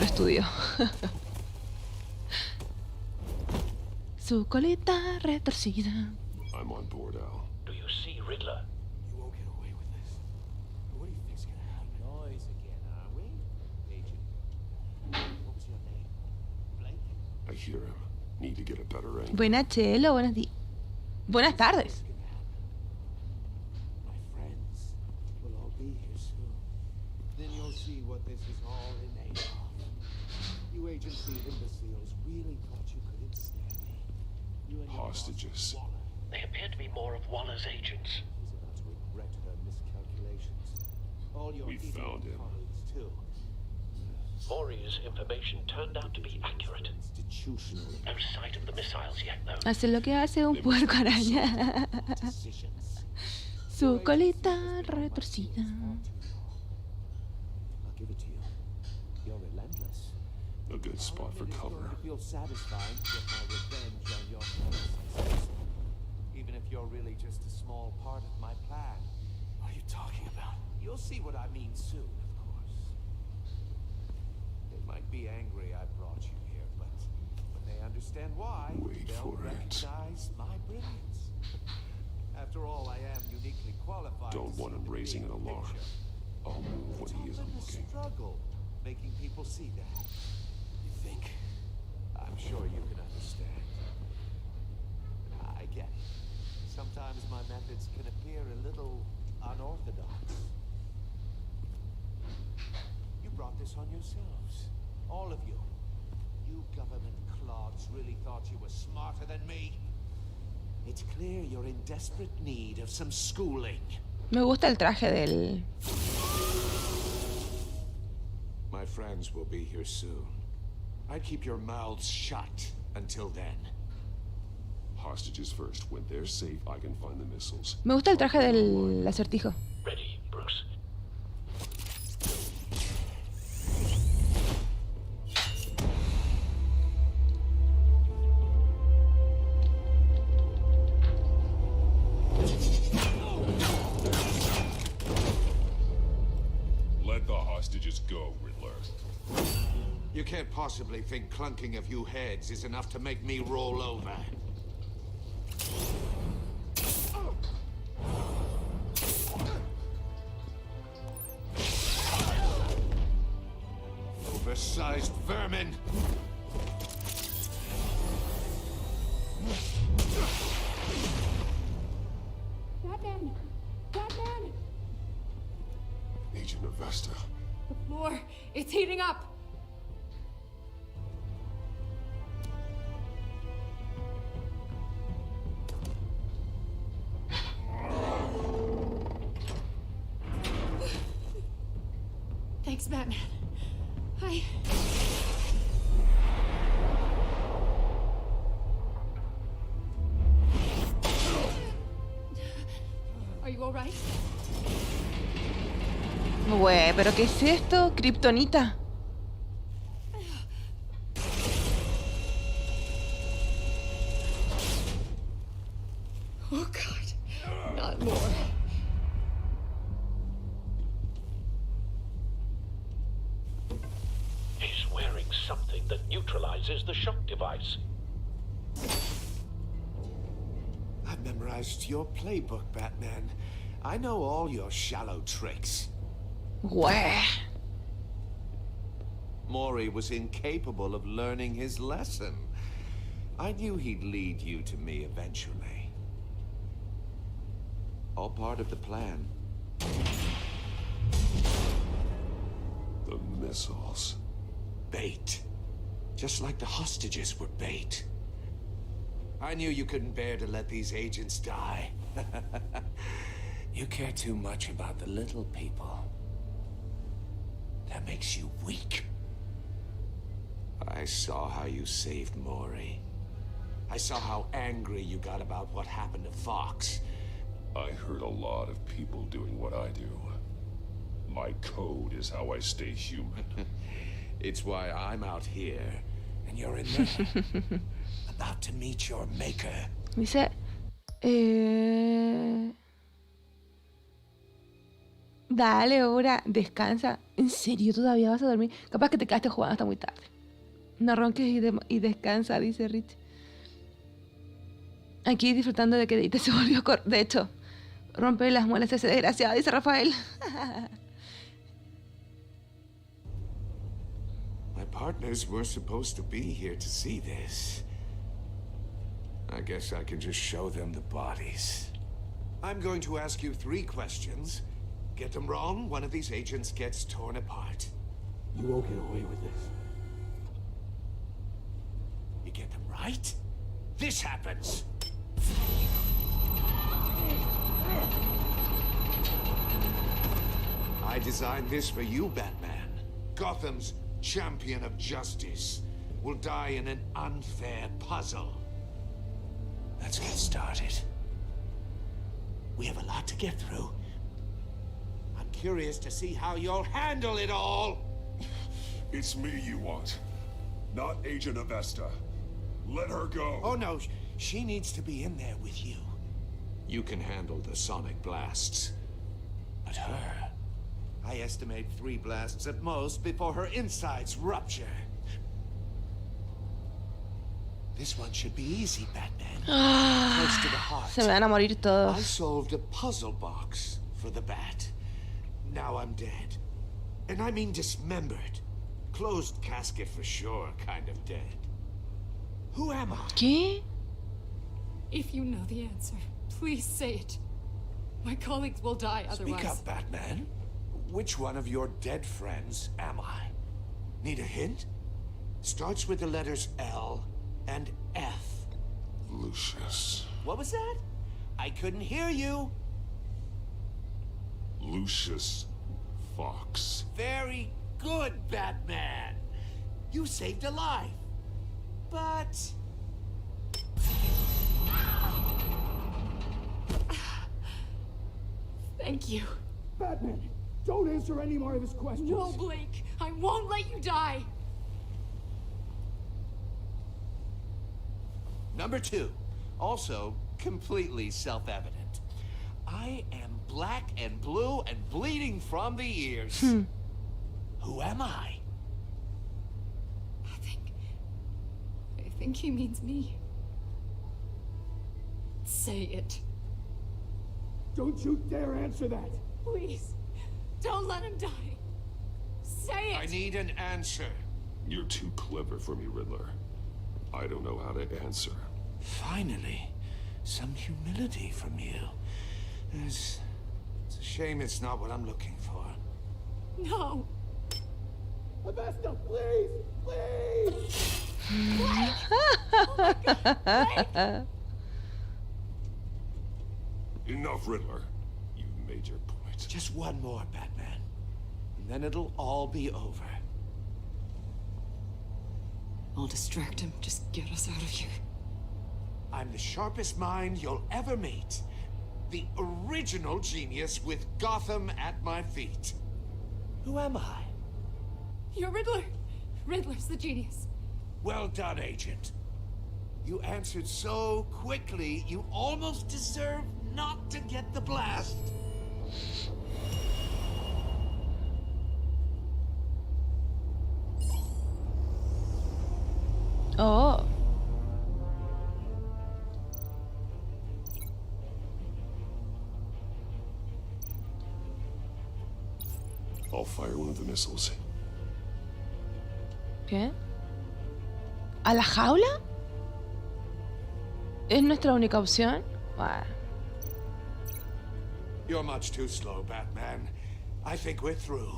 estudio. Su colita retorcida. I'm on board, Al. Do you see Riddler? You won't get away with this. What do you think's gonna happen? Noise again, are we? Agent. What was your name? Blake? I hear him. Need to get a better angle. Buenas chelo, buenas tardes. My friends will all be here soon. Then you'll see what this is all in aid of. You agency imbeciles really thought you could ensnare me. You and your Hostages. boss, Waller, They appear to be more of Waller's agents. is about to regret her miscalculations. All your We found him. colleagues, too. Maury's information turned out to be accurate. Institutional No sight of the missiles yet, though. Hace lo que hace un puerco araña. decisions. Su colita retorcida. I'll give it to you. You're relentless. A good spot for cover. I feel satisfied to get my revenge on your predecessors. Even if you're really just a small part of my plan. What are you talking about? You'll see what I mean soon, of course. They might be angry I brought you here, but when they understand why, Wait they'll for it. recognize my brilliance. After all, I am uniquely qualified. Don't to want see him the raising big an alarm. picture. I'll move when he It's isn't often a looking. struggle making people see that. You think? I'm sure you can understand. I get it. Sometimes my methods can appear a little unorthodox. You brought this on yourselves. All of you. You government clods really thought you were smarter than me. It's clear you're in desperate need of some schooling. Me gusta el traje del... My friends will be here soon. I'd keep your mouths shut until then. Hostages first. When they're safe, I can find the missiles. Me gusta el traje del acertijo. Ready, Bruce. Let the hostages go, Riddler. You can't possibly think clunking a few heads is enough to make me roll over. Oversized vermin! Batman! Batman! Agent Avesta. The floor, it's heating up! Thanks, Batman. Are you all right? Güey, ¿pero qué es esto? ¿Kryptonita? Oh God, not more. He's wearing something that neutralizes the shock device. I've memorized your playbook, Batman. I know all your shallow tricks. Güey. Maury was incapable of learning his lesson. I knew he'd lead you to me eventually. All part of the plan. The missiles. Bait. Just like the hostages were bait. I knew you couldn't bear to let these agents die. You care too much about the little people. That makes you weak. I saw how you saved Maury. I saw how angry you got about what happened to Fox. I heard a lot of people doing what I do. My code is how I stay human. It's why I'm out here, and you're in there. About to meet your maker. Dice... Dale, ahora, descansa. ¿En serio todavía vas a dormir? Capaz que te quedaste jugando hasta muy tarde. No ronques y descansa, dice Rich. Aquí disfrutando de que Deita se volvió de hecho, rompe las muelas ese desgraciado, dice Rafael. My partners were supposed to be here to see this. I guess I can just show them the bodies. I'm going to ask you 3 questions. Get them wrong, one of these agents gets torn apart. You won't get away with this. You get them right, this happens. I designed this for you, Batman. Gotham's champion of justice will die in an unfair puzzle. Let's get started. We have a lot to get through. I'm curious to see how you'll handle it all. It's me you want, not Agent Avesta. Let her go. Oh no, she needs to be in there with you. You can handle the sonic blasts. But her, I estimate 3 blasts at most before her insides rupture. This one should be easy, Batman. Close to the heart. Se me van a morir todos. I solved a puzzle box for the Bat. Now I'm dead. And I mean dismembered. Closed casket for sure, kind of dead. Who am I? ¿Qué? If you know the answer, please say it. My colleagues will die otherwise. Speak up, Batman. Which one of your dead friends am I? Need a hint? Starts with the letters L and F. Lucius. What was that? I couldn't hear you. Lucius Fox. Very good, Batman. You saved a life. But... Thank you. Batman, don't answer any more of his questions. No, Blake. I won't let you die. Number 2, also completely self-evident. I am black and blue and bleeding from the ears. Who am I? I think he means me. Say it. Don't you dare answer that. Please. Don't let him die. Say it. I need an answer. You're too clever for me, Riddler. I don't know how to answer. Finally, some humility from you. It's a shame it's not what I'm looking for. No. Avesta, please! Please! Oh my God, Enough, Riddler. You've made your point. Just one more, Batman. And then it'll all be over. I'll distract him. Just get us out of here. I'm the sharpest mind you'll ever meet. The original genius with Gotham at my feet. Who am I? You're Riddler. Riddler's the genius. Well done, Agent. You answered so quickly, you almost deserve not to get the blast. Oh. I'll fire one of the missiles. ¿Qué? ¿A la jaula? ¿Es nuestra única opción? Bueno. You're much too slow, Batman. I think we're through.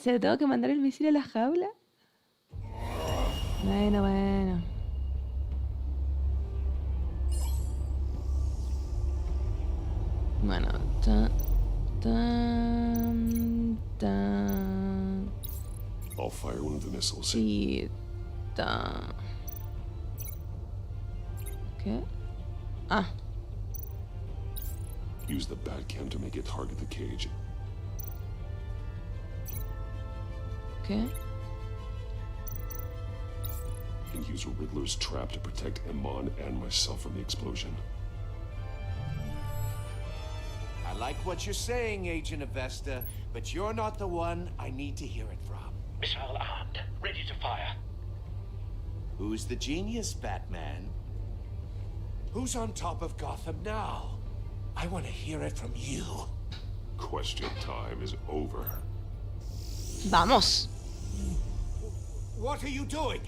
¿Se tengo que mandar el misil a la jaula? Bueno, bueno. Bueno, I'll fire one of the missiles. ¿Qué? Ah. Use the Batcam to make it target the cage. ¿Qué? And use Riddler's trap to protect Iman and myself from the explosion. I like what you're saying, Agent Avesta, but you're not the one I need to hear it from. Missile armed, ready to fire. Who's the genius, Batman? Who's on top of Gotham now? I want to hear it from you. Question time is over. Vamos. What are you doing?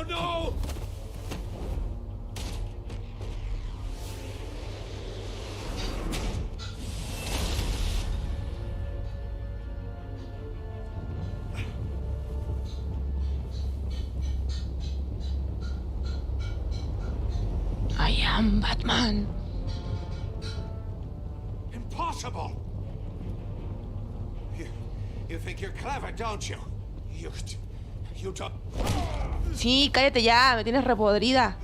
No! I am Batman. Impossible! You think you're clever, don't you? You don't... Sí, cállate ya, me tienes repodrida.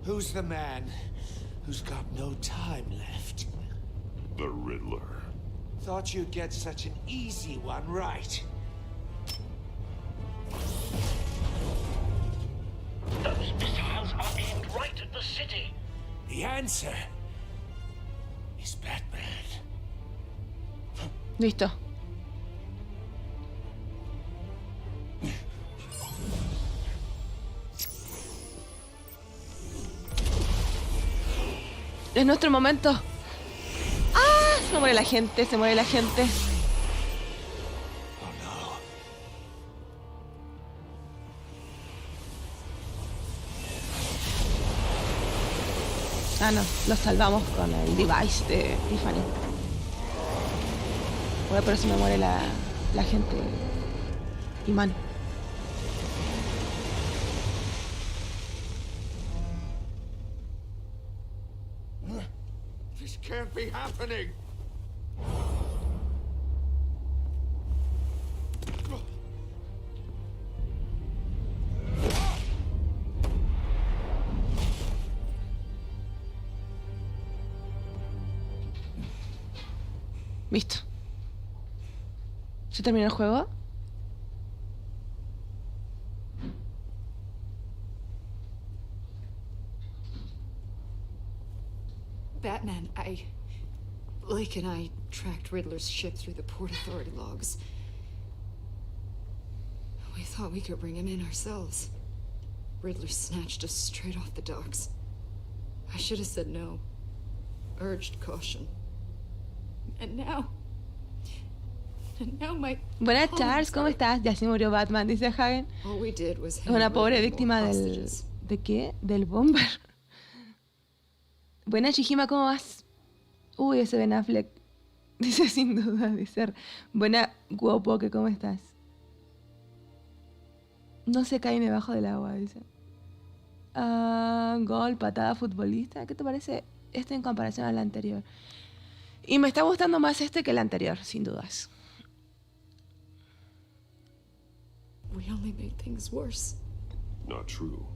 Who's the man who's got no time left? The Riddler. Thought you'd get such an easy one right. Those missiles are aimed right at the city. The answer is Batman. Listo. Es nuestro momento. ¡Ah! Se muere la gente, se muere la gente. Ah, no, los salvamos con el device de Tiffany. Bueno, pero si me muere la gente. Imán. This can't be happening. Listo. ¿Se terminó el juego? Batman, Blake and I tracked Riddler's ship through the Port Authority logs. We thought we could bring him in ourselves. Riddler snatched us straight off the docks. I should have said no. Urged caution. And now my... Buenas, Charles, ¿cómo estás? Ya se murió Batman, dice Hagen. All we did was Es una pobre víctima del... ¿De qué? Del bomber. Buenas, Chihima, ¿cómo vas? Uy, ese Ben Affleck. Dice sin duda de ser. Buena, Guopoke, ¿cómo estás? No se cae debajo del agua, dice. Gol, patada, futbolista. ¿Qué te parece este en comparación al anterior? Y me está gustando más este que el anterior, sin dudas. We only made things worse. Not true.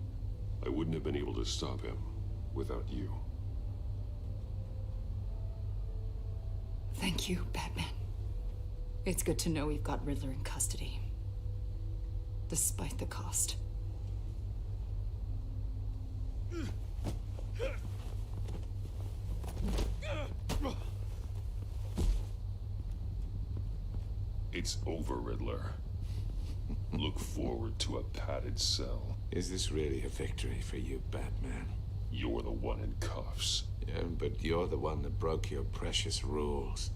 I wouldn't have been able to stop him without you. Thank you, Batman. It's good to know we've got Riddler in custody. Despite the cost. It's over, Riddler. Look forward to a padded cell. Is this really a victory for you, Batman? You're the one in cuffs. Yeah, but you're the one that broke your precious rules.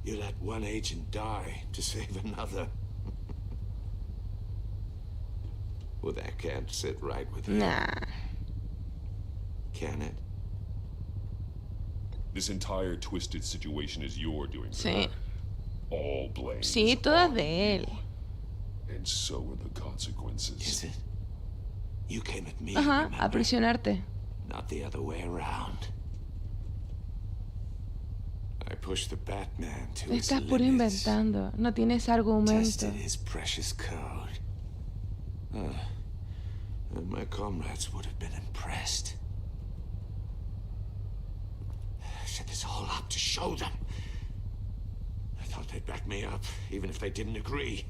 You let one agent die to save another. Well, that can't sit right with you. Nah. Can it? This entire twisted situation is your doing. Sí. All blame. Sí, todas de él. And so are the consequences. Is it? You came at me, Ajá, remember? a presionarte. Not the other way around. I pushed the Batman to his Estás puro limits. inventando. No tienes argumento. Tested his precious code. And my comrades would have been impressed. I set this all up to show them. I thought they'd back me up, even if they didn't agree.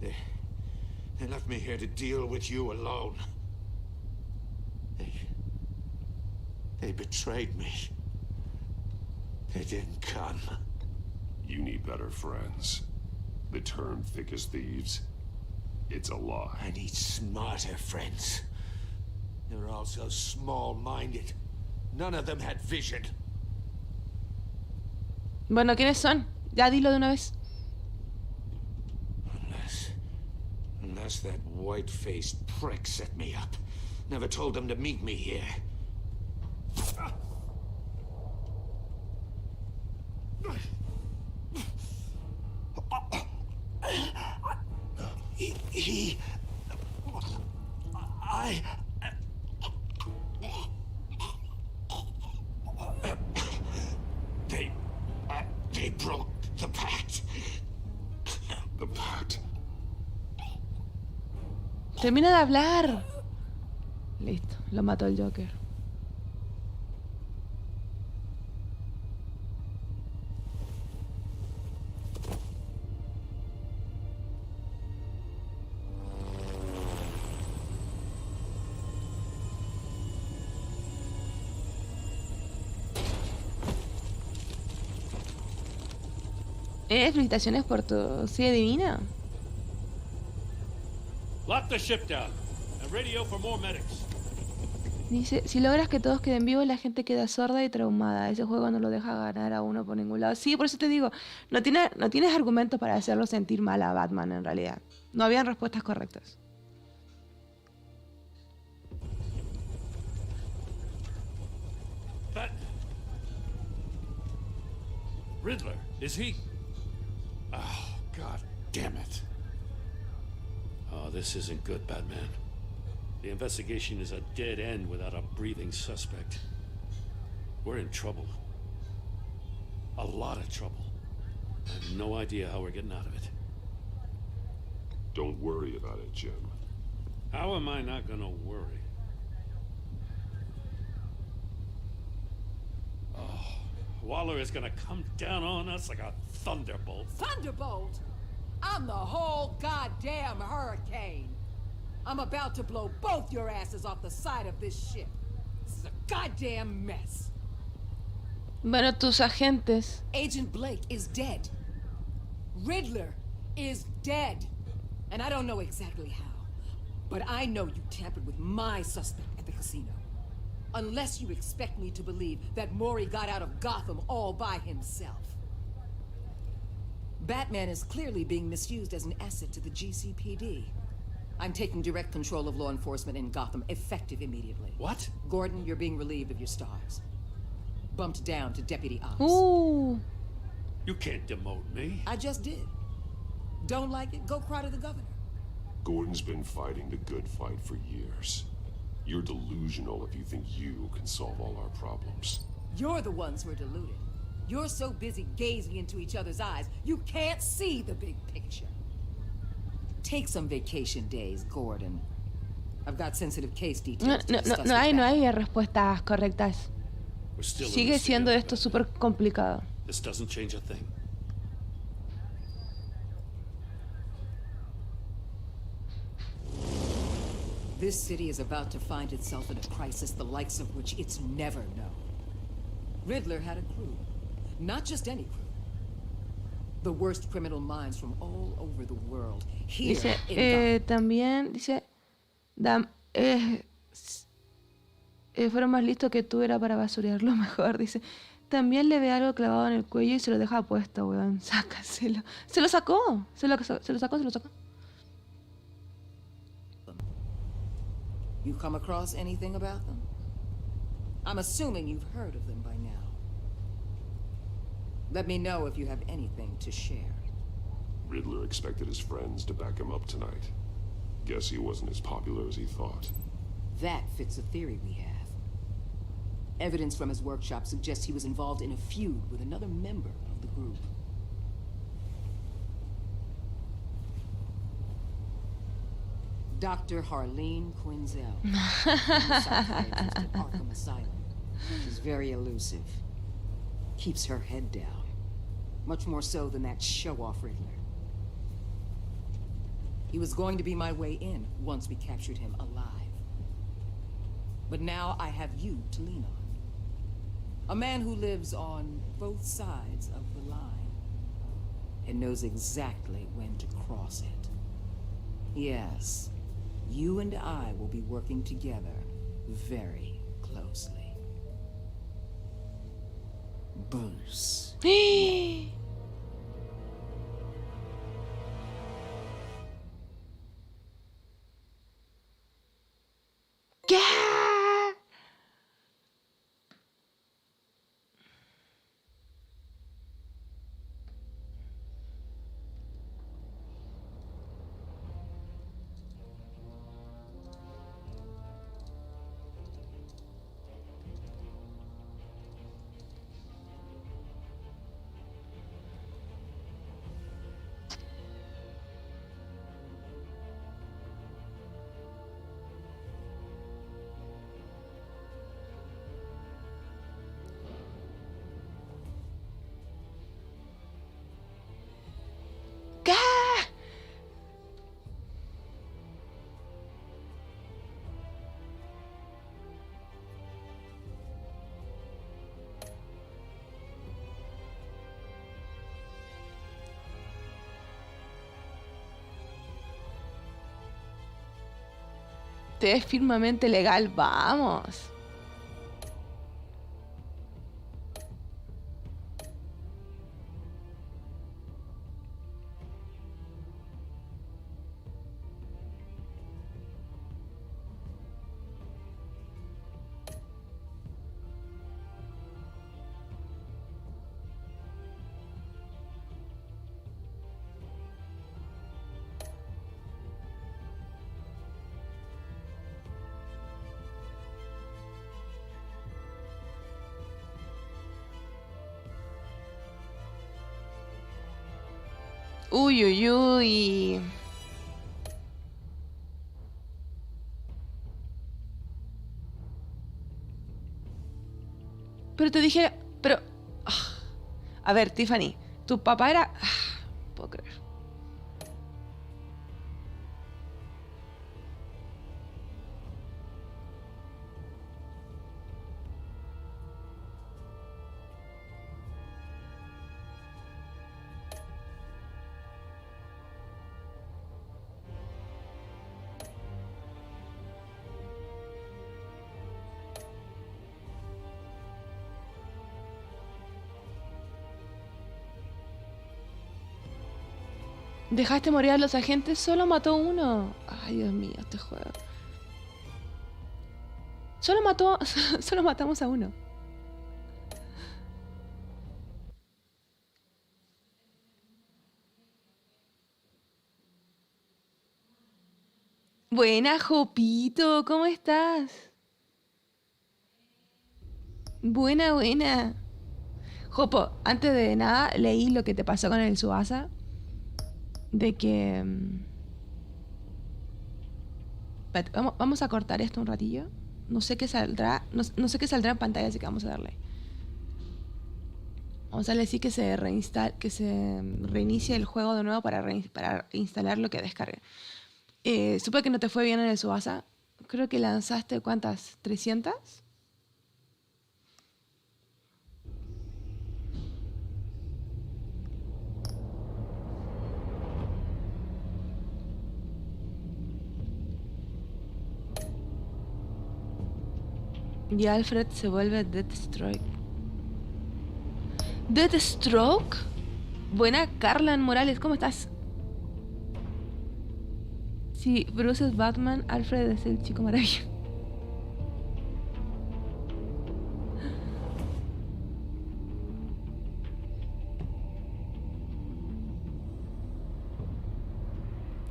They left me here to deal with you alone. They betrayed me. They didn't come. You need better friends. The term thick as thieves, it's a lie. I need smarter friends. They're all so small-minded. None of them had vision. Bueno, ¿quiénes son? Ya dilo de una vez. Unless that white-faced prick set me up. Never told them to meet me here. They broke the pact. The pact. Termina de hablar. Listo, lo mató el Joker. Felicitaciones por tu silla divina. Lock the ship down and radio for more medics. Dice, si logras que todos queden vivos, la gente queda sorda y traumada. Ese juego no lo deja ganar a uno por ningún lado. Sí, por eso te digo, no tienes argumentos para hacerlo sentir mal a Batman en realidad. No habían respuestas correctas. Riddler, is he? Oh, God damn it. Oh, this isn't good, Batman. The investigation is a dead end without a breathing suspect. We're in trouble. A lot of trouble. I have no idea how we're getting out of it. Don't worry about it, Jim. How am I not gonna worry? Oh, Waller is gonna come down on us like a thunderbolt. Thunderbolt? I'm the whole goddamn hurricane. I'm about to blow both your asses off the side of this ship. This is a goddamn mess. Bueno, tus agentes. Agent Blake is dead. Riddler is dead. And I don't know exactly how, But I know you tampered with my suspect at the casino. Unless you expect me to believe that Maury got out of Gotham all by himself. Batman is clearly being misused as an asset to the GCPD. I'm taking direct control of law enforcement in Gotham, effective immediately. What? Gordon, you're being relieved of your stars. Bumped down to Deputy Ops. Uh. You can't demote me. I just did. Don't like it? Go cry to the governor. Gordon's been fighting the good fight for years. You're delusional if you think you can solve all our problems. You're the ones who are deluded. You're so busy gazing into each other's eyes, you can't see the big picture. Take some vacation days, Gordon. I've got sensitive case details to discuss with No hay Batman. respuestas correctas. We're still in Sigue this siendo together, esto Batman. súper complicado. This doesn't change a thing. This city is about to find itself in a crisis the likes of which it's never known. Riddler had a crew. Not just any crew. The worst criminal minds from all over the world. Here Dice, in Gotham. también, dice, fueron más listos que tú, era para basurearlo mejor, dice. También le ve algo clavado en el cuello y se lo deja puesto, weón. Sácaselo. Se lo sacó. Se lo sacó. You come across anything about them? I'm assuming you've heard of them by now. Let me know if you have anything to share. Riddler expected his friends to back him up tonight. Guess he wasn't as popular as he thought. That fits a theory we have. Evidence from his workshop suggests he was involved in a feud with another member of the group. Dr. Harleen Quinzel, psychiatrist at Arkham Asylum. She's very elusive. Keeps her head down. Much more so than that show-off Riddler. He was going to be my way in once we captured him alive. But now I have you to lean on. A man who lives on both sides of the line and knows exactly when to cross it. Yes, you and I will be working together very closely. Bruce. ¿Qué? ¿Qué? Te es firmemente legal, vamos. Uy, uy, uy. Pero te dije, pero... A ver, Tiffany, tu papá era... No puedo creer. Dejaste morir a los agentes, solo mató uno. Ay, Dios mío, este juego. Solo matamos a uno. Buena, Jopito, ¿cómo estás? Buena, buena. Jopo, antes de nada, leí lo que te pasó con el Subasa. De que... Espérate, vamos a cortar esto un ratillo. No sé qué saldrá. No sé qué saldrá en pantalla, así que vamos a darle. Vamos a darle sí que se reinicie el juego de nuevo para instalar lo que descargue. Supe que no te fue bien en el Subasa. Creo que lanzaste, ¿cuántas? ¿300? Y Alfred se vuelve Deathstroke. ¿Deathstroke? Buena, Carlan Morales, ¿cómo estás? Sí, Bruce es Batman, Alfred es el Chico Maravilla.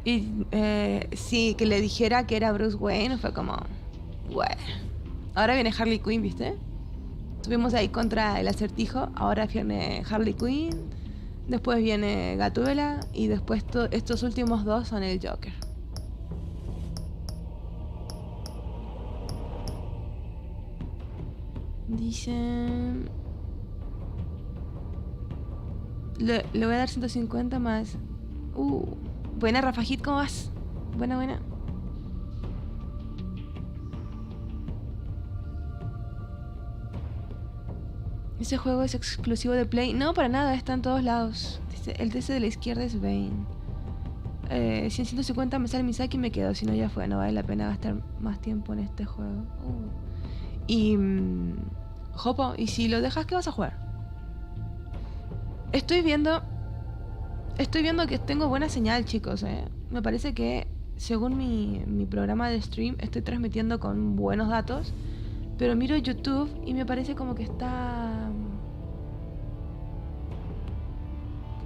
Y sí, que le dijera que era Bruce Wayne, fue como... Bueno. Ahora viene Harley Quinn, ¿viste? Estuvimos ahí contra el Acertijo, ahora viene Harley Quinn, después viene Gatúbela y después estos últimos dos son el Joker. Dicen... Le voy a dar 150 más. Buena, Rafajit, ¿cómo vas? Buena, buena. Ese juego es exclusivo de Play. No, para nada, está en todos lados. El DC de la izquierda es Bane. Si en 150 me sale Misaki me quedo, si no ya fue. No vale la pena gastar más tiempo en este juego. Y... Jopo, ¿y si lo dejas, qué vas a jugar? Estoy viendo que tengo buena señal, chicos. Me parece que, según mi programa de stream, estoy transmitiendo con buenos datos. Pero miro YouTube y me parece como que está...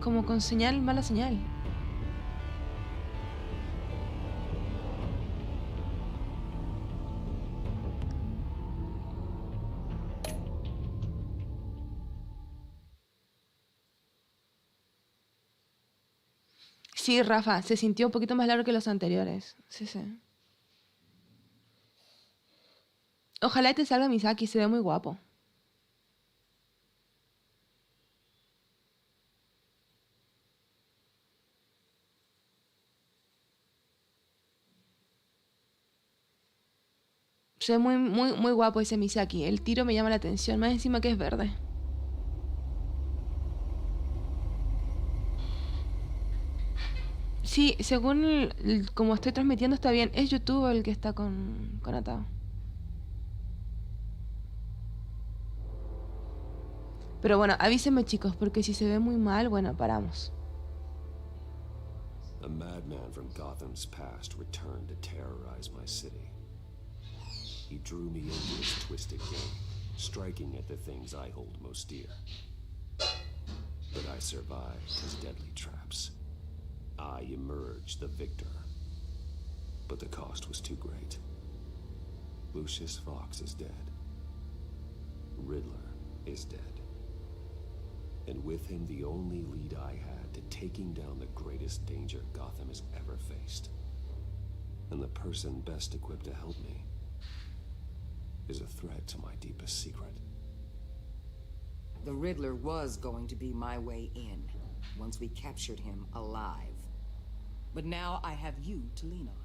como con señal, mala señal. Sí, Rafa, se sintió un poquito más largo que los anteriores. Sí, sí. Ojalá te salga Misaki, se ve muy guapo. Se ve muy guapo ese Misaki. El tiro me llama la atención, más encima que es verde. Sí, según como estoy transmitiendo está bien. Es YouTube el que está con atado. Pero bueno, avísenme, chicos, porque si se ve muy mal, bueno, paramos. A madman from Gotham's past returned to terrorize my city. He drew me into his twisted game, striking at the things I hold most dear. But I survived his deadly traps. I emerged the victor. But the cost was too great. Lucius Fox is dead. Riddler is dead. And with him the only lead I had to taking down the greatest danger Gotham has ever faced. And the person best equipped to help me is a threat to my deepest secret. The Riddler was going to be my way in, once we captured him alive. But now I have you to lean on.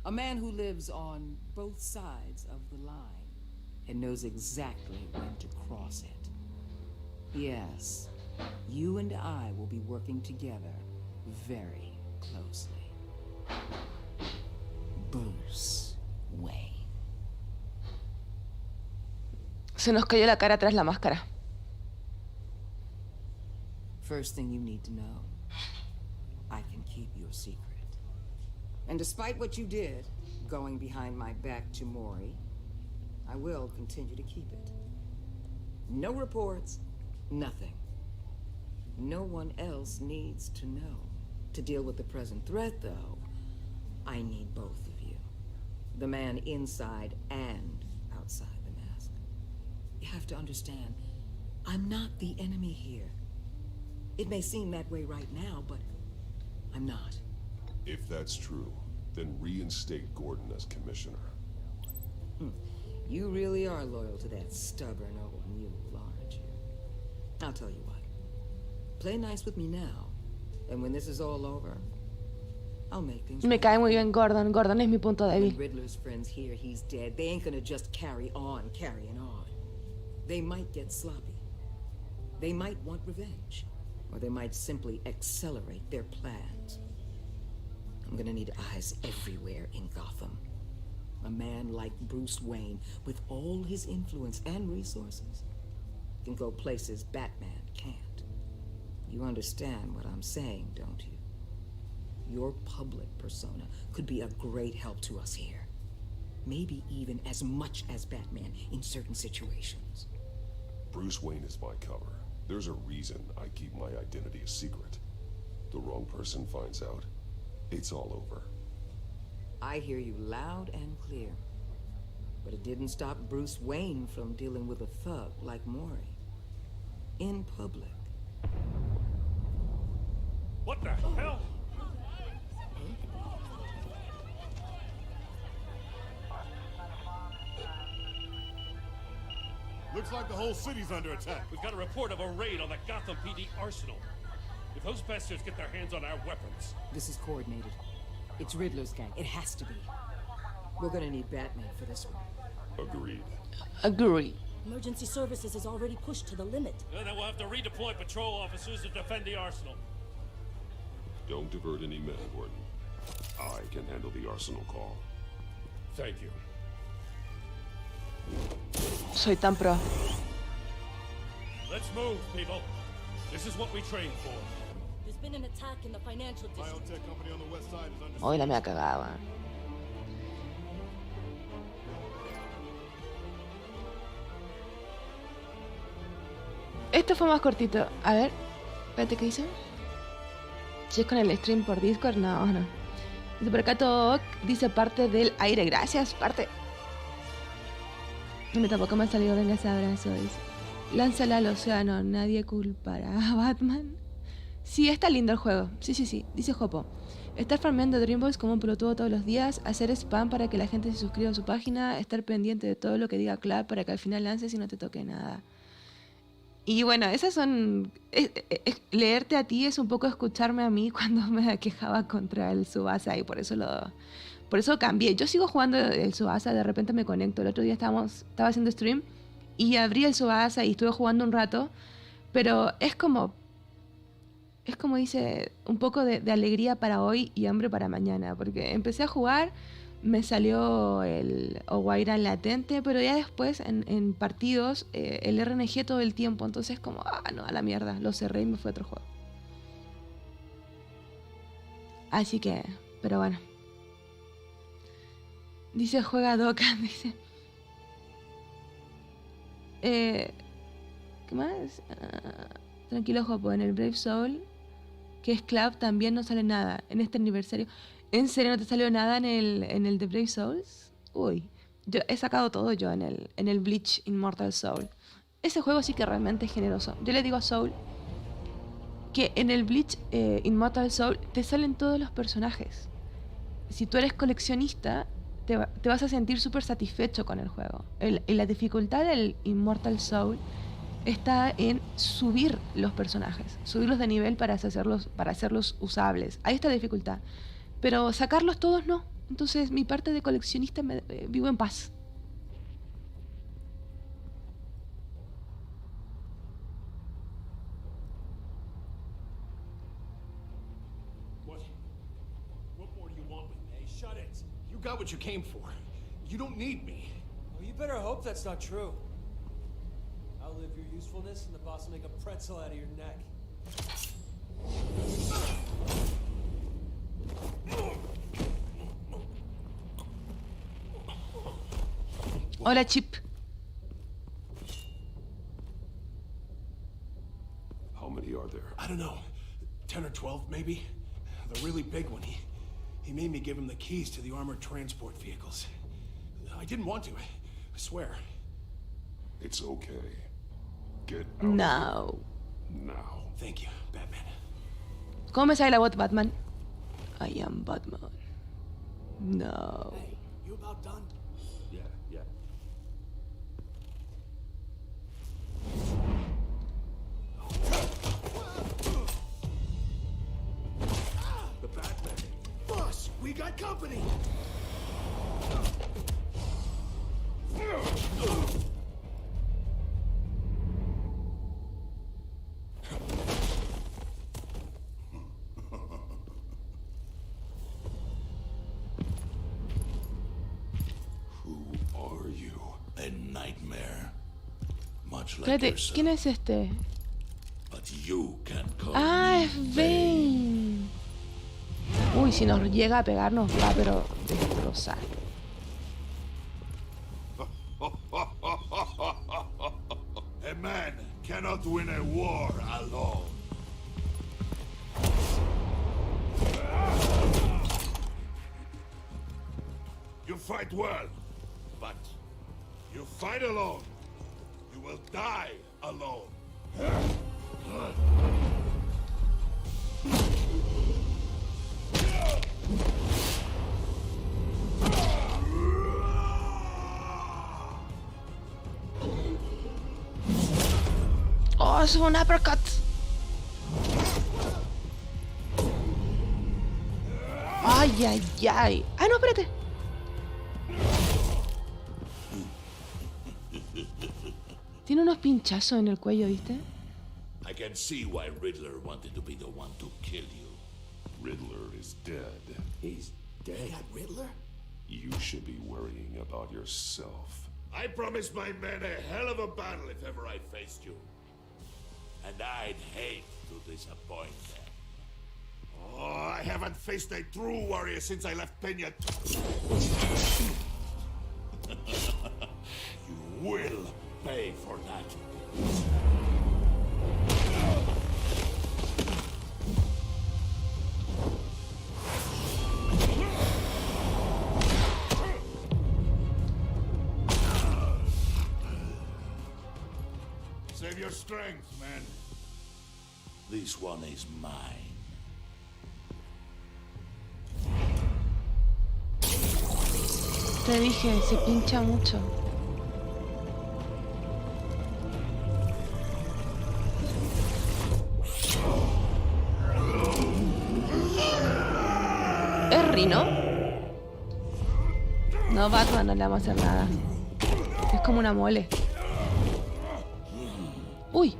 A man who lives on both sides of the line and knows exactly when to cross it. Yes, you and I will be working together very closely. Bruce Wayne. Se nos cayó la cara tras la máscara. First thing you need to know, I can keep your secret. And despite what you did, going behind my back to Mori, I will continue to keep it. No reports, nothing. No one else needs to know. To deal with the present threat, though, I need both of you. The man inside and outside the mask. You have to understand, I'm not the enemy here. It may seem that way right now, but I'm not. If that's true, then reinstate Gordon as commissioner. You really are loyal to that stubborn old mule, aren't you? I'll tell you what. Play nice with me now, and when this is all over, I'll make things Me cae muy bien Gordon. Gordon es mi punto When débil. Riddler's friends hear he's dead, they ain't gonna just carrying on. They might get sloppy. They might want revenge. Or they might simply accelerate their plans. I'm gonna need eyes everywhere in Gotham. A man like Bruce Wayne, with all his influence and resources, can go places Batman can't. You understand what I'm saying, don't you? Your public persona could be a great help to us here. Maybe even as much as Batman in certain situations. Bruce Wayne is my cover. There's a reason I keep my identity a secret. The wrong person finds out, it's all over. I hear you loud and clear. But it didn't stop Bruce Wayne from dealing with a thug like Mori. In public. What the hell? Looks like the whole city's under attack. We've got a report of a raid on the Gotham PD arsenal. If those bastards get their hands on our weapons... This is coordinated. It's Riddler's gang. It has to be. We're gonna need Batman for this one. Agreed. Agree. Emergency services is already pushed to the limit. Then we'll have to redeploy patrol officers to defend the arsenal. Don't divert any men, Gordon. I can handle the arsenal call. Thank you. Soy tan pro. Let's move, people. This is what we trained for. There's been an attack in the financial district. Biotech company on the west side is under... Hoy la me cagaba. Esto fue más cortito. A ver, espérate, ¿qué dice? Si es con el stream por Discord, no. Dice por acá todo, dice parte del aire. Gracias, parte. No, tampoco me ha salido, venga ese abrazo. Dice. Lánzala al océano, nadie culpará a Batman. Sí, está lindo el juego. Sí. Dice Jopo. Estar farmeando Dreamboys como un pelotudo todos los días, hacer spam para que la gente se suscriba a su página, estar pendiente de todo lo que diga Clap para que al final lances y no te toque nada. Y bueno, esas son... leerte a ti es un poco escucharme a mí cuando me quejaba contra el Tsubasa y por eso cambié. Yo sigo jugando el Tsubasa, de repente me conecto. El otro día estaba haciendo stream y abrí el Tsubasa y estuve jugando un rato, pero es como dice, un poco de alegría para hoy y hambre para mañana, porque empecé a jugar, me salió el Oguaira latente, pero ya después en partidos el RNG todo el tiempo, entonces como, no, a la mierda, lo cerré y me fue a otro juego. Así que, pero bueno. Dice, juega Dokkan, dice. ¿Qué más? Tranquilo, Jopo, en el Brave Soul, que es Club, también no sale nada en este aniversario. ¿En serio no te salió nada en el de Brave Souls? Uy, yo he sacado todo yo en el Bleach Immortal Soul. Ese juego sí que realmente es generoso. Yo le digo a Soul que en el Bleach Immortal Soul te salen todos los personajes. Si tú eres coleccionista, te vas a sentir súper satisfecho con el juego. La dificultad del Immortal Soul está en subir los personajes, subirlos de nivel para hacerlos usables. Ahí está la dificultad. Pero sacarlos todos no. Entonces mi parte de coleccionista vivo en paz. What more do you want with me? Shut it. You got what you came for. You don't need me. Well, you better hope that's not true. I'll live your usefulness and the boss will make a pretzel out of your neck. Hola, Chip. How many are there? I don't know. 10 or 12, maybe? The really big one, he made me give him the keys to the armored transport vehicles. I didn't want to, I swear. It's okay. Get out. No. Now. Thank you, Batman. ¿Cómo me sale la voz Batman? I am Batman. No. Hey, you about done? Yeah. The Batman. Boss, we got company! A nightmare. Much like Espérate, yourself. ¿quién es este? But you can call Ah, me es Bane. Uy, si nos llega a pegarnos va, pero destrozar. A man cannot win a war alone. You fight well, but you fight alone. You will die alone. Oh, es un uppercut. Ay, ay, ay. Ah, no, espérate. Tiene unos pinchazos en el cuello, ¿viste? I can see why Riddler wanted to be the one to kill you. Riddler is dead. He's dead? Riddler? You should be worrying about yourself. I promised my men a hell of a battle if ever I faced you. And I'd hate to disappoint them. Oh, I haven't faced a true warrior since I left Peña. You will pay for that. Save your strength, man. This one is mine. Te dije, se pincha mucho. ¿Es Rino? No, Batman no le vamos a hacer nada. Es como una mole. Uy.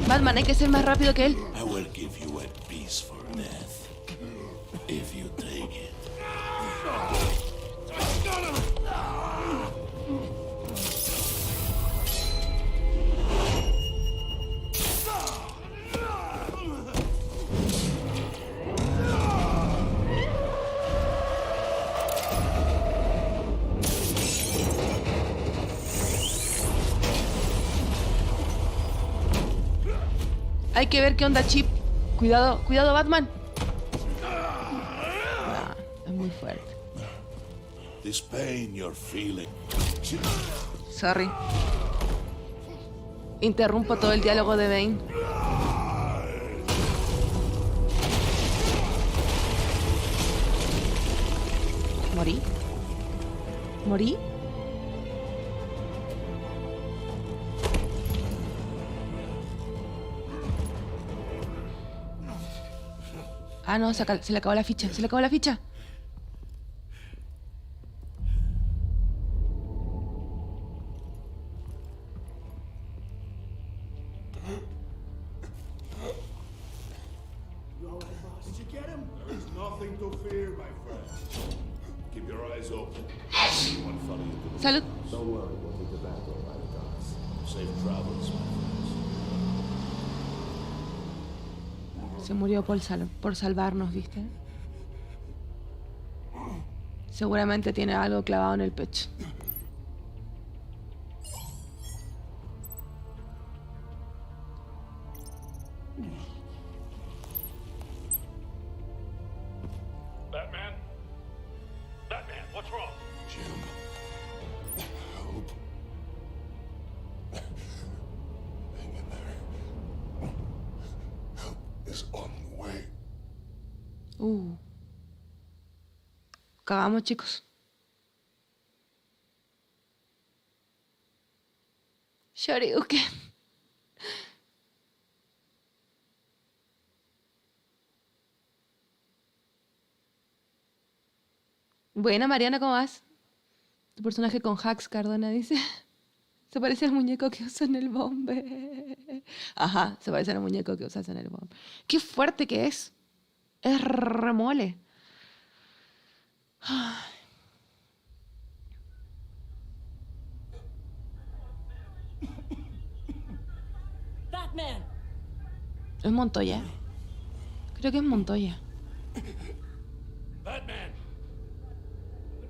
Batman, hay que ser más rápido que él. I will give you a peaceful death if you take it. Hay que ver qué onda, Chip. Cuidado, cuidado, Batman. Ah, es muy fuerte. This pain you're feeling. Sorry. Interrumpo todo el diálogo de Bane. ¿Morí? ¿Morí? Ah, no, se le acabó la ficha. Se le acabó la ficha. You all right, boss? Did you get him? There is nothing to fear, my friend. Keep your eyes open. Anyone follow you to the Salud. Don't worry, we'll be back all right, guys. Safe travels, my friends. Se murió por salvarnos, ¿viste? Seguramente tiene algo clavado en el pecho. Batman? Batman, what's wrong? Jim. Help. Hang in there. Help is on the way. Cagamos, chicos. Shoryuken. Buena, Mariana, ¿cómo vas? Tu personaje con hacks, Cardona dice. Se parece al muñeco que usa en el bombe. Ajá, se parece al muñeco que usas en el bombe. Qué fuerte que es. Es remole. Batman. ¿Es Montoya? Creo que es Montoya. Batman!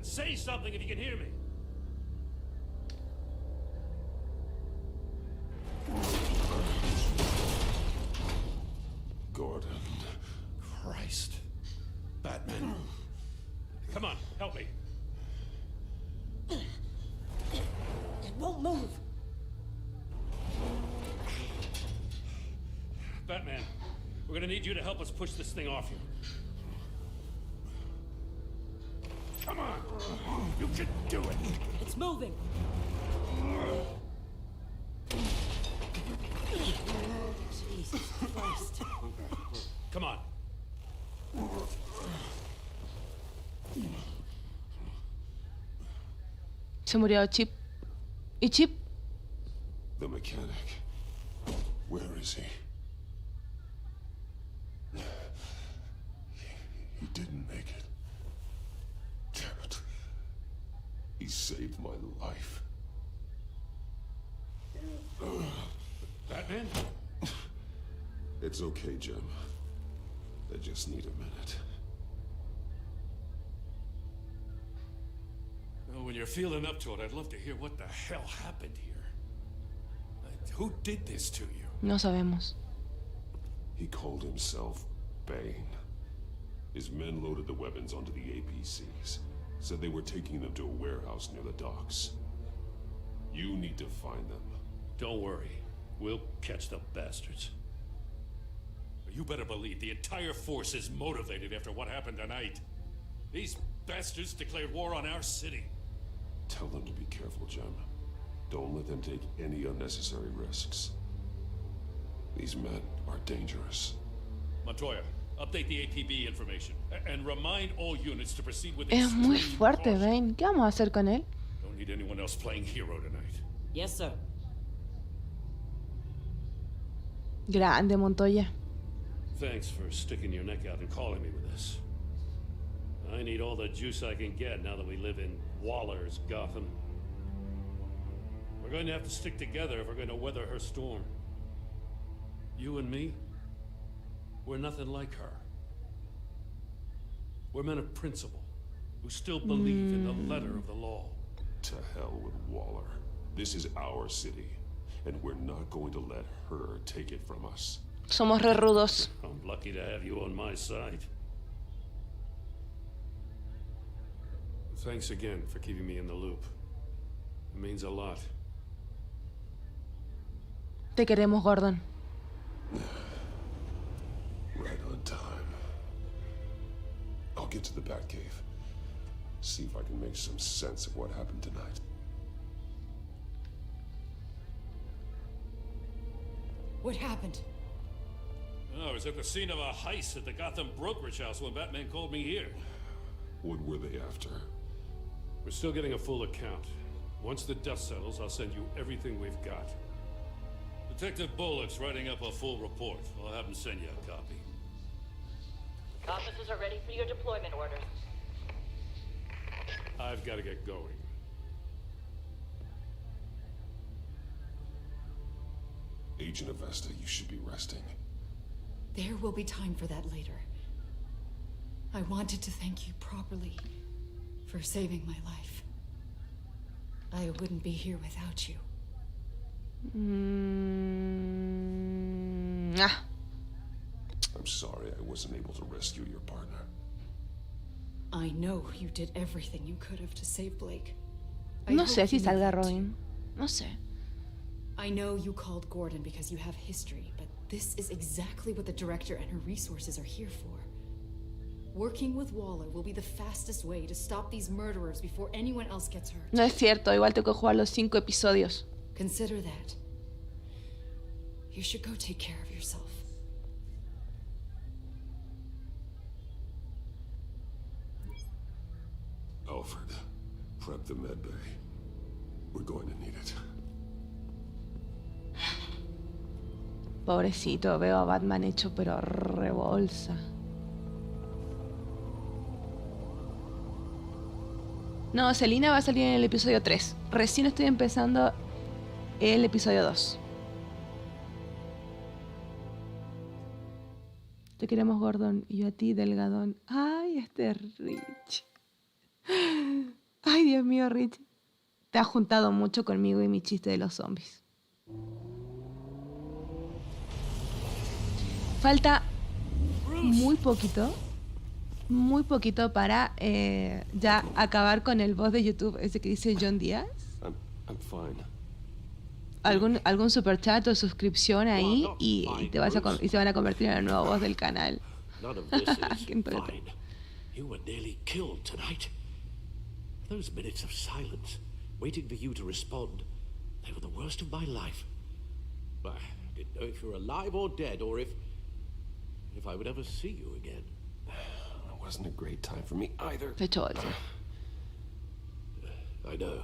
Say something if you can hear me. Gordon. Christ. Batman. Come on, help me. It won't move. Batman, we're gonna need you to help us push this thing off you. Come on! You can do it! It's moving. Jesus Christ. Come on. Se murió Chip. ¿Y Chip? The mechanic. Where is he? He didn't make it. Damn it. He saved my life. Batman? It's okay, Jim. I just need a minute. Well, when you're feeling up to it, I'd love to hear what the hell happened here. Who did this to you? No sabemos. He called himself Bane. His men loaded the weapons onto the APCs. Said they were taking them to a warehouse near the docks. You need to find them. Don't worry. We'll catch the bastards. You better believe the entire force is motivated after what happened tonight. These bastards declared war on our city. Tell them to be careful, Jim. Don't let them take any unnecessary risks. These men are dangerous. Montoya, update the APB information and remind all units to proceed with Es muy extreme fuerte, caution. Bane. ¿Qué vamos a hacer con él? Don't need anyone else playing hero tonight. Yes, sir. Grande, Montoya. Thanks for sticking your neck out and calling me with this. I need all the juice I can get now that we live in Waller's Gotham. We're going to have to stick together if we're going to weather her storm. You and me, we're nothing like her. We're men of principle, who still believe in the letter of the law. To hell with Waller. This is our city, and we're not going to let her take it from us. Somos re rudos. I'm lucky to have you on my side. Thanks again for keeping me in the loop. It means a lot. Te queremos, Gordon. Right on time. I'll get to the Batcave. See if I can make some sense of what happened tonight. What happened? Oh, I was at the scene of a heist at the Gotham brokerage house when Batman called me here. What were they after? We're still getting a full account. Once the dust settles, I'll send you everything we've got. Detective Bullock's writing up a full report. I'll have him send you a copy. Officers are ready for your deployment orders. I've got to get going. Agent Avesta, you should be resting. There will be time for that later. I wanted to thank you properly for saving my life. I wouldn't be here without you. I'm sorry I wasn't able to rescue your partner. I know you did everything you could have to save Blake. No sé si salga Robin. No sé. I know you called Gordon because you have history, but this is exactly what the director and her resources are here for. Working with Waller will be the fastest way to stop these murderers before anyone else gets hurt. No es cierto, igual tengo que jugar los 5 episodios. Consider that. You should go take care of yourself. Alfred, prep the med bay. We're going to need it. Pobrecito, veo a Batman hecho pero rebolsa. No, Selina va a salir en el episodio 3. Recién estoy empezando el episodio 2. Te queremos, Gordon. Y yo a ti, Delgadón. Ay, este Rich. Ay, Dios mío, Rich. Te has juntado mucho conmigo y mi chiste de los zombies. Falta muy poquito para ya acabar con el boss de YouTube, ese que dice John Díaz. I'm fine. Algún super chat o suscripción ahí y se van a convertir en el nuevo boss del canal. None of this is fine. You were nearly killed tonight. Those minutes of silence, waiting for you to respond, they were the worst of my life. I didn't know if you were alive or dead, or if I would ever see you again. It wasn't a great time for me either. Fecho bolsa. I know.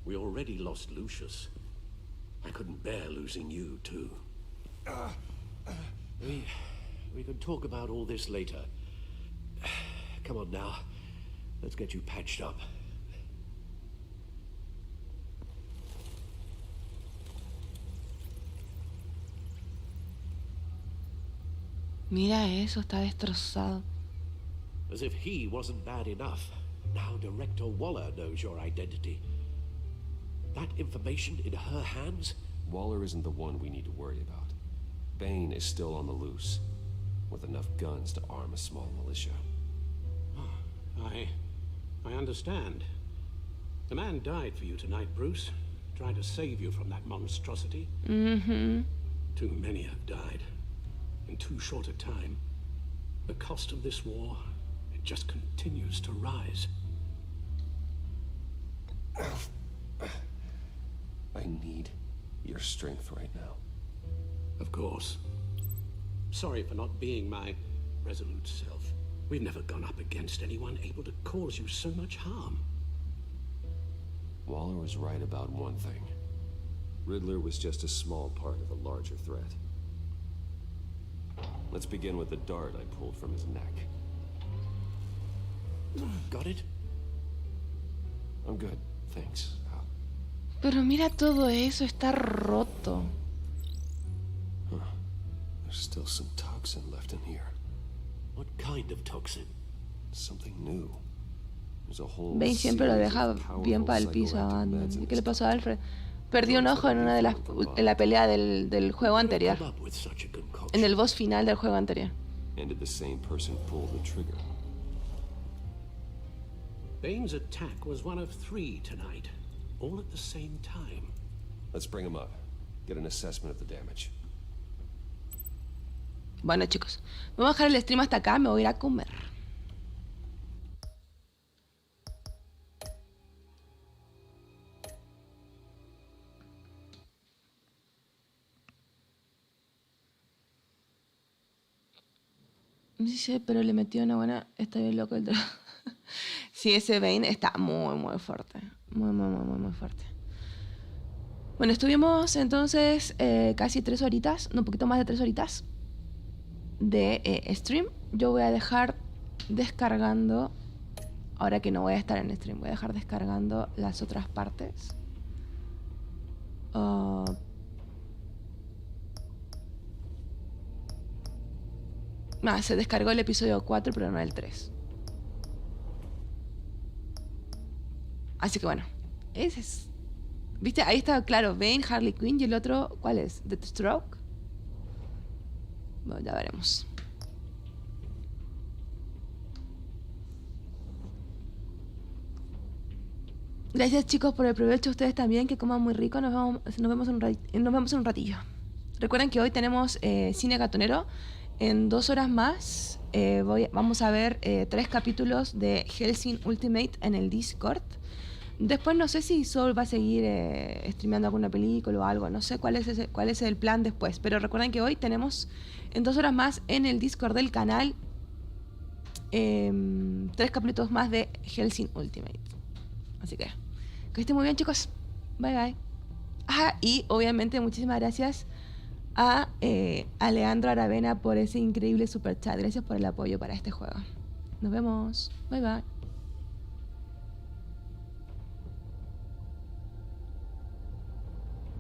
We already lost Lucius. I couldn't bear losing you, too. We can talk about all this later. Come on now. Let's get you patched up. Mira eso, está destrozado. As if he wasn't bad enough. Now Director Waller knows your identity. That information in her hands? Waller isn't the one we need to worry about. Bane is still on the loose, with enough guns to arm a small militia. I understand. The man died for you tonight, Bruce. Trying to save you from that monstrosity. Mm-hmm. Too many have died. In too short a time. The cost of this war, it just continues to rise. I need your strength right now. Of course. Sorry for not being my resolute self. We've never gone up against anyone able to cause you so much harm. Waller was right about one thing. Riddler was just a small part of a larger threat. Let's begin with the dart I pulled from his neck. Got it? I'm good, thanks. Pero mira todo eso, está roto. Huh. There's still some toxin left in here. What kind of toxin? Something new. There's a whole Bane siempre lo deja bien para el piso a Batman. ¿Qué le pasó a Alfred? Perdió un ojo en en la pelea del juego anterior. En el boss final del juego anterior. And did the same person pull the trigger? Bane's attack was one of 3 tonight, all at the same time. Let's bring him up. Get an assessment of the damage. Bueno, chicos, vamos a dejar el stream hasta acá, me voy a ir a comer. Dice, pero le metió una buena... Está bien loco el trabajo. Sí, ese Bane está muy fuerte. Muy fuerte. Bueno, estuvimos entonces casi 3 horitas, no, un poquito más de 3 horitas de stream. Yo voy a dejar descargando, ahora que no voy a estar en stream, voy a dejar descargando las otras partes. Se descargó el episodio 4, pero no el 3. Así que bueno, ese es... ¿Viste? Ahí está claro, Bane, Harley Quinn y el otro, ¿cuál es? ¿Deathstroke? Bueno, ya veremos. Gracias chicos por el provecho, ustedes también, que coman muy rico. Nos vemos en un ratillo. Recuerden que hoy tenemos cine gatonero. En 2 horas más vamos a ver 3 capítulos de Hellsing Ultimate en el Discord. Después no sé si Sol va a seguir streameando alguna película o algo. No sé cuál es el plan después. Pero recuerden que hoy tenemos en 2 horas más en el Discord del canal 3 capítulos más de Hellsing Ultimate. Así que estén muy bien chicos. Bye bye. Y obviamente muchísimas gracias a Leandro Aravena por ese increíble super chat. Gracias por el apoyo para este juego. Nos vemos. Bye bye.